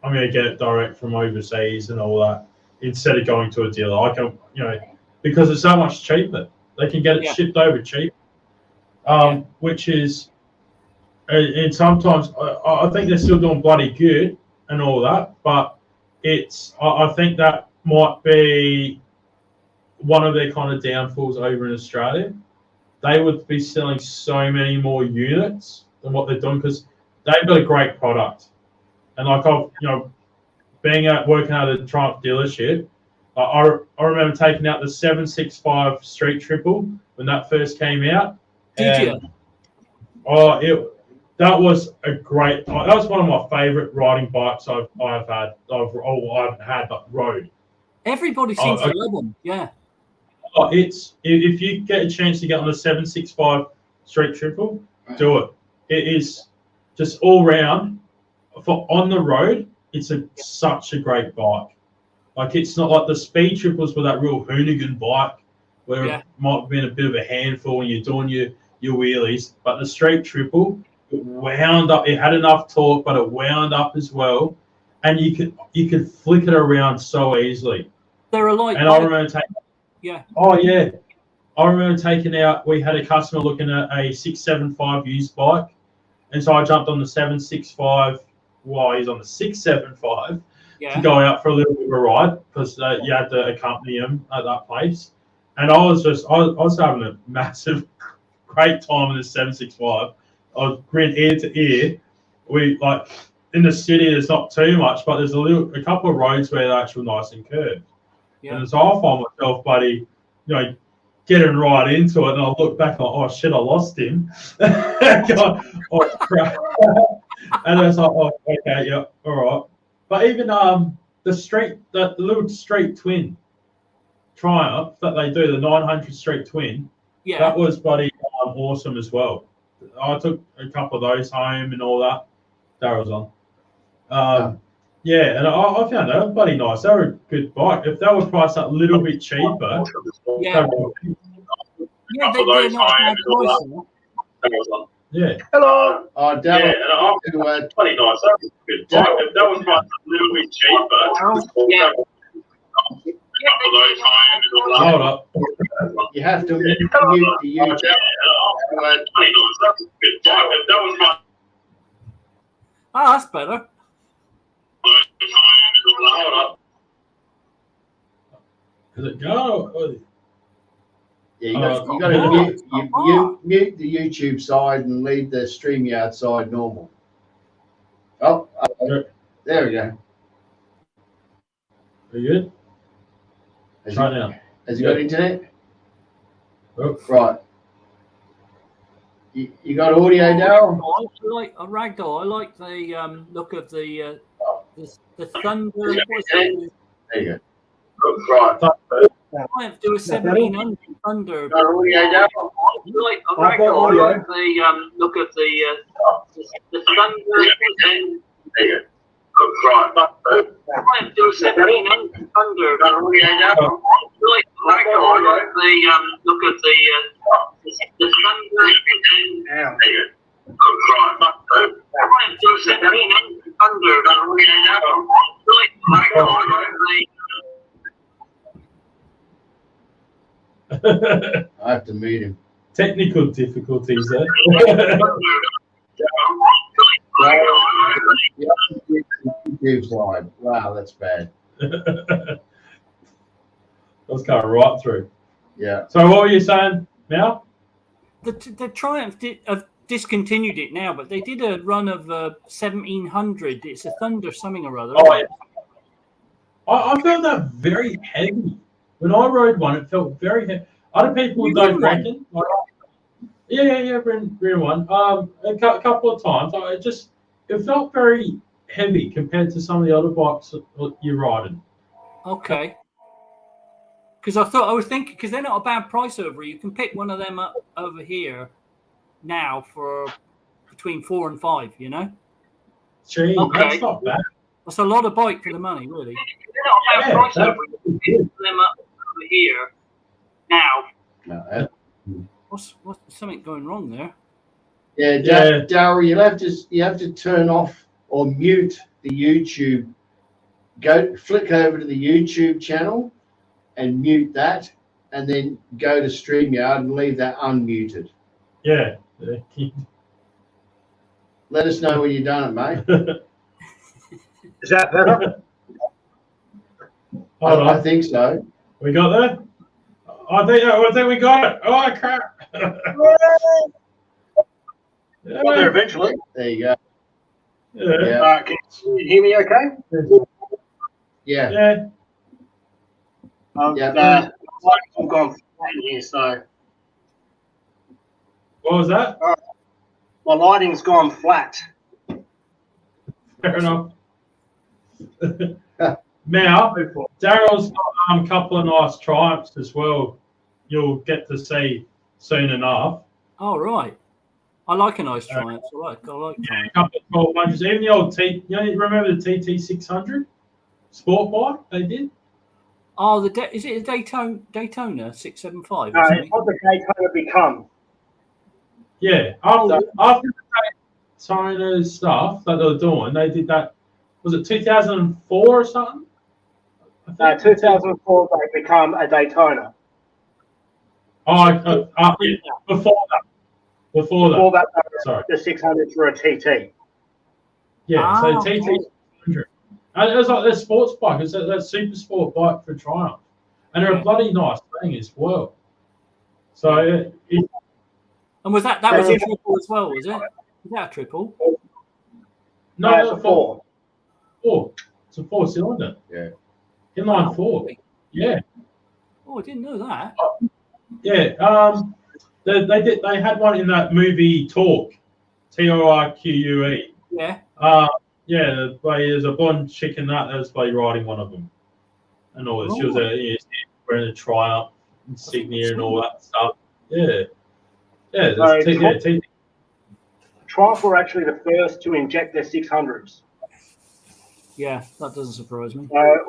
I'm going to get it direct from overseas and all that, instead of going to a dealer. I can, because it's so much cheaper. They can get it shipped over cheap, which is, and sometimes I think they're still doing bloody good and all that, but I think that might be one of their kind of downfalls over in Australia. They would be selling so many more units than what they're doing, because they've got a great product. And like working at a Triumph dealership, I remember taking out the 765 Street Triple when that first came out. Did you? Oh, that was a great. That was one of my favourite riding bikes I haven't had, but rode. Everybody seems to love them. Yeah. If you get a chance to get on the 765 Street Triple, do it. It is just all round for on the road. It's such a great bike. Like, it's not like the Speed Triples with that real hoonigan bike where it might have been a bit of a handful when you're doing your wheelies. But the Street Triple, it wound up. It had enough torque, but it wound up as well, and you could flick it around so easily. They're a light. And I remember taking. Yeah. Oh yeah, I remember taking out. We had a customer looking at a 675 used bike, and so I jumped on the 765 while he's on the 675 to go out for a little bit of a ride, because you had to accompany him at that place. And I was having a massive, great time in the 765. I was grinning ear to ear. We like in the city. There's not too much, but there's a couple of roads where they're actually nice and curved. Yeah. And so I find myself, buddy, getting right into it, and I look back like, oh shit, I lost him. Oh crap! And I was like, oh, okay, yeah, all right. But even the little straight twin Triumph that they do, the 900 straight twin, that was bloody awesome as well. I took a couple of those home and all that. Daryl's on. Yeah, and I found that bloody nice. They were a good bike. If they were priced a little bit cheaper, they're not bad prices. Yeah. Hello. Oh, Daryl. Yeah, and bloody nice. That was a good bike. If that was priced a little bit cheaper, hold up. You have to mute the YouTube. Oh, that's better. Does it go? Yeah, you got to mute the YouTube side and leave the StreamYard side normal. Oh, there we go. Are you good? Has he got internet? Oh. Right. You got audio, Daryl? I like a Ragdoll. I like the look of the Thunder. There you go. Right. I have to do a 1700 Thunder. Got audio, Daryl? I like a Ragdoll. I like the look of the Thunder. There you go. Right. I have to do a 1700 Thunder. Got audio, Daryl? I like a Ragdoll. I like the look of the Thunder. There you go. Right. I have to do a 1700 Thunder. Got audio, Daryl? I like a Ragdoll. I like the I have to mute him. Technical difficulties there. YouTube side. Wow, that's bad. That's going right through. Yeah. So what were you saying now? The Triumph discontinued it now, but they did a run of 1700. It's a Thunder something or other. Oh, yeah. I found that very heavy. When I rode one, it felt very heavy. Other people don't reckon. Like, yeah, ran one. A couple of times. It felt very heavy compared to some of the other bikes that you're riding. Okay. Because I was thinking, because they're not a bad price over. You can pick one of them up over here now for between 4 and 5. You know. Gee, okay. That's not bad. That's a lot of bike for the money, really. Yeah, price over. You can pick them up over here now. No, What's something going wrong there? yeah, Daryl, you have to turn off or mute the YouTube. Flick over to the YouTube channel and mute that, and then go to StreamYard and leave that unmuted. Yeah. Let us know when you've done it, mate. Is that better? I think so. We got that? I think we got it. Oh, crap. Got there eventually. There you go. Yeah. Can you hear me okay? Yeah. Yeah. Lighting's all gone flat in here, so. What was that? My lighting's gone flat. Fair enough. Now, Daryl's got a couple of nice Triumphs as well. You'll get to see soon enough. Oh, right. I like a nice Triumph. I like A Triumph. couple of 1200s. Even the old you remember the TT600 sport bike they did? No, Oh, is it a Daytona 675? it's what the Daytona become. Yeah. After the Daytona stuff that they were doing, they did that. Was it 2004 or something? 2004, they become a Daytona. Yeah. Before that. Sorry. The 600s were a TT. Yeah, so TT 600. And it was like their sports bike. It's that super sport bike for Triumph. And they're a bloody nice thing as well. So and was that was a triple as well, was it? Was that a triple? No, it's a 4. 4. It's a 4-cylinder. Yeah. Inline 4. Yeah. Oh, I didn't know that. Yeah. They had one in that movie Torque. Torque. Yeah. Yeah, there's a blonde chick in that was riding one of them. And all this. She was wearing a Triumph insignia and all that stuff. Yeah. Yeah, Triumph were actually the first to inject their 600s. Yeah, that doesn't surprise me. Right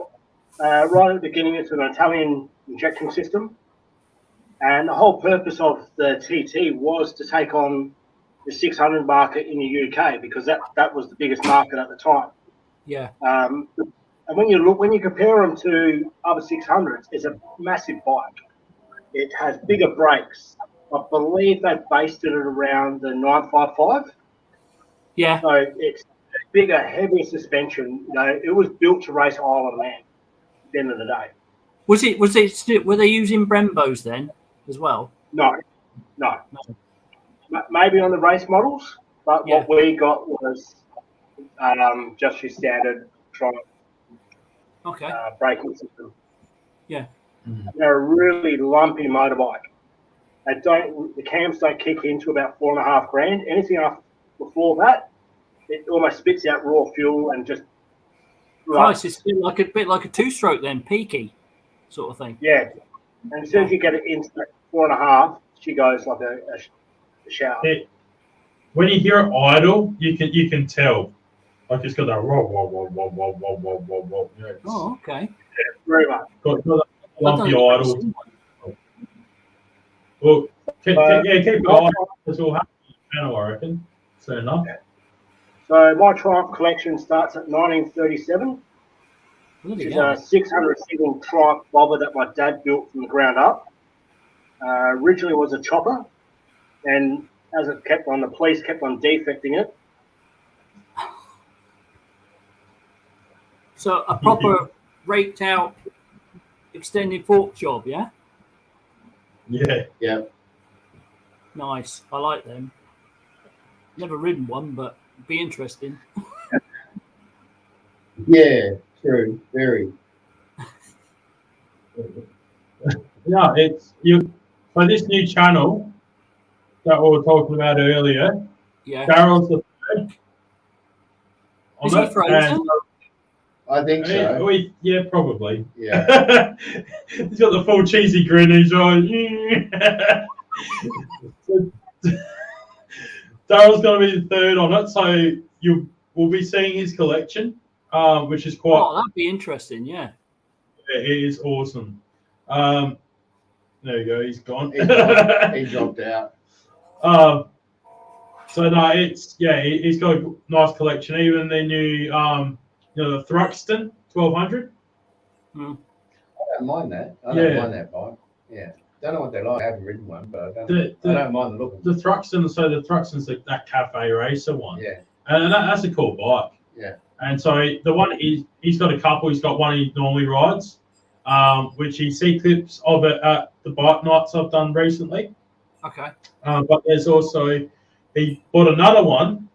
at the beginning, it's an Italian injection system. And the whole purpose of the TT was to take on the 600 market in the UK because that was the biggest market at the time. Yeah. And when you compare them to other 600s, it's a massive bike. It has bigger brakes. I believe they based it around the 955. Yeah. So it's bigger, heavier suspension. It was built to race Isle of Man at the end of the day. Were they using Brembos then as well? No. Maybe on the race models, but what we got was just your standard Triumph braking system. Yeah. They're a really lumpy motorbike. The cams don't kick into about $4,500. Anything before that, it almost spits out raw fuel and just. Nice. It's a bit like a two-stroke then, peaky sort of thing. Yeah, and as soon as you get it into 4.5, she goes like a shower. When you hear it idle, you can tell. Like it's got that whoa. Yeah, oh, okay. Yeah, very much. Got that lumpy idle. Well, keep it on. It's all happening, I reckon. Soon enough. Yeah. So my Triumph collection starts at 1937. Which is a 600-seating Triumph bobber that my dad built from the ground up. Originally was a chopper, and as it kept on, the police kept on defecting it. So a proper raked out extended fork job, yeah? Yeah. Yeah. Nice. I like them. Never ridden one, but it'd be interesting. Yeah, true, very. Yeah, it's you. For this new channel that we were talking about earlier, Yeah. Daryl's the third. Is he frozen? I think so. Yeah, probably. Yeah. He's got the full cheesy grin. He's like, Daryl's going to be the third on it, so you will be seeing his collection, which is quite. Oh, that'd be interesting. Yeah. It is awesome. There you go. He's gone. He dropped out. So no, he's got a nice collection. Even the new, the Thruxton 1200. I don't mind that. I don't mind that bike. Yeah. Don't know what they're like. I haven't ridden one, but I don't mind the look. The Thruxton, so the Thruxton's that cafe racer one. Yeah. And that's a cool bike. Yeah. And so the one he's got a couple. He's got one he normally rides, which he see clips of it at the bike nights I've done recently. Okay. But there's also he bought another one,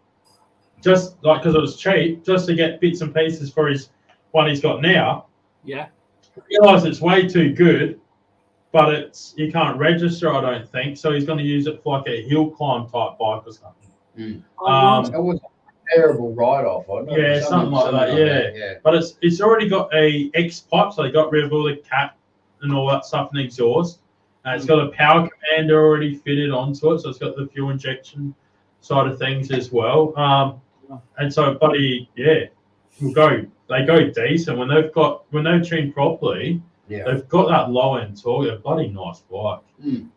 just like because it was cheap, just to get bits and pieces for his one he's got now. Yeah. Realised it's way too good, but you can't register, I don't think. So he's going to use it for like a hill climb type bike or something. It was a terrible ride off. Yeah, something like that. Yeah. But it's already got a X pipe, so they got rid of all the cat and all that stuff in the exhaust. It's got a power commander already fitted onto it, so it's got the fuel injection side of things as well. And so, buddy, they go decent when they've tuned properly. Yeah. They've got that low end torque. They're a bloody nice bike. And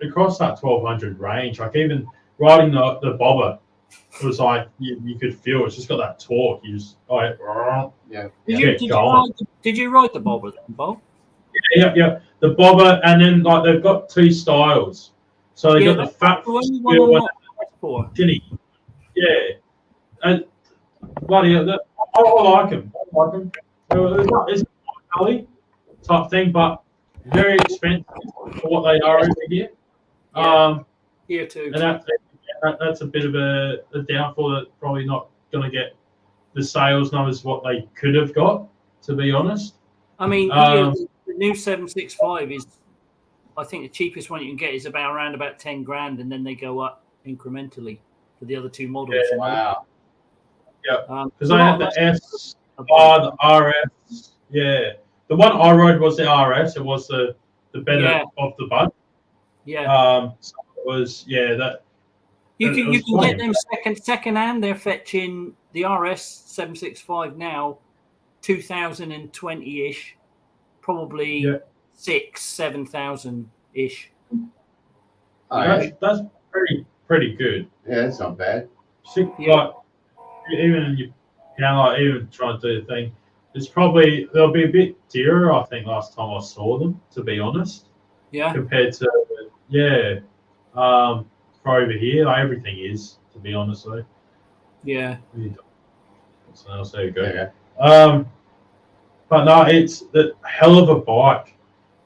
across that 1200 range, like even riding the bobber, it was like you could feel it's just got that torque. You just Did you ride the bobber then, Bob? Yeah. The bobber, and then like they've got two styles. So they got the fat wheel and tinny. Yeah, and bloody, I like them. It's not a type thing, but very expensive for what they are over here. Here too. And that's a bit of a downfall. That probably not going to get the sales numbers what they could have got, to be honest. I mean, the new 765 is, I think the cheapest one you can get is around about 10 grand, and then they go up incrementally for the other two models. Yeah, wow. Yeah, because I had the S, the RS. Yeah, the one I rode was the RS. It was the better of the bunch. Yeah. So it was that. You can get them second hand. They're fetching the RS 765 now, 2020 ish, probably 6,000-7,000 ish. That's pretty good. Yeah, that's not bad. Like even even trying to do the thing, they'll be a bit dearer. I think last time I saw them, to be honest. Yeah. Compared to for over here, like everything is, to be honest though. Yeah. So there you go. Yeah. But no, it's the hell of a bike.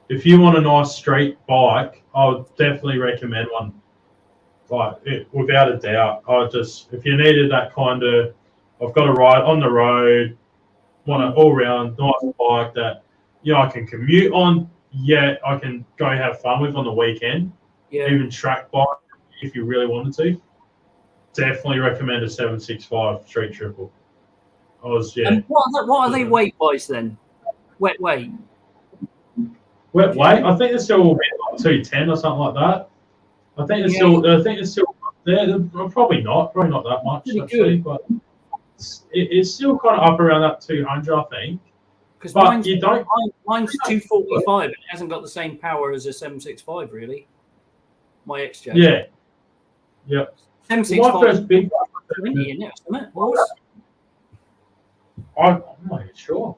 If you want a nice street bike, I would definitely recommend one. Like without a doubt. If you needed that kind of, I've got to ride on the road, want an all-round nice bike that I can commute on, I can go have fun with on the weekend. Yeah. Even track bike if you really wanted to. Definitely recommend a 765 Street Triple. And what are they weight wise then? Wet weight. Wet weight? I think they're still like 210 or something like that. I think it's still there. They're probably not that much actually, but it's still kind of up around that 200, I think. Because mine's 245. It hasn't got the same power as a 765, really. My XJ. Yeah. Yep. 765. My first big 20 in it, isn't it? I'm not sure.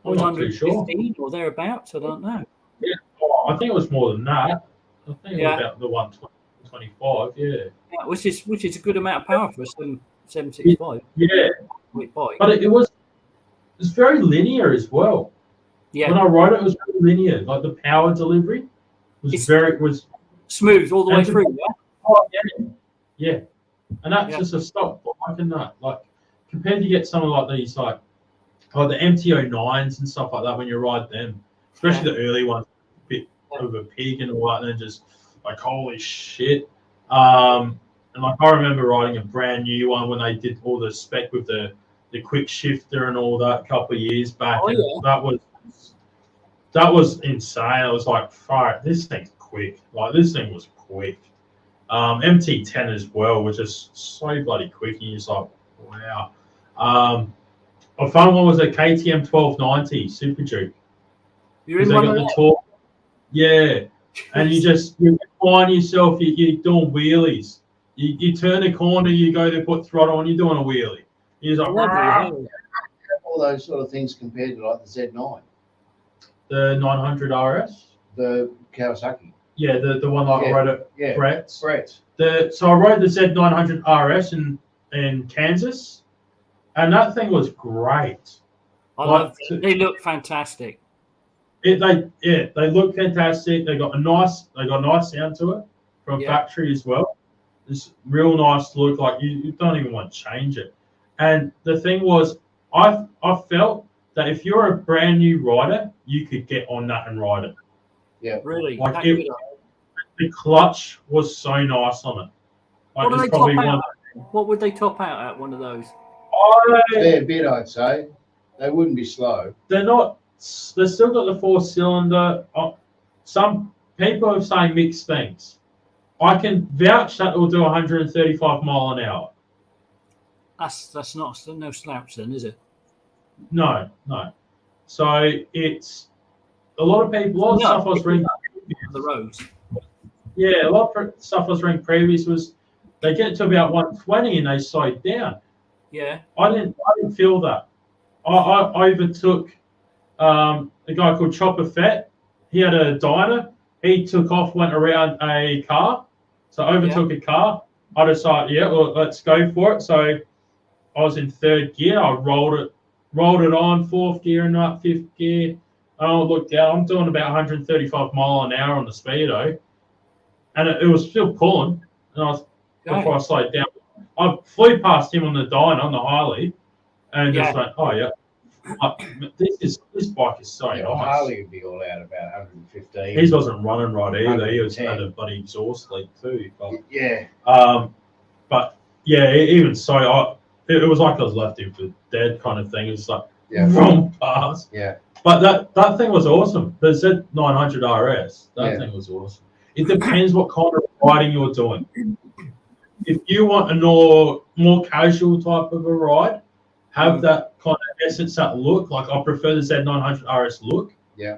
I'm not too sure. Or thereabouts, I don't know. Yeah, I think it was more than that. I think it was about the 125, yeah, which is a good amount of power for a 765. Yeah. Bike. But it was very linear as well. Yeah. When I rode it was very linear. Like the power delivery was smooth all the way through, yeah? Oh, yeah. Yeah, and that's just a stock bike and that. Like compared to get something like these, like the MT-09s and stuff like that when you ride them, especially the early ones, a bit of a pig and all that, and then just like holy shit. And like I remember riding a brand new one when they did all the spec with the quick shifter and all that a couple of years back, and that was insane. I was like, fuck, this thing's quick. Like this thing was quick. MT10 as well was just so bloody quick, and you're just like, wow. A fun one was a KTM 1290 Super Duke. You're in one of the torque. Yeah, and you find yourself, you're doing wheelies. You turn a corner, you go to put throttle on, you're doing a wheelie. You're like, all those sort of things compared to like the Z9. The 900 RS? The Kawasaki. Yeah, the one like I rode at Brett's. So I rode the Z900 RS in Kansas, and that thing was great. They look fantastic. They look fantastic. They got a nice sound to it from factory as well. It's real nice to look. Like you don't even want to change it. And the thing was, I felt that if you're a brand new rider, you could get on that and ride it. Yeah, really. Like the clutch was so nice on it. Like what would they top out at one of those? Fair bit, I'd say. They wouldn't be slow. They're not. They've still got the 4-cylinder. Some people are saying mixed things. I can vouch that it will do 135 mile an hour. That's not no slouch then, is it? No. So it's a lot of people. A lot of stuff I was reading on the roads. Yeah, a lot of stuff I was reading previous was they get to about 120 and they slowed down. Yeah. I didn't feel that. I overtook a guy called Chopper Fett. He had a Dyna. He took off, went around a car. So I overtook a car. I decided, let's go for it. So I was in third gear. I rolled it on, fourth gear and up, fifth gear. And I looked down. I'm doing about 135 mile an hour on the speedo. And it was still pulling. And before I slowed down, I flew past him on the Dyna, on the Harley, and just went, this bike is so nice. Harley would be all out about 115. He wasn't running right either. He was had a bloody exhaust leak too. But even so, it was like I was left in for dead kind of thing. It's like from past. Yeah. But that thing was awesome. The Z900 RS, that thing was awesome. It depends what kind of riding you're doing. If you want a more casual type of a ride, have that kind of essence, that look. Like I prefer the Z900 RS look. Yeah.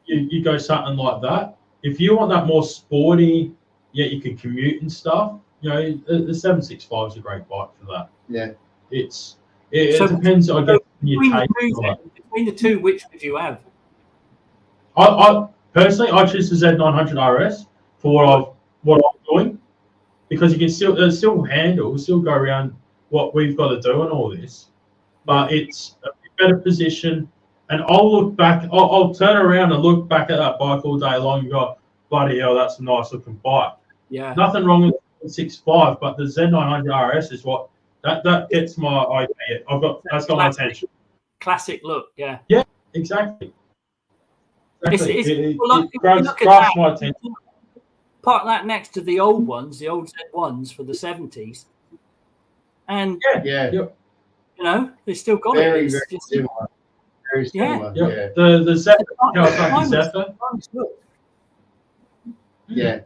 You go something like that. If you want that more sporty, you can commute and stuff. You know, the 765 is a great bike for that. Yeah. It depends. I guess between the two, which would you have? I personally, I choose the Z900 RS for what I'm doing, because you can still handle, still go around what we've got to do and all this, but it's a better position. And I'll look back, I'll turn around and look back at that bike all day long and go, bloody hell, that's a nice looking bike. Yeah. Nothing wrong with the 6.5, but the Z900 RS is what that gets my idea. That's got my attention. Classic look, yeah. Yeah, exactly. It grabs my attention. Park that next to the old ones, the old Z1s for the 70s. And you know, they still got very it. Very similar. Very similar. Yeah. The Zephyr, Kawasaki Zephyr. Yeah.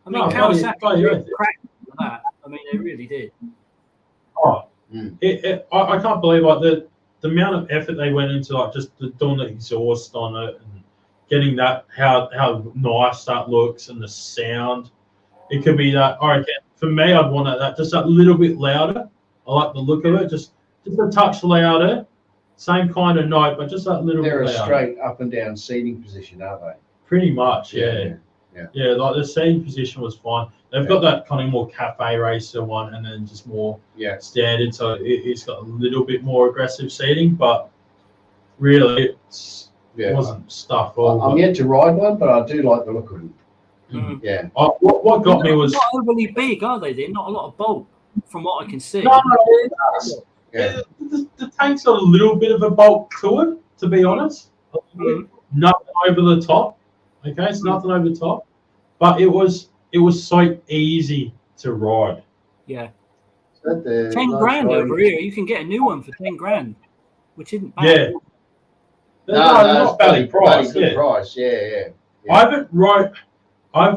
I mean, Kawasaki cracked for that. I mean, they really did. Oh, I can't believe the amount of effort they went into just doing the exhaust on it and getting that how nice that looks and the sound. It could be that. I reckon for me, I'd want that just a little bit louder. I like the look of it, just a touch louder. Same kind of note, but just that little bit louder. They're a straight up and down seating position, aren't they? Pretty much, yeah. Like the seating position was fine. They've got that kind of more cafe racer one, and then just more standard. So it's got a little bit more aggressive seating, but really it wasn't stuff. I'm yet to ride one, but I do like the look of them. Yeah. What got me was not overly big, are they? They're not a lot of bulk, from what I can see. no. The tank's got a little bit of a bulk to it, to be honest. Nothing over the top. Okay, it's nothing over the top, but it was so easy to ride. Yeah. 10 grand over here. You can get a new one for 10 grand, which isn't bad. Yeah. No, not bad price. Good price. Yeah. I've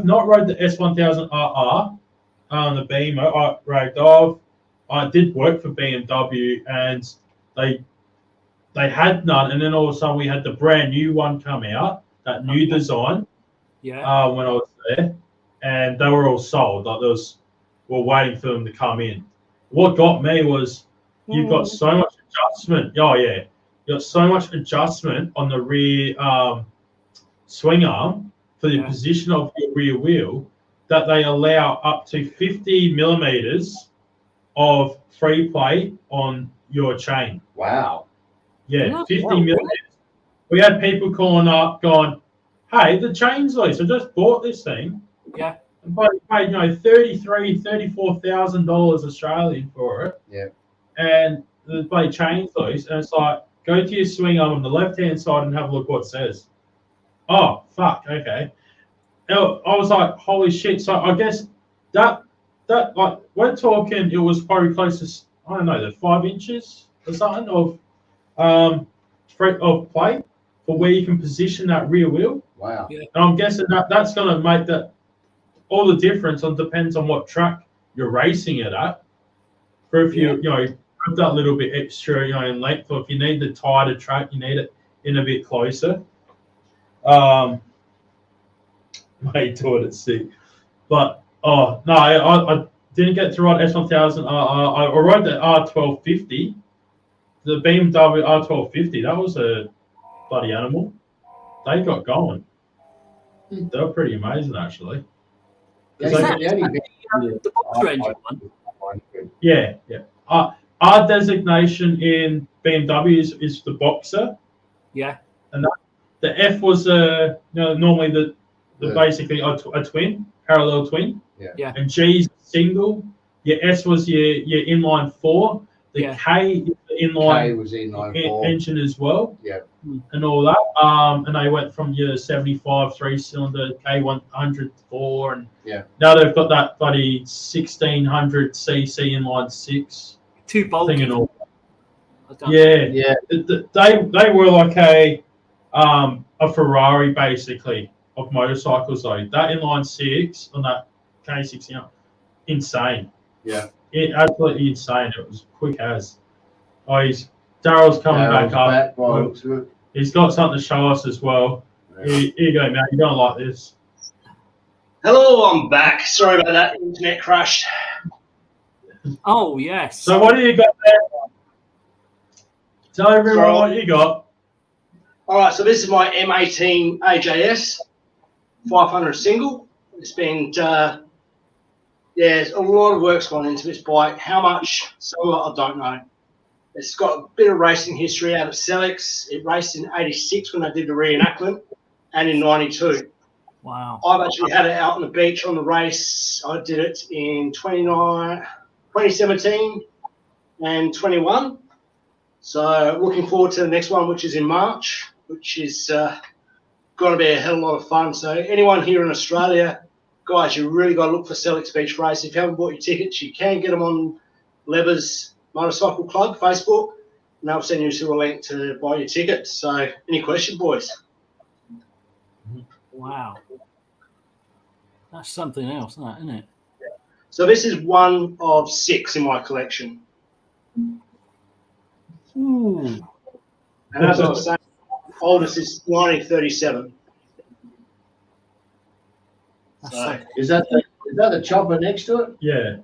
not rode the S1000RR on the Beamer. I did work for BMW, and they had none, and then all of a sudden we had the brand new one come out, that new design. Yeah. When I was there, and they were all sold. Like we're waiting for them to come in. What got me was you've got so much adjustment. Oh yeah, you got so much adjustment on the rear swing arm for the position of your rear wheel that they allow up to 50 millimeters of free play on your chain. Wow. Yeah, 50 millimeters. We had people calling up, going, "Hey, the chain's loose. I just bought this thing. Yeah. And paid $34,000 Australian for it. Yeah. And the blade chain's loose, and it's like, go to your swing arm on the left-hand side and have a look what it says. Oh, fuck, okay. I was like, holy shit. So I guess that like, we're talking, it was probably close to, I don't know, the 5 inches or something of play for where you can position that rear wheel. Wow. Yeah. And I'm guessing that's going to make that all the difference. It depends on what track you're racing it at. For if you have that little bit extra, in length, or if you need the tighter track, you need it in a bit closer. May do it at 6. But I didn't get to ride S1000. I rode the R1250, the BMW R1250. That was a bloody animal. They got going. They were pretty amazing, actually. The Boxer engine one? Yeah. Our designation in BMW is the Boxer. Yeah. And the F was normally the basically a twin, parallel twin. Yeah. And G's single. Your S was your inline 4. The K is the inline, was inline 4 engine as well. Yeah. And all that. And they went from your 75 3-cylinder K104, and now they've got that bloody 1600cc inline 6 too bulky thing and all. Yeah. They were like a Ferrari basically of motorcycles though. That inline 6 on that K6, insane. Yeah. Absolutely insane. It was quick as. Daryl's coming back up. He's got something to show us as well. Yeah. Here you go, man. You're going to like this. Hello, I'm back. Sorry about that. Internet crashed. Oh, yes. So what do you got there? Tell everyone what you got. All right, so this is my M18 AJS 500 single. It's been, there's a lot of work's gone into this bike. How much? So I don't know. It's got a bit of racing history out of Sellex. It raced in 86 when I did the reenactment, and in 92. Wow. I've actually had it out on the beach on the race. I did it in 2017 and 21. So looking forward to the next one, which is in March, which is going to be a hell of a lot of fun. So anyone here in Australia, guys, you really got to look for Sellex Beach Race. If you haven't bought your tickets, you can get them on Lever's Motorcycle Club Facebook, and they'll send you to a link to buy your tickets. So any question, boys? Wow. That's something else, isn't it? Yeah. So this is one of 6 in my collection. Ooh. And as I was saying, oldest is 1937. So, is that the chopper next to it? Yeah.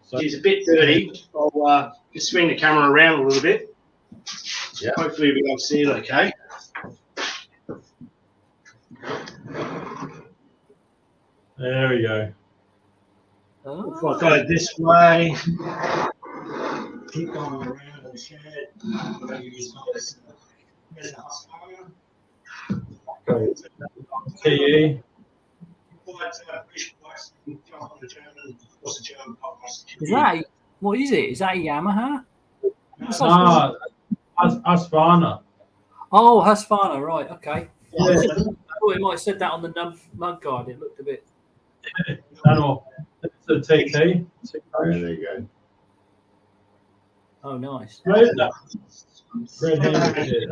So, she's a bit dirty. I'll just swing the camera around a little bit. Yeah. Hopefully we can see it okay. There we go. If I go this way, keep going around and shed. TE. British bikes can jump on the German, of course, the German pop wants to Is that what is it? Is that a Yamaha? No, Husqvarna. Oh, Husqvarna, right? Okay. Yeah. I thought it might have said that on the mud guard. It looked a bit. No, it's a TT. Yeah, there you go. Oh, nice. Red handed.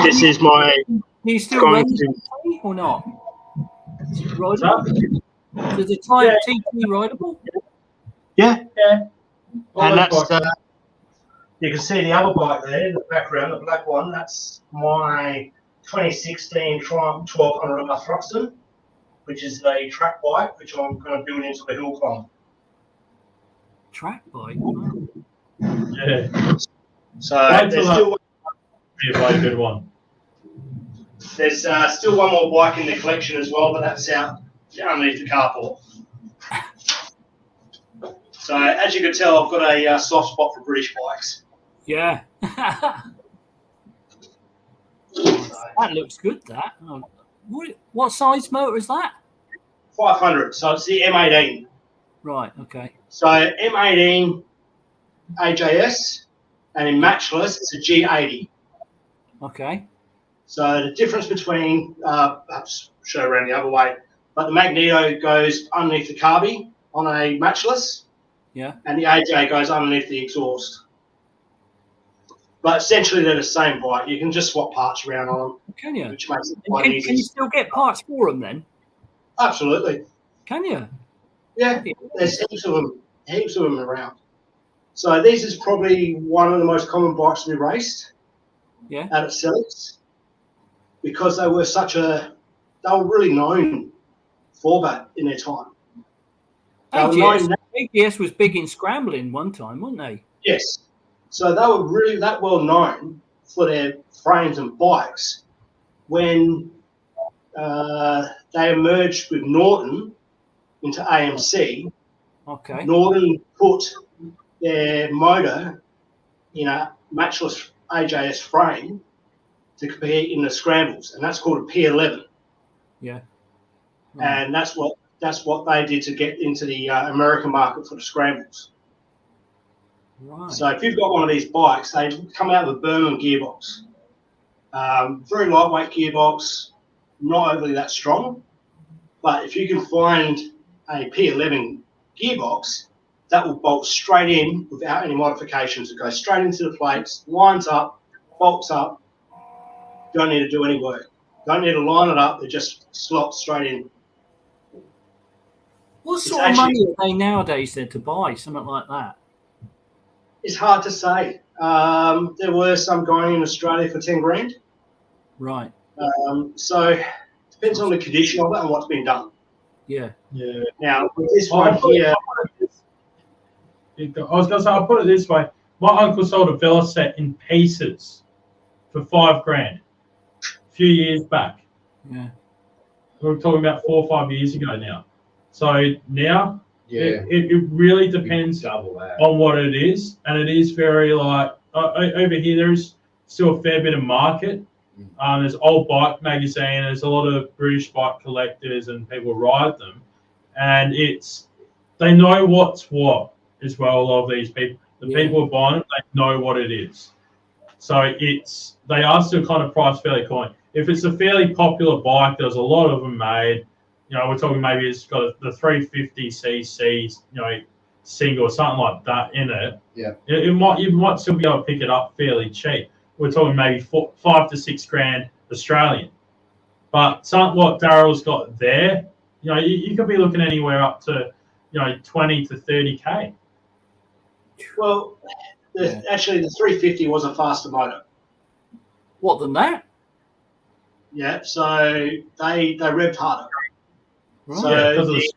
This is my. Do you still Going run to- TT or not? Is it What's rideable? that? Is the Type TT rideable? Yeah. All And those that's bikes. you can see the other bike there in the background, the black one. That's my 2016 Triumph 1200R Thruxton, which is a track bike, which I'm going to build into a hill climb. Track bike. Yeah. So Wait there's till still, Be a very good one. there's still one more bike in the collection as well, but that's out underneath the carport. So as you can tell, I've got a soft spot for British bikes. Yeah. That looks good. That. Oh, what size motor is that? 500, so it's the M18. Right. Okay. So M18 AJS, and in matchless, it's a G80. Okay. So the difference between, I'll show around the other way, but the magneto goes underneath the carby on a matchless, Yeah. and the AJ goes underneath the exhaust. But essentially, they're the same bike. You can just swap parts around on them, Can you? which makes it And quite can easy. you still get parts for them then? Absolutely. Can you? Yeah, there's heaps of them around. So this is probably one of the most common bikes to be raced. Yeah. Out of Celtics, because they were really known for that in their time. They were known, AGS was big in scrambling one time, weren't they? yes. So they were really that well known for their frames and bikes when they emerged with Norton into AMC. Okay. Norton put their motor in a matchless AJS frame to compete in the scrambles, and that's called a P11. Yeah. And that's what they did to get into the American market for the scrambles. Right. So if you've got one of these bikes, they come out with a Berman gearbox. Very lightweight gearbox, not overly that strong. But if you can find a P11 gearbox, that will bolt straight in without any modifications. It goes straight into the plates, lines up, bolts up. Don't need to do any work. Don't need to line it up. It just slots straight in. What sort of money are they nowadays then to buy something like that? It's hard to say. There were some going in Australia for 10 grand. Right. So it depends on the condition of it and what's been done. Yeah. Yeah. Now, with this one here, I was going to say, I'll put it this way. My uncle sold a Vela set in pieces for $5,000 a few years back. Yeah. We're talking about 4 or 5 years ago now. So now, Yeah. it really depends Double that. on what it is. And it is very like, over here, there's still a fair bit of market. There's old bike magazine. There's a lot of British bike collectors and people ride them. And they know what's what as well, a lot of these people. The people who are buying it, they know what it is. So they are still kind of priced fairly coin. If it's a fairly popular bike, there's a lot of them made. You know, we're talking maybe it's got the 350cc, single or something like that in it. Yeah. You might still be able to pick it up fairly cheap. We're talking maybe $5,000 to $6,000 Australian. But what Darryl's got there, you could be looking anywhere up to, 20 to 30K. well, actually the 350 was a faster motor. What than that? Yeah, so they revved harder. Right. So Yeah, because of the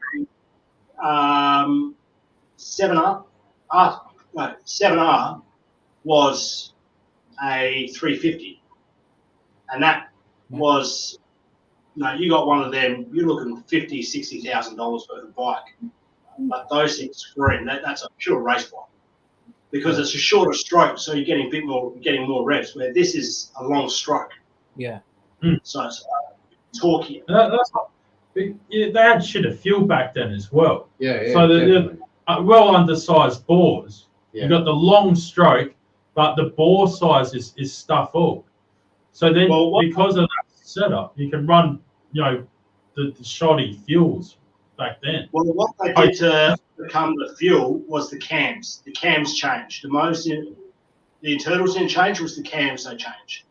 7R was a 350, and that was you got one of them. You're looking $50,000-$60,000 worth of bike, but those things scream. That's a pure race bike because it's a shorter stroke, so you're getting more revs. Where this is a long stroke, Yeah. so it's torquey. They had shit of fuel back then as well. Yeah. So the well undersized bores. Yeah. You got the long stroke, but the bore size is stuff all. So then, because of that setup, you can run, the shoddy fuels back then. Well, what they did to become the fuel was the cams. The cams changed. The internals didn't change, it was the cams they changed.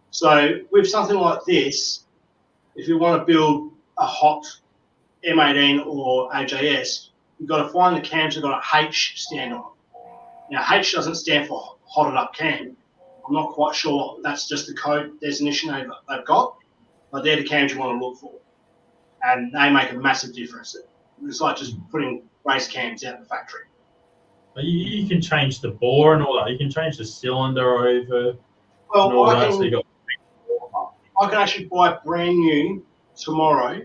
So with something like this, if you want to build a hot M18 or AJS, you've got to find the cams that got a H stand on them. Now, H doesn't stand for hotted up cam. I'm not quite sure. That's just the code designation they've got, but they're the cams you want to look for. And they make a massive difference. It's like just putting race cams out in the factory. You can change the bore and all that. You can change the cylinder over. Well, I can actually buy brand new tomorrow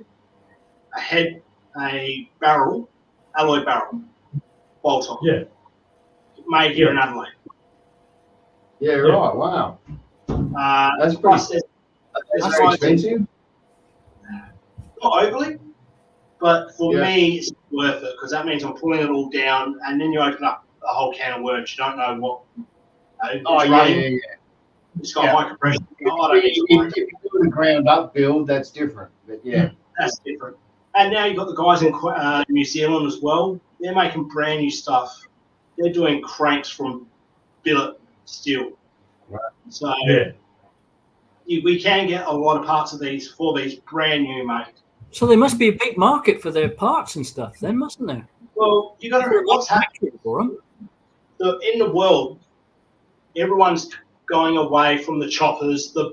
a barrel, alloy barrel, bolt on. Yeah. Made here in Adelaide. Yeah, right. Wow. That's pretty. That's very expensive. Not overly, but for me, it's worth it because that means I'm pulling it all down, and then you open up a whole can of worms. You don't know what. It's got high compression. If you're doing a ground up build, that's different. But yeah, that's different. And now you've got the guys in New Zealand as well. They're making brand new stuff. They're doing cranks from billet steel. Right. So we can get a lot of parts of these for these brand new made. So there must be a big market for their parts and stuff then, mustn't there? Well, you got to know what's happening for them. So in the world, everyone's going away from the choppers, the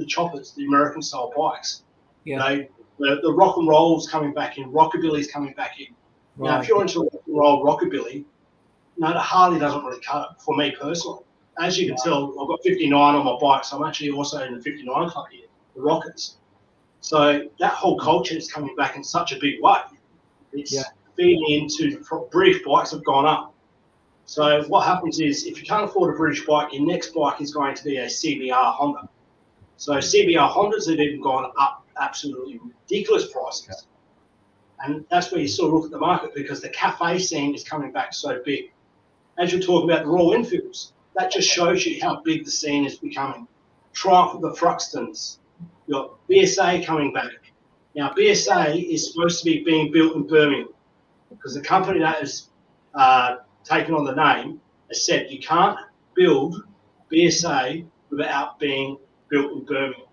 choppers, the American style bikes. Yeah. The rock and roll's coming back in, rockabilly's coming back in. Right. Now, if you're into rock and roll rockabilly, the Harley doesn't really cut it for me personally. As you can tell, I've got 59 on my bike, so I'm actually also in the 59 club here, the Rockets. So that whole culture is coming back in such a big way. It's feeding into British bikes have gone up. So what happens is if you can't afford a British bike, your next bike is going to be a CBR Honda. So CBR Hondas have even gone up absolutely ridiculous prices. And that's where you sort of look at the market because the cafe scene is coming back so big. As you're talking about the Royal Enfields, that just shows you how big the scene is becoming. Triumph of the Thruxtons. You've got BSA coming back. Now, BSA is supposed to be being built in Birmingham because the company that has taken on the name has said you can't build BSA without being built in Birmingham.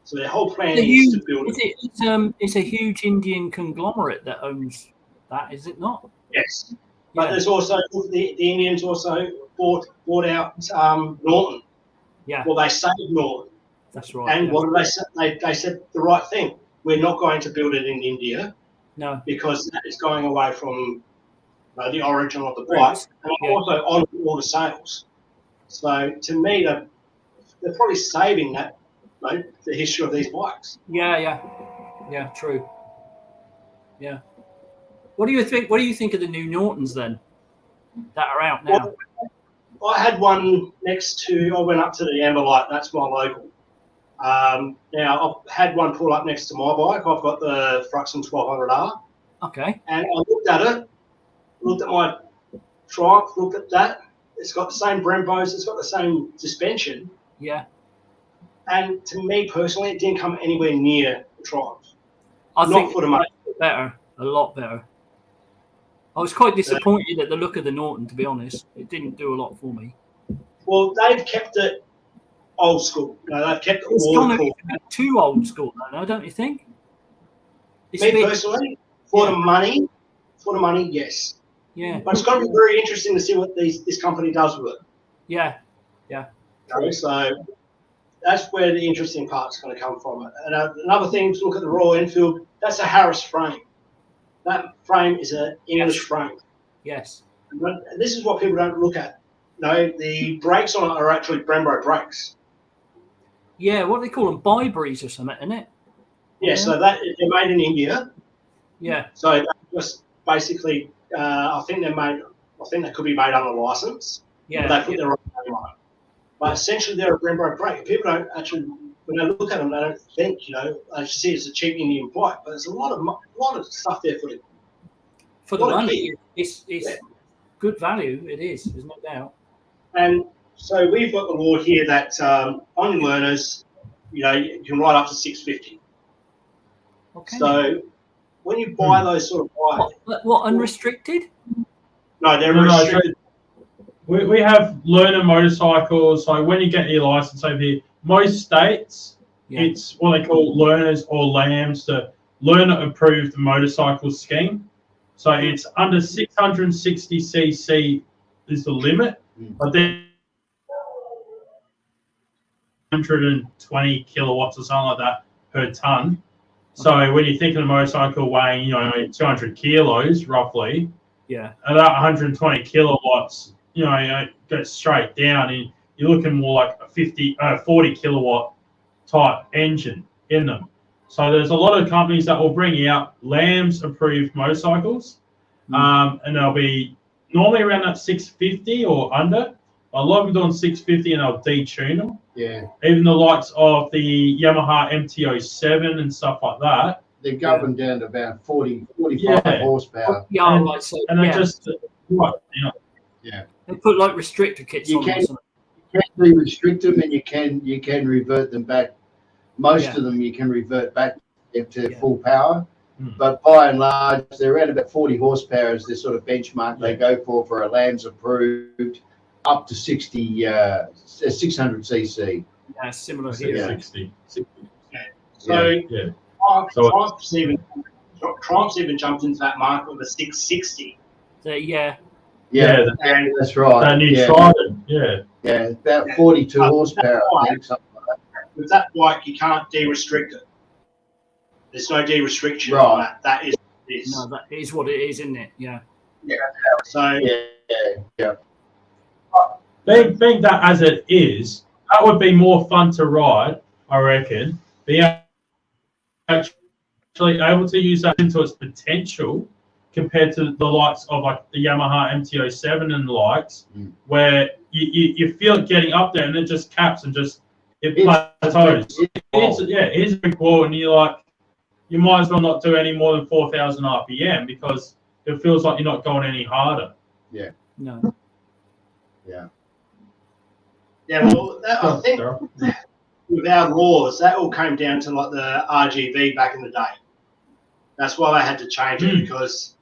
So their whole plan is to build it. It's a huge Indian conglomerate that owns that, is it not? Yes. But there's also, the Indians also bought out Norton. Yeah. Well, they saved Norton. That's right. And what did they say? They said the right thing. We're not going to build it in India. No. Because that is going away from the origin of the bike and also on all the sales. So to me, they're probably saving that, the history of these bikes. Yeah, true. Yeah. What do you think? What do you think of the new Nortons then that are out now? Well, I had one I went up to the Amberlight. That's my local. Now I've had one pull up next to my bike. I've got the Thruxton 1200R. Okay. And I looked at it, looked at my Triumph, looked at that. It's got the same Brembos. It's got the same suspension. Yeah. And to me personally, it didn't come anywhere near the Triumph. I think for the money. Better, a lot better. I was quite disappointed at the look of the Norton, to be honest. It didn't do a lot for me. Well, they've kept it old school. They've kept it water cool. Too old school, though, don't you think? Me personally, for the money, yes. Yeah. But it's going to be very interesting to see what this company does with it. Yeah. So that's where the interesting part's going to come from. And another thing to look at the Royal Enfield, that's a Harris frame. That frame is an English frame. Yes. And this is what people don't look at. The brakes on it are actually Brembo brakes. Yeah, what do they call them? Byberries or something, isn't it? Yeah, so they're made in India. Yeah. So just basically, I think they could be made under license. Yeah. They put their own name on it. But essentially, they're a Brembo brake. People don't actually when I look at them, I don't think, I see it's a cheap Indian bike, but there's a lot of stuff there for the money. It's good value. It is. There's no doubt. And so we've got the law here that on learners, you can ride up to 650. Okay. So when you buy those sort of bikes, what unrestricted? No, they're restricted. We have learner motorcycles. So when you get your license over here, most states, it's what they call learners or LAMs, the learner approved motorcycle scheme. So it's under 660cc is the limit, but then 120 kilowatts or something like that per ton. So when you think of a motorcycle weighing, 200 kilos roughly, at that 120 kilowatts, goes straight down, and you're looking more like a 40 kilowatt type engine in them. So there's a lot of companies that will bring out LAMS approved motorcycles, and they'll be normally around that 650 or under. A lot of them doing 650 and they'll detune them. Yeah. Even the likes of the Yamaha MT-07 and stuff like that. They're going down to about 45 horsepower. And they just They put like restrictor kits on them. You can restrict them, and you can revert them back. Most of them you can revert back to full power. But by and large, they're around about 40 horsepower as their sort of benchmark they go for a LAMS approved, up to 600cc. Yeah, similar here. 60. So Triumph's even jumped into that market with a 660. Yeah, that's right. That new Trident, Yeah, about 42 horsepower, I think, something like that. With that bike, you can't de-restrict it. There's no de-restriction on that. That is this. No, that is what it is, isn't it? Yeah. Yeah. So being that as it is, that would be more fun to ride, I reckon. Being actually able to use that into its potential compared to the likes of like the Yamaha MT-07 and the likes, where you feel it getting up there and it just caps and it plateaus. It's a big wall, and you're like, you might as well not do any more than 4,000 RPM because it feels like you're not going any harder. Yeah. No. Yeah. Yeah, well, I think with our laws, that all came down to like the RGV back in the day. That's why they had to change it, because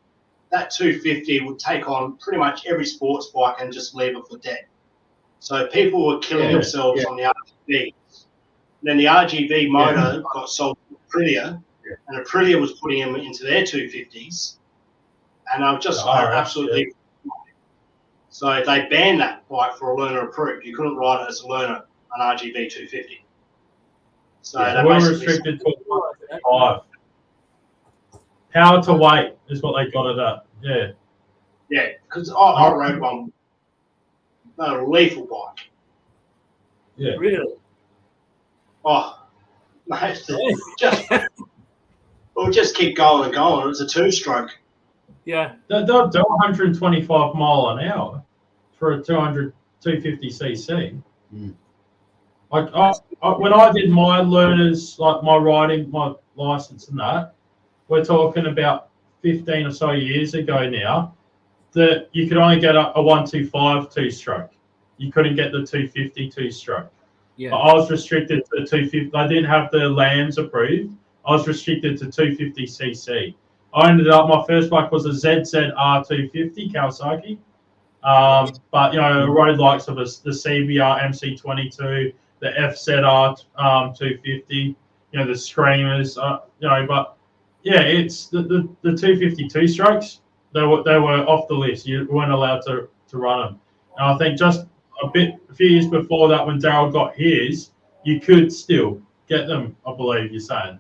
that 250 would take on pretty much every sports bike and just leave it for dead. So people were killing themselves on the RGV. And then the RGV motor got sold to Aprilia, and Aprilia was putting them into their 250s, and I just absolutely. So they banned that bike for a learner approved. You couldn't ride it as a learner on RGV 250. So we're restricted to 5. Power to weight is what they got it at. Yeah. Yeah, because I rode one, a lethal bike. Yeah. Really? Oh, mate, we'll just keep going and going. It's a 2-stroke. Yeah. They'll do 125 mile an hour for a 250cc. Like when I did my learners, like my riding, my license and that, we're talking about 15 or so years ago now, that you could only get a 125 2-stroke. You couldn't get the 250 2-stroke. Yeah. But I was restricted to 250. I didn't have the LAMS approved. I was restricted to 250cc. I ended up, my first bike was a ZZR 250 Kawasaki. But, road likes of the CBR MC22, the FZR 250, the Screamers, but it's the 252 strokes. They were off the list. You weren't allowed to run them. And I think just a few years before that, when Daryl got his, you could still get them, I believe you're saying.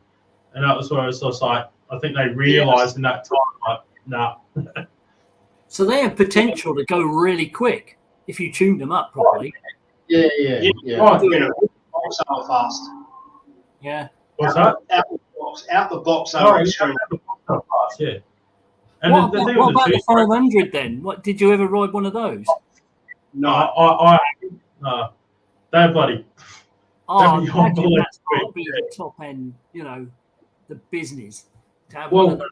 And that was where it was just like, I think they realised in that time, like, nah. So they have potential to go really quick if you tune them up properly. Yeah. So fast. Yeah. What's that? Out the box. Extremely fast. Yeah. And what about the 500 then? What did you ever ride one of those? No, they're bloody. Oh, That'd be imagine unbelievable. that's got to be the top end, the business to have one of those.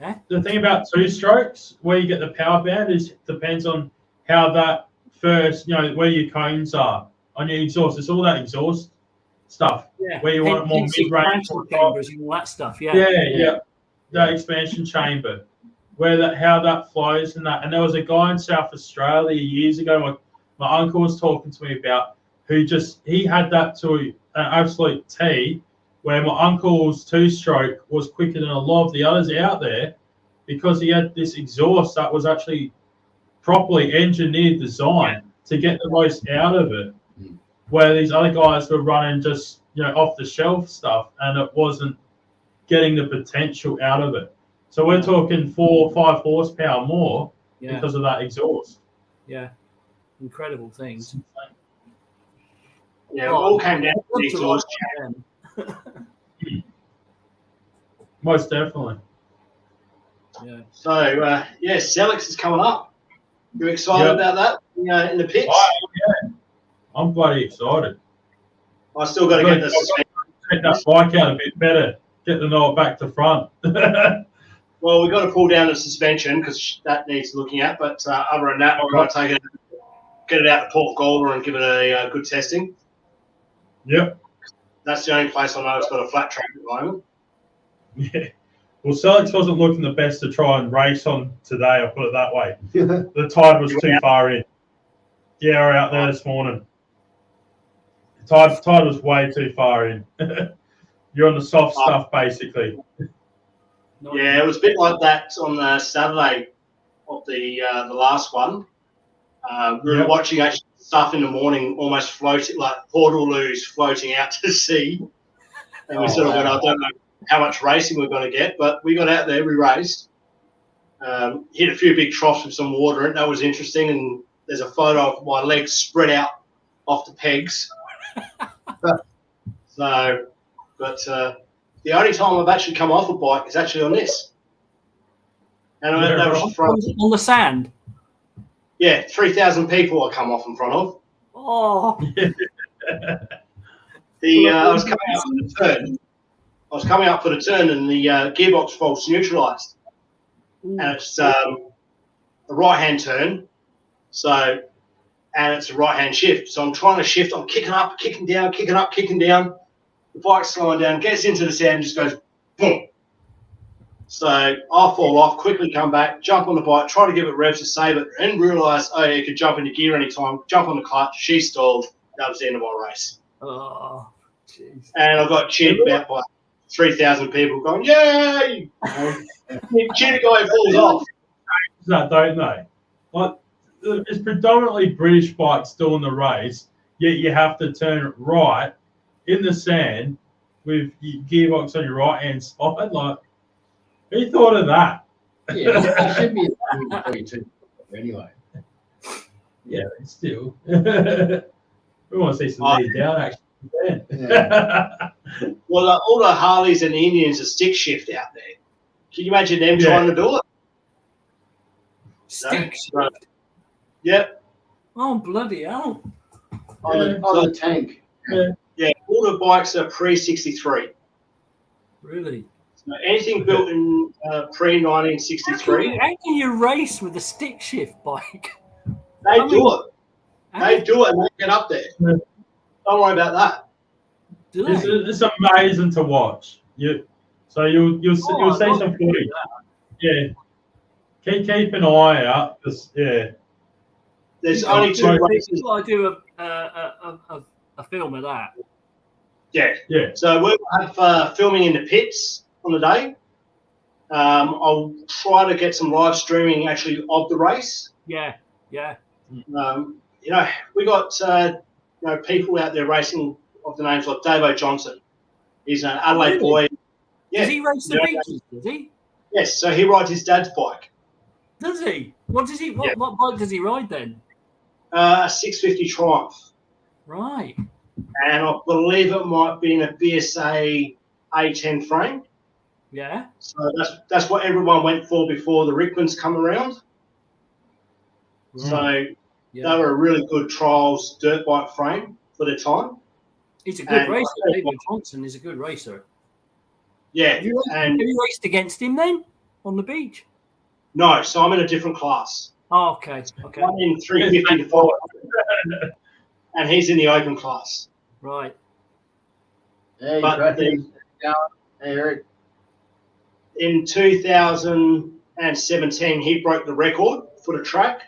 Yeah? The thing about two strokes, where you get the power band, is depends on how that first, where your cones are on your exhaust. It's all that exhaust stuff. Yeah. Where you want more mid-range chambers and all that stuff. Yeah. Yeah. That expansion chamber, how that flows and that. And there was a guy in South Australia years ago. My uncle was talking to me about he had that to an absolute T, where my uncle's two-stroke was quicker than a lot of the others out there, because he had this exhaust that was actually properly engineered, designed to get the most out of it, where these other guys were running just off the shelf stuff, and it wasn't getting the potential out of it. So we're talking 4 or 5 horsepower more because of that exhaust. Yeah, incredible things. Yeah, it all came down to the exhaust. Most definitely. Yeah. So Selix is coming up. You excited about that? In the pits? I'm bloody excited. I still got to get the suspension. Get that bike out a bit better. Get the knob back to front. Well, we've got to pull down the suspension because that needs looking at. But other than that, we're going to take it, get it out to Port Golder and give it a good testing. Yep. That's the only place I know it's got a flat track at the moment. Yeah. Well, Selix wasn't looking the best to try and race on today, I'll put it that way. The tide was too far in. Yeah, we're out there this morning. The tide was way too far in. You're on the soft stuff, basically. Yeah, it was a bit like that on the Saturday of the last one. We were watching actually stuff in the morning, almost floating, like portaloos floating out to sea. And we sort of went, I don't know how much racing we're going to get, but we got out there, we raced. Hit a few big troughs with some water in it. That was interesting. And there's a photo of my legs spread out off the pegs. The only time I've actually come off a bike is actually on this. And that was on the sand? Yeah, 3,000 people I come off in front of. Oh. I was coming up for the turn. And the gearbox fault's neutralised. And it's a right-hand turn. And it's a right-hand shift. So I'm trying to shift. I'm kicking up, kicking down, kicking up, kicking down. The bike's slowing down, gets into the sand, and just goes boom. So I fall off, quickly come back, jump on the bike, try to give it revs to save it, and realise, you could jump into gear anytime, jump on the clutch, she stalled. That was the end of my race. Oh, jeez. And I got cheered about by 3,000 people going, yay! Cheer the guy who falls off. That, don't they? Like, it's predominantly British bikes doing the race, yet you have to turn right in the sand with your gearbox on your right hand side. Like, who thought of that? Yeah, it should be a 42 anyway. Yeah, still. We want to see some lead down actually. Yeah. Well, all the Harleys and the Indians are stick shift out there. Can you imagine them trying to do it? Stick shift? Yep. Oh, bloody hell. On the tank. Yeah, all the bikes are pre-63. Really? So anything built in pre-1963. How can you race with a stick shift bike? They do it. They do it and they get up there. Yeah. Don't worry about that. It's amazing to watch. You'll see some footage. Yeah. Keep an eye out. There's only 2 races. I do a film of that. Yeah. So we'll have filming in the pits on the day. I'll try to get some live streaming actually of the race. Yeah. We got people out there racing of the names like Davo Johnson. He's an Adelaide boy. Yeah. Does he race the beaches? Does he? Yes. So he rides his dad's bike. Does he? What bike does he ride then? A 650 Triumph. Right. And I believe it might be in a BSA A10 frame. Yeah. So that's what everyone went for before the Rickmans come around. Right. So they were a really good trials dirt bike frame for their time. He's a good racer. David Johnson is a good racer. Yeah. Have you raced against him then on the beach? No, so I'm in a different class. Oh, okay. Okay. I'm in 350 to 400, and he's in the open class. Right. Hey, Eric. In 2017, he broke the record for the track.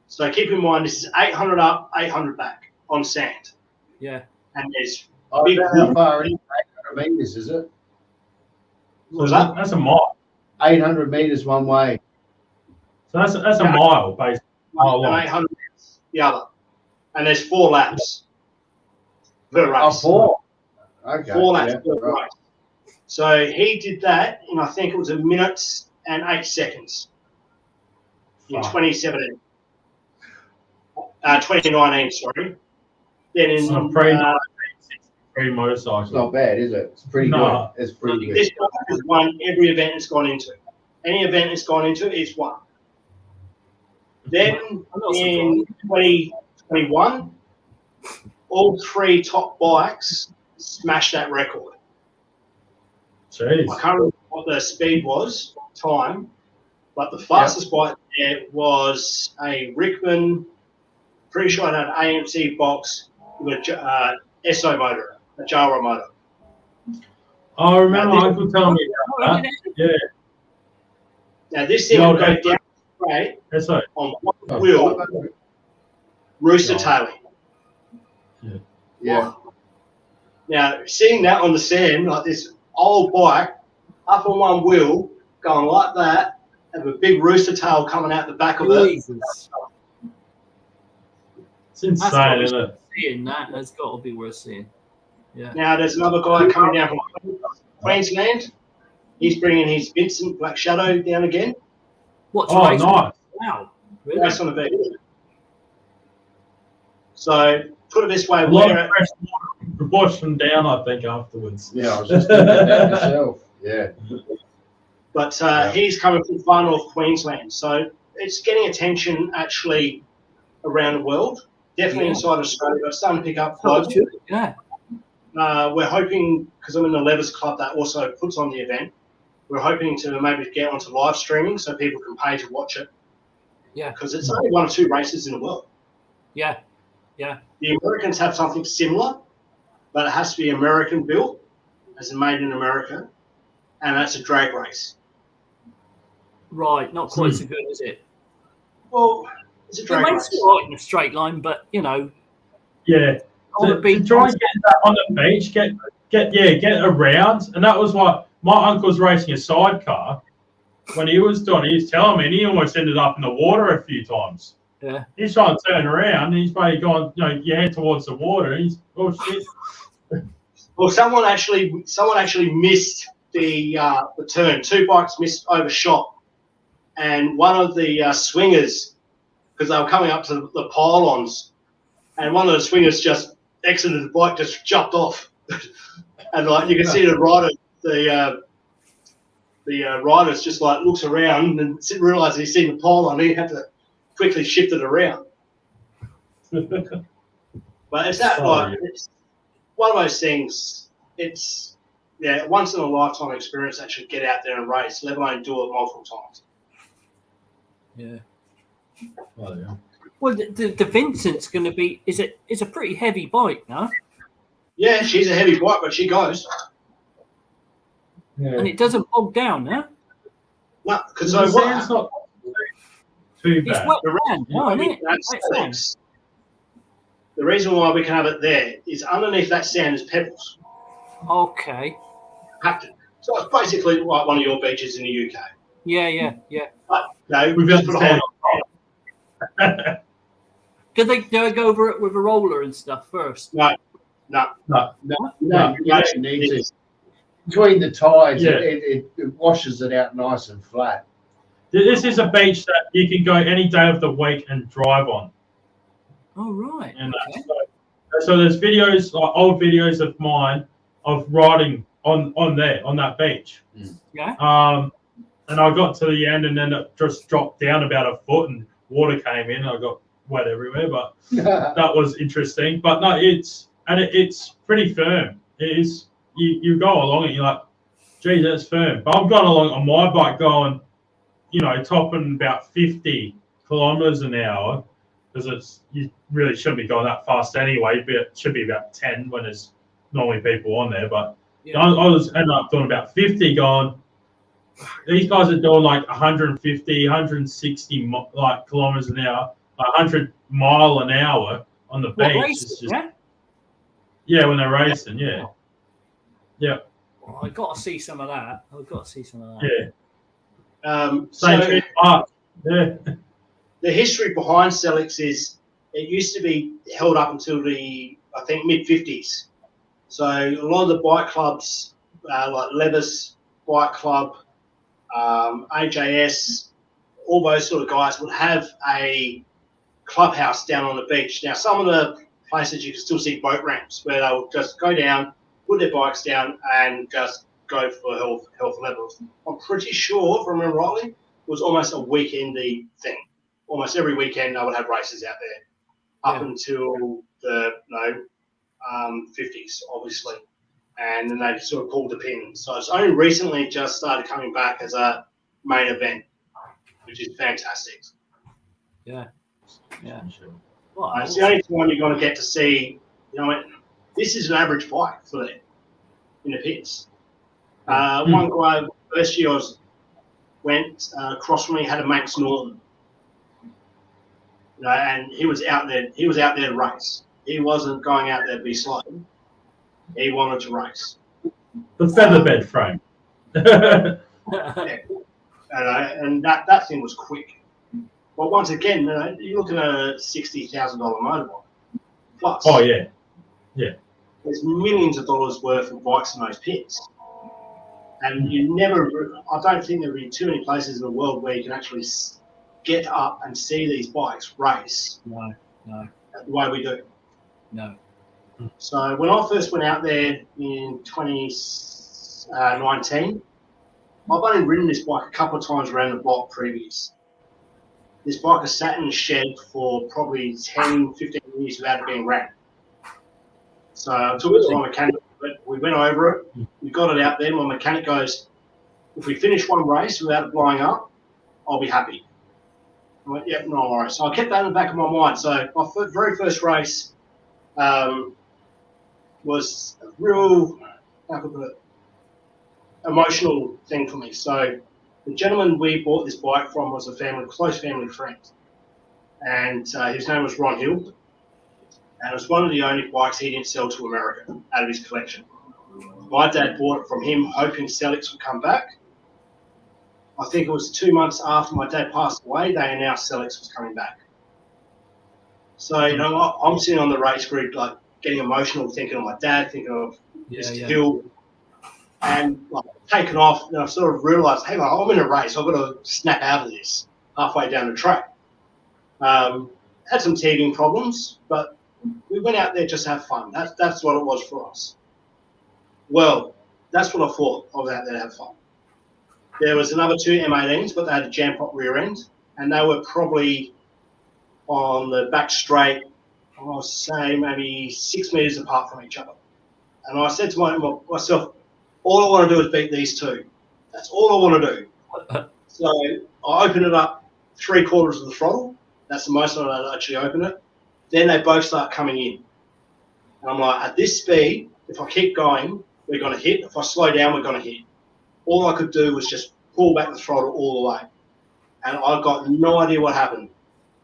So keep in mind, this is 800 up, 800 back on sand. Yeah. And there's how far in 800 meters, is it? What was that? That's a mile. 800 meters one way. So that's a mile, basically. And 800 meters the other. And there's 4 laps per race. Oh, 4. Okay. 4 laps per race. So he did that in, I think it was 1 minute and 8 seconds in 2017. 2019, sorry. Then in motorcycle. It's not bad, is it? It's pretty good. It's pretty good. This guy has won every event it's gone into. Any event it's gone into, it's won. Then in 2021, all 3 top bikes smashed that record. Jeez. I can't remember what the speed was, time, but the fastest bike there was a Rickman, pretty sure it had an AMC box with a SO motor, a gyro motor. I remember Uncle telling me about that. Yeah. Now this thing would go down straight on one wheel, rooster tailing. Yeah. Now seeing that on the sand, like this old bike up on one wheel, going like that, and with a big rooster tail coming out the back of it. It's insane, isn't it? Seeing that, that's got to be worth seeing. Yeah. Now there's another guy coming down from Queensland. He's bringing his Vincent Black Shadow down again. What's nice. Wow. Really? Race on the beach. So put it this way, a lot of fresh water washed them down, I think, afterwards. Yeah, I was just thinking that myself. Yeah. But he's coming from far north Queensland. So it's getting attention actually around the world. Definitely inside Australia, but starting to pick up globally. Yeah. We're hoping, because I'm in the Levers Club that also puts on the event, we're hoping to maybe get onto live streaming so people can pay to watch it. Yeah. Because it's only 1 or 2 races in the world. Yeah. Yeah. The Americans have something similar, but it has to be American built, as in made in America, and that's a drag race. Right. Not quite so good, is it? Well, it's a drag race. It's right in a straight line, but Yeah. To try and get that on the beach, get around, and that was what my uncle's racing a sidecar. When he was doing it, he was telling me, and he almost ended up in the water a few times. Yeah. He's trying to turn around, and he's probably going, you head towards the water, and he's, oh shit. Well, someone actually missed the turn. 2 bikes overshot, and one of the swingers, because they were coming up to the pylons, and one of the swingers just exited the bike, just jumped off, and like you can see the rider, the rider's just like looks around and realizes he's seen the pylon. He had to quickly shift it around. But it's that it's one of those things. It's once in a lifetime experience to actually get out there and race, let alone do it multiple times. Yeah. Oh, yeah. Well, the Vincent's going to be it's a pretty heavy bike, no? Yeah, she's a heavy bike, but she goes. Yeah. And it doesn't bog down, huh? No, because the sand's not too bad. It's wet around, isn't it? That's the reason why we can have it there is underneath that sand is pebbles. Okay. So it's basically like one of your beaches in the UK. Yeah. But no, We've got the sand. Do they go over it with a roller and stuff first? No. You actually need to. Between the tyres, it washes it out nice and flat. This is a beach that you can go any day of the week and drive on. Oh, right. And so there's videos, like old videos of mine, of riding on that beach. Yeah. And I got to the end, and then it just dropped down about a foot, and water came in. I got wet everywhere, but that was interesting. But no, it's and it's pretty firm. It is. You go along and you're like, geez, that's firm. But I've gone along on my bike going, topping about 50 kilometers an hour, because you really shouldn't be going that fast anyway. But it should be about 10 when there's normally people on there. But I was ended up doing about 50, going, these guys are doing like 150, 160 like kilometers an hour, 100 mile an hour on the beach. Racing, yeah, when they're racing, yeah. Well, I've got to see some of that. Yeah. The history behind Celix is it used to be held up until the, I think, mid-50s. So a lot of the bike clubs, like Levis Bike Club, AJS, all those sort of guys would have a clubhouse down on the beach. Now, some of the places you can still see boat ramps where they'll just go down, put their bikes down, and just go for health levels. I'm pretty sure, if I remember rightly, it was almost a weekendy thing. Almost every weekend they would have races out there up until the 50s, obviously. And then they sort of pulled the pin. So it's only recently just started coming back as a main event, which is fantastic. Yeah. Well, it's the only time you're going to get to see, this is an average bike for them in the pits. One guy, first year I went across from me, had a Manx Norton. And he was out there to race. He wasn't going out there to be slow. He wanted to race. The featherbed frame. And that thing was quick. But once again, you're looking at a $60,000 motorbike plus. Oh yeah. There's millions of dollars worth of bikes in those pits, and I don't think there'll be too many places in the world where you can actually get up and see these bikes race. No. The way we do. No. So when I first went out there in 2019, I've only ridden this bike a couple of times around the block previous. This bike has sat in the shed for probably 10, 15 years without it being ran. So I took it to my mechanic. We went over it. We got it out there. My mechanic goes, if we finish one race without it blowing up, I'll be happy. I went, yep, no worries. So I kept that in the back of my mind. So my very first race was a real, how could I put it, emotional thing for me. So the gentleman we bought this bike from was a close family friend. And his name was Ron Hill. And it was one of the only bikes he didn't sell to America out of his collection. My dad bought it from him, hoping Celix would come back. I think it was 2 months after my dad passed away, they announced Celix was coming back. So, I'm sitting on the race grid, like getting emotional, thinking of my dad, thinking of Mr. Hill, and taken off. And I sort of realised, hey, I'm in a race. I've got to snap out of this halfway down the track. Had some teething problems, but we went out there just to have fun. That's what it was for us. Well, that's what I thought. I was out there to have fun. There was another two M18s, but they had a jam-pot rear end, and they were probably on the back straight, I would say maybe 6 meters apart from each other. And I said to myself, all I want to do is beat these two. That's all I want to do. So I opened it up 3/4 of the throttle. That's the most I'd actually open it. Then they both start coming in. And I'm like, at this speed, if I keep going, we're going to hit. If I slow down, we're going to hit. All I could do was just pull back the throttle all the way. And I got no idea what happened.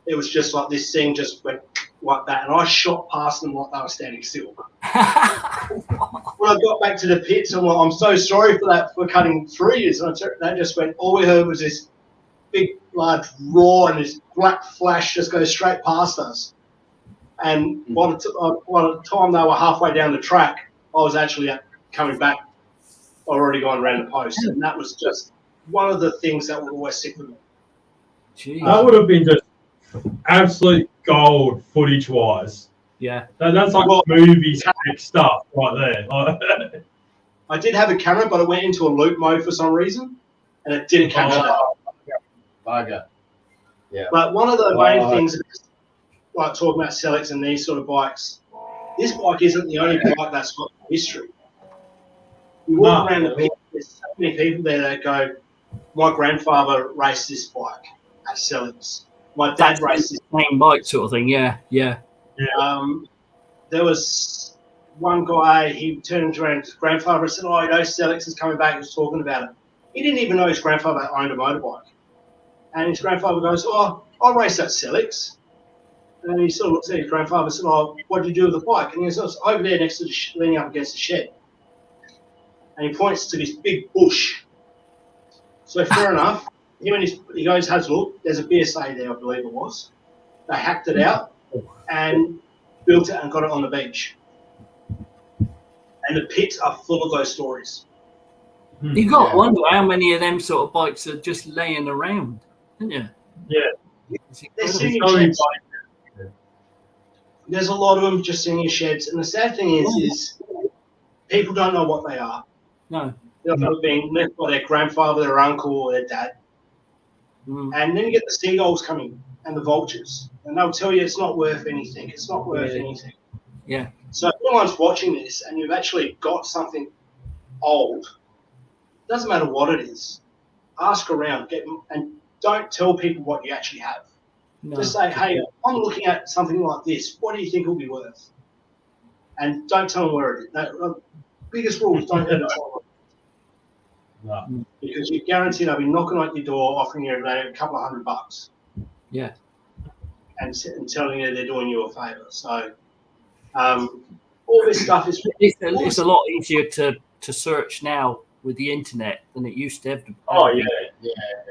It was just like this thing just went like that. And I shot past them like they were standing still. When I got back to the pits, I'm like, I'm so sorry for that, for cutting through you. And they just went, all we heard was this big, large roar and this black flash just goes straight past us. And by the time they were halfway down the track, I was actually coming back, already gone around the post. And that was just one of the things that would always stick with me. That would have been just absolute gold footage-wise. Yeah. That's like movie stuff right there. I did have a camera, but it went into a loop mode for some reason, and it didn't capture that. Bugger. Yeah. But one of the main things, like talking about Celix and these sort of bikes, this bike isn't the only bike that's got history. You walk around the pit, there's so many people there that go, my grandfather raced this bike at Sellings. My dad raced this same bike sort of thing. Yeah. There was one guy, he turned around to his grandfather and said, oh, you know, Sellings is coming back. He was talking about it. He didn't even know his grandfather owned a motorbike. And his grandfather goes, oh, I raced at Sellings. And he sort of looks at his grandfather and said, oh, what did you do with the bike? And he goes, over there next to leaning up against the shed. And he points to this big bush. So fair enough. He goes, has a look. There's a BSA there, I believe it was. They hacked it out and built it and got it on the beach. And the pits are full of those stories. You got to wonder how many of them sort of bikes are just laying around, don't you? Yeah. There's a lot of them just sitting in sheds. And the sad thing is people don't know what they are. No. They're being left by their grandfather, their uncle, or their dad. And then you get the seagulls coming and the vultures. And they'll tell you it's not worth anything. It's not worth anything. Yeah. So if anyone's watching this and you've actually got something old, doesn't matter what it is, ask around, and don't tell people what you actually have. No. Just say, hey, I'm looking at something like this. What do you think will be worth? And don't tell them where it is. The biggest rule is don't ever tell them. No. Because you're guaranteed they'll be knocking on your door, offering you a couple of $100. Yeah. And telling you they're doing you a favour. So all this stuff is... It's a lot easier to search now with the internet than it used to have to.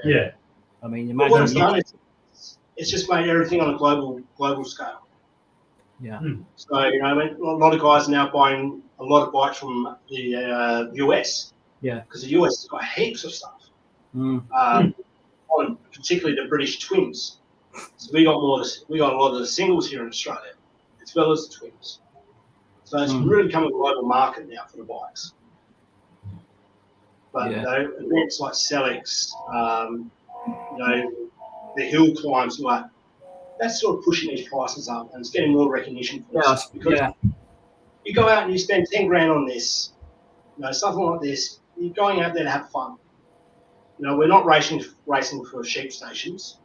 Yeah. I mean, imagine what it's done it's just made everything on a global scale. Yeah. So, you know, a lot of guys are now buying a lot of bikes from the US. Yeah. Because the US has got heaps of stuff. On particularly the British twins. So we got a lot of the singles here in Australia, as well as the twins. So it's really become a global market now for the bikes. But you know, events like Sellings, you know, the hill climbs, like that's sort of pushing these prices up, and it's getting more recognition for us. Because you go out and you spend 10 grand on this, you know, something like this. You're going out there to have fun. You know, we're not racing for sheep stations.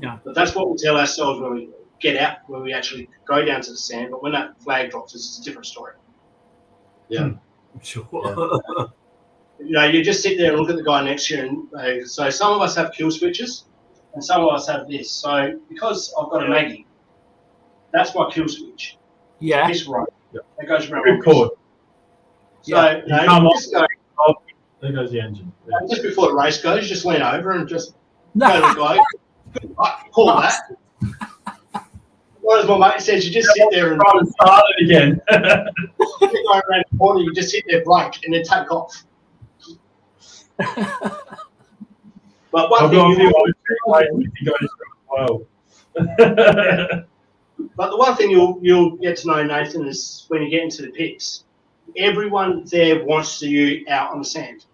Yeah. But that's what we tell ourselves when we get out, when we actually go down to the sand. But when that flag drops, it's a different story. Yeah. Sure. Yeah. You know, you just sit there and look at the guy next to you. And so some of us have kill switches and some of us have this. So because I've got a Maggie, that's my kill switch. Yeah. This right. That goes around. Good call. So, you know, there goes the engine. Yeah. Just before the race goes, just lean over and just go to the guy. Good luck. Call that. What as my mate says, you just sit there and try to start it again. You go around the corner, you just sit there, brake, and then take off. But one thing But the one thing you'll get to know, Nathan, is when you get into the pits, everyone there wants to you out on the sand.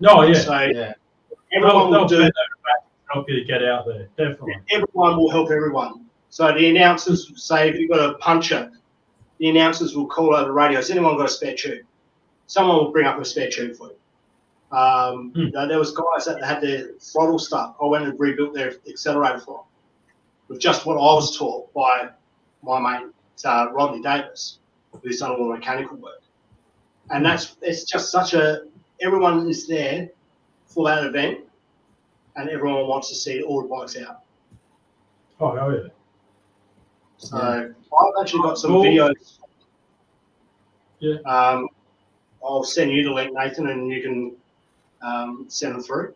No, yeah. So everyone will do it. Help you to get out there, definitely. Everyone will help everyone. So the announcers say if you've got a puncher, the announcers will call over the radio. Has anyone got a spare tube? Someone will bring up a spare tube for you. You know, there was guys that had their throttle stuck. I went and rebuilt their accelerator for them with just what I was taught by my mate Rodney Davis, who's done all the mechanical work. And it's just such everyone is there for that event, and everyone wants to see all the bikes out. Oh, yeah. So I've actually got some videos. Yeah. I'll send you the link, Nathan, and you can send them through.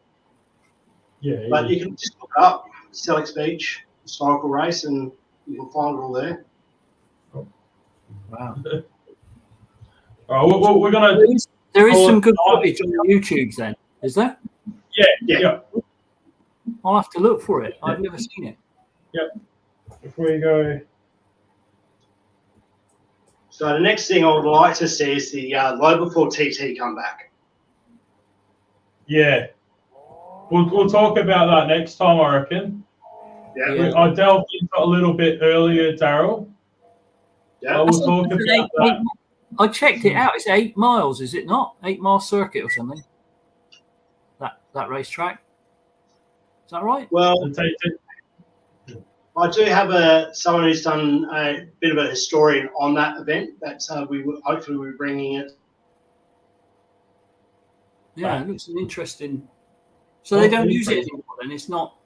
Yeah. But you can just look up Sellings Beach historical race, and you can find it all there. Wow. All right, we're gonna. There is some good footage on YouTube, then, is there? Yeah. I'll have to look for it. I've never seen it. Yep. Before you go. So the next thing I would like to see is the low before TT come back. Yeah. We'll talk about that next time, I reckon. Yeah. I delved into it a little bit earlier, Daryl. Yeah. I will talk about that. I checked it out. It's 8 miles, is it not? 8-mile circuit or something. That racetrack. Is that right? Well, I do have someone who's done a bit of a historian on that event. That's hopefully we're bringing it. Yeah, it looks interesting. So they don't use it anymore. Then it's not.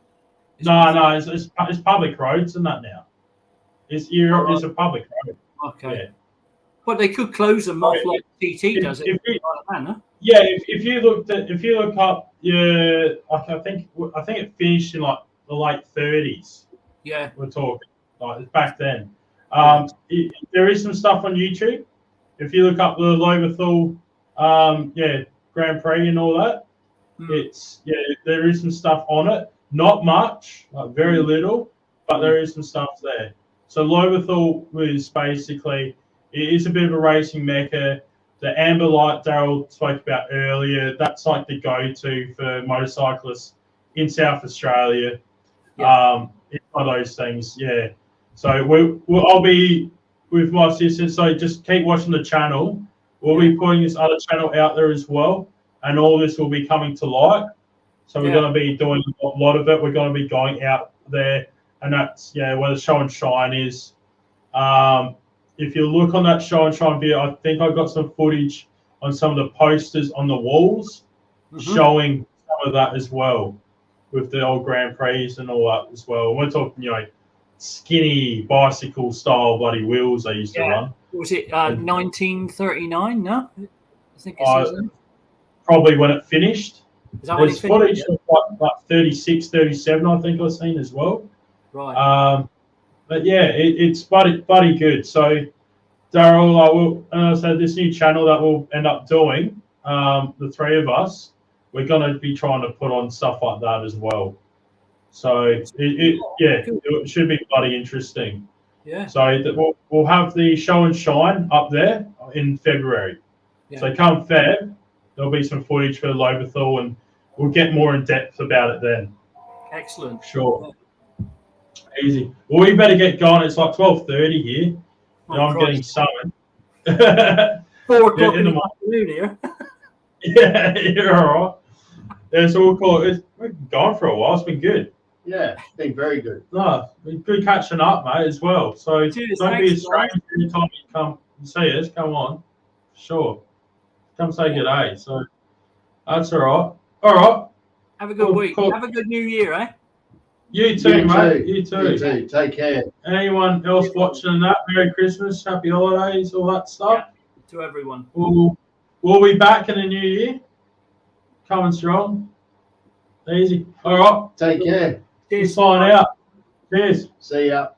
No, it's public roads and that now. It's a public road. Okay. Yeah. But they could close them off like TT does it. Yeah, if you look up, I think it finished in like the late 30s. Yeah, we're talking like back then. There is some stuff on YouTube. If you look up the Loberthal, Grand Prix and all that, there is some stuff on it. Not much, like very little, but there is some stuff there. So Loberthal was basically, it is a bit of a racing mecca. The amber light Daryl spoke about earlier, that's like the go-to for motorcyclists in South Australia. It's one of those things, yeah. So I'll be with my assistant, so just keep watching the channel. We'll be putting this other channel out there as well, and all this will be coming to light. So we're going to be doing a lot of it. We're going to be going out there, and that's where the show and shine is. If you look on that show and shine video, I think I got some footage on some of the posters on the walls showing some of that as well, with the old Grand Prix and all that as well. We're talking, skinny bicycle style bloody wheels they used to run. Was it 1939? No, I think it's probably when it finished. Is that when it finished? Footage of like 36, 37, I think I've seen as well. Right. But yeah, it's bloody good. So Daryl, I will this new channel that we'll end up doing, the three of us, we're going to be trying to put on stuff like that as well. So it should be bloody interesting. Yeah. So we'll have the show and shine up there in February. Yeah. So come Feb, there'll be some footage for Loberthal, and we'll get more in depth about it then. Excellent. Sure. Easy. Well, we better get going. It's like 12:30 here. And I'm getting summoned. 4 o'clock in the afternoon here. Yeah, you're all right. Yeah, so we'll call it. We've been gone for a while. It's been good. Yeah, it's been very good. No, good catching up, mate, as well. So don't be a stranger anytime you come and see us. Come on. Sure. Come say good day. So that's all right. All right. Have a good week. Cool. Have a good new year, eh? You too, mate. You too. You too. Take care. Anyone else watching that? Merry Christmas, Happy Holidays, all that stuff. Yeah, to everyone. We'll be back in the new year. Coming strong. Easy. All right. Take care. Cheers. Sign out. Cheers. See ya.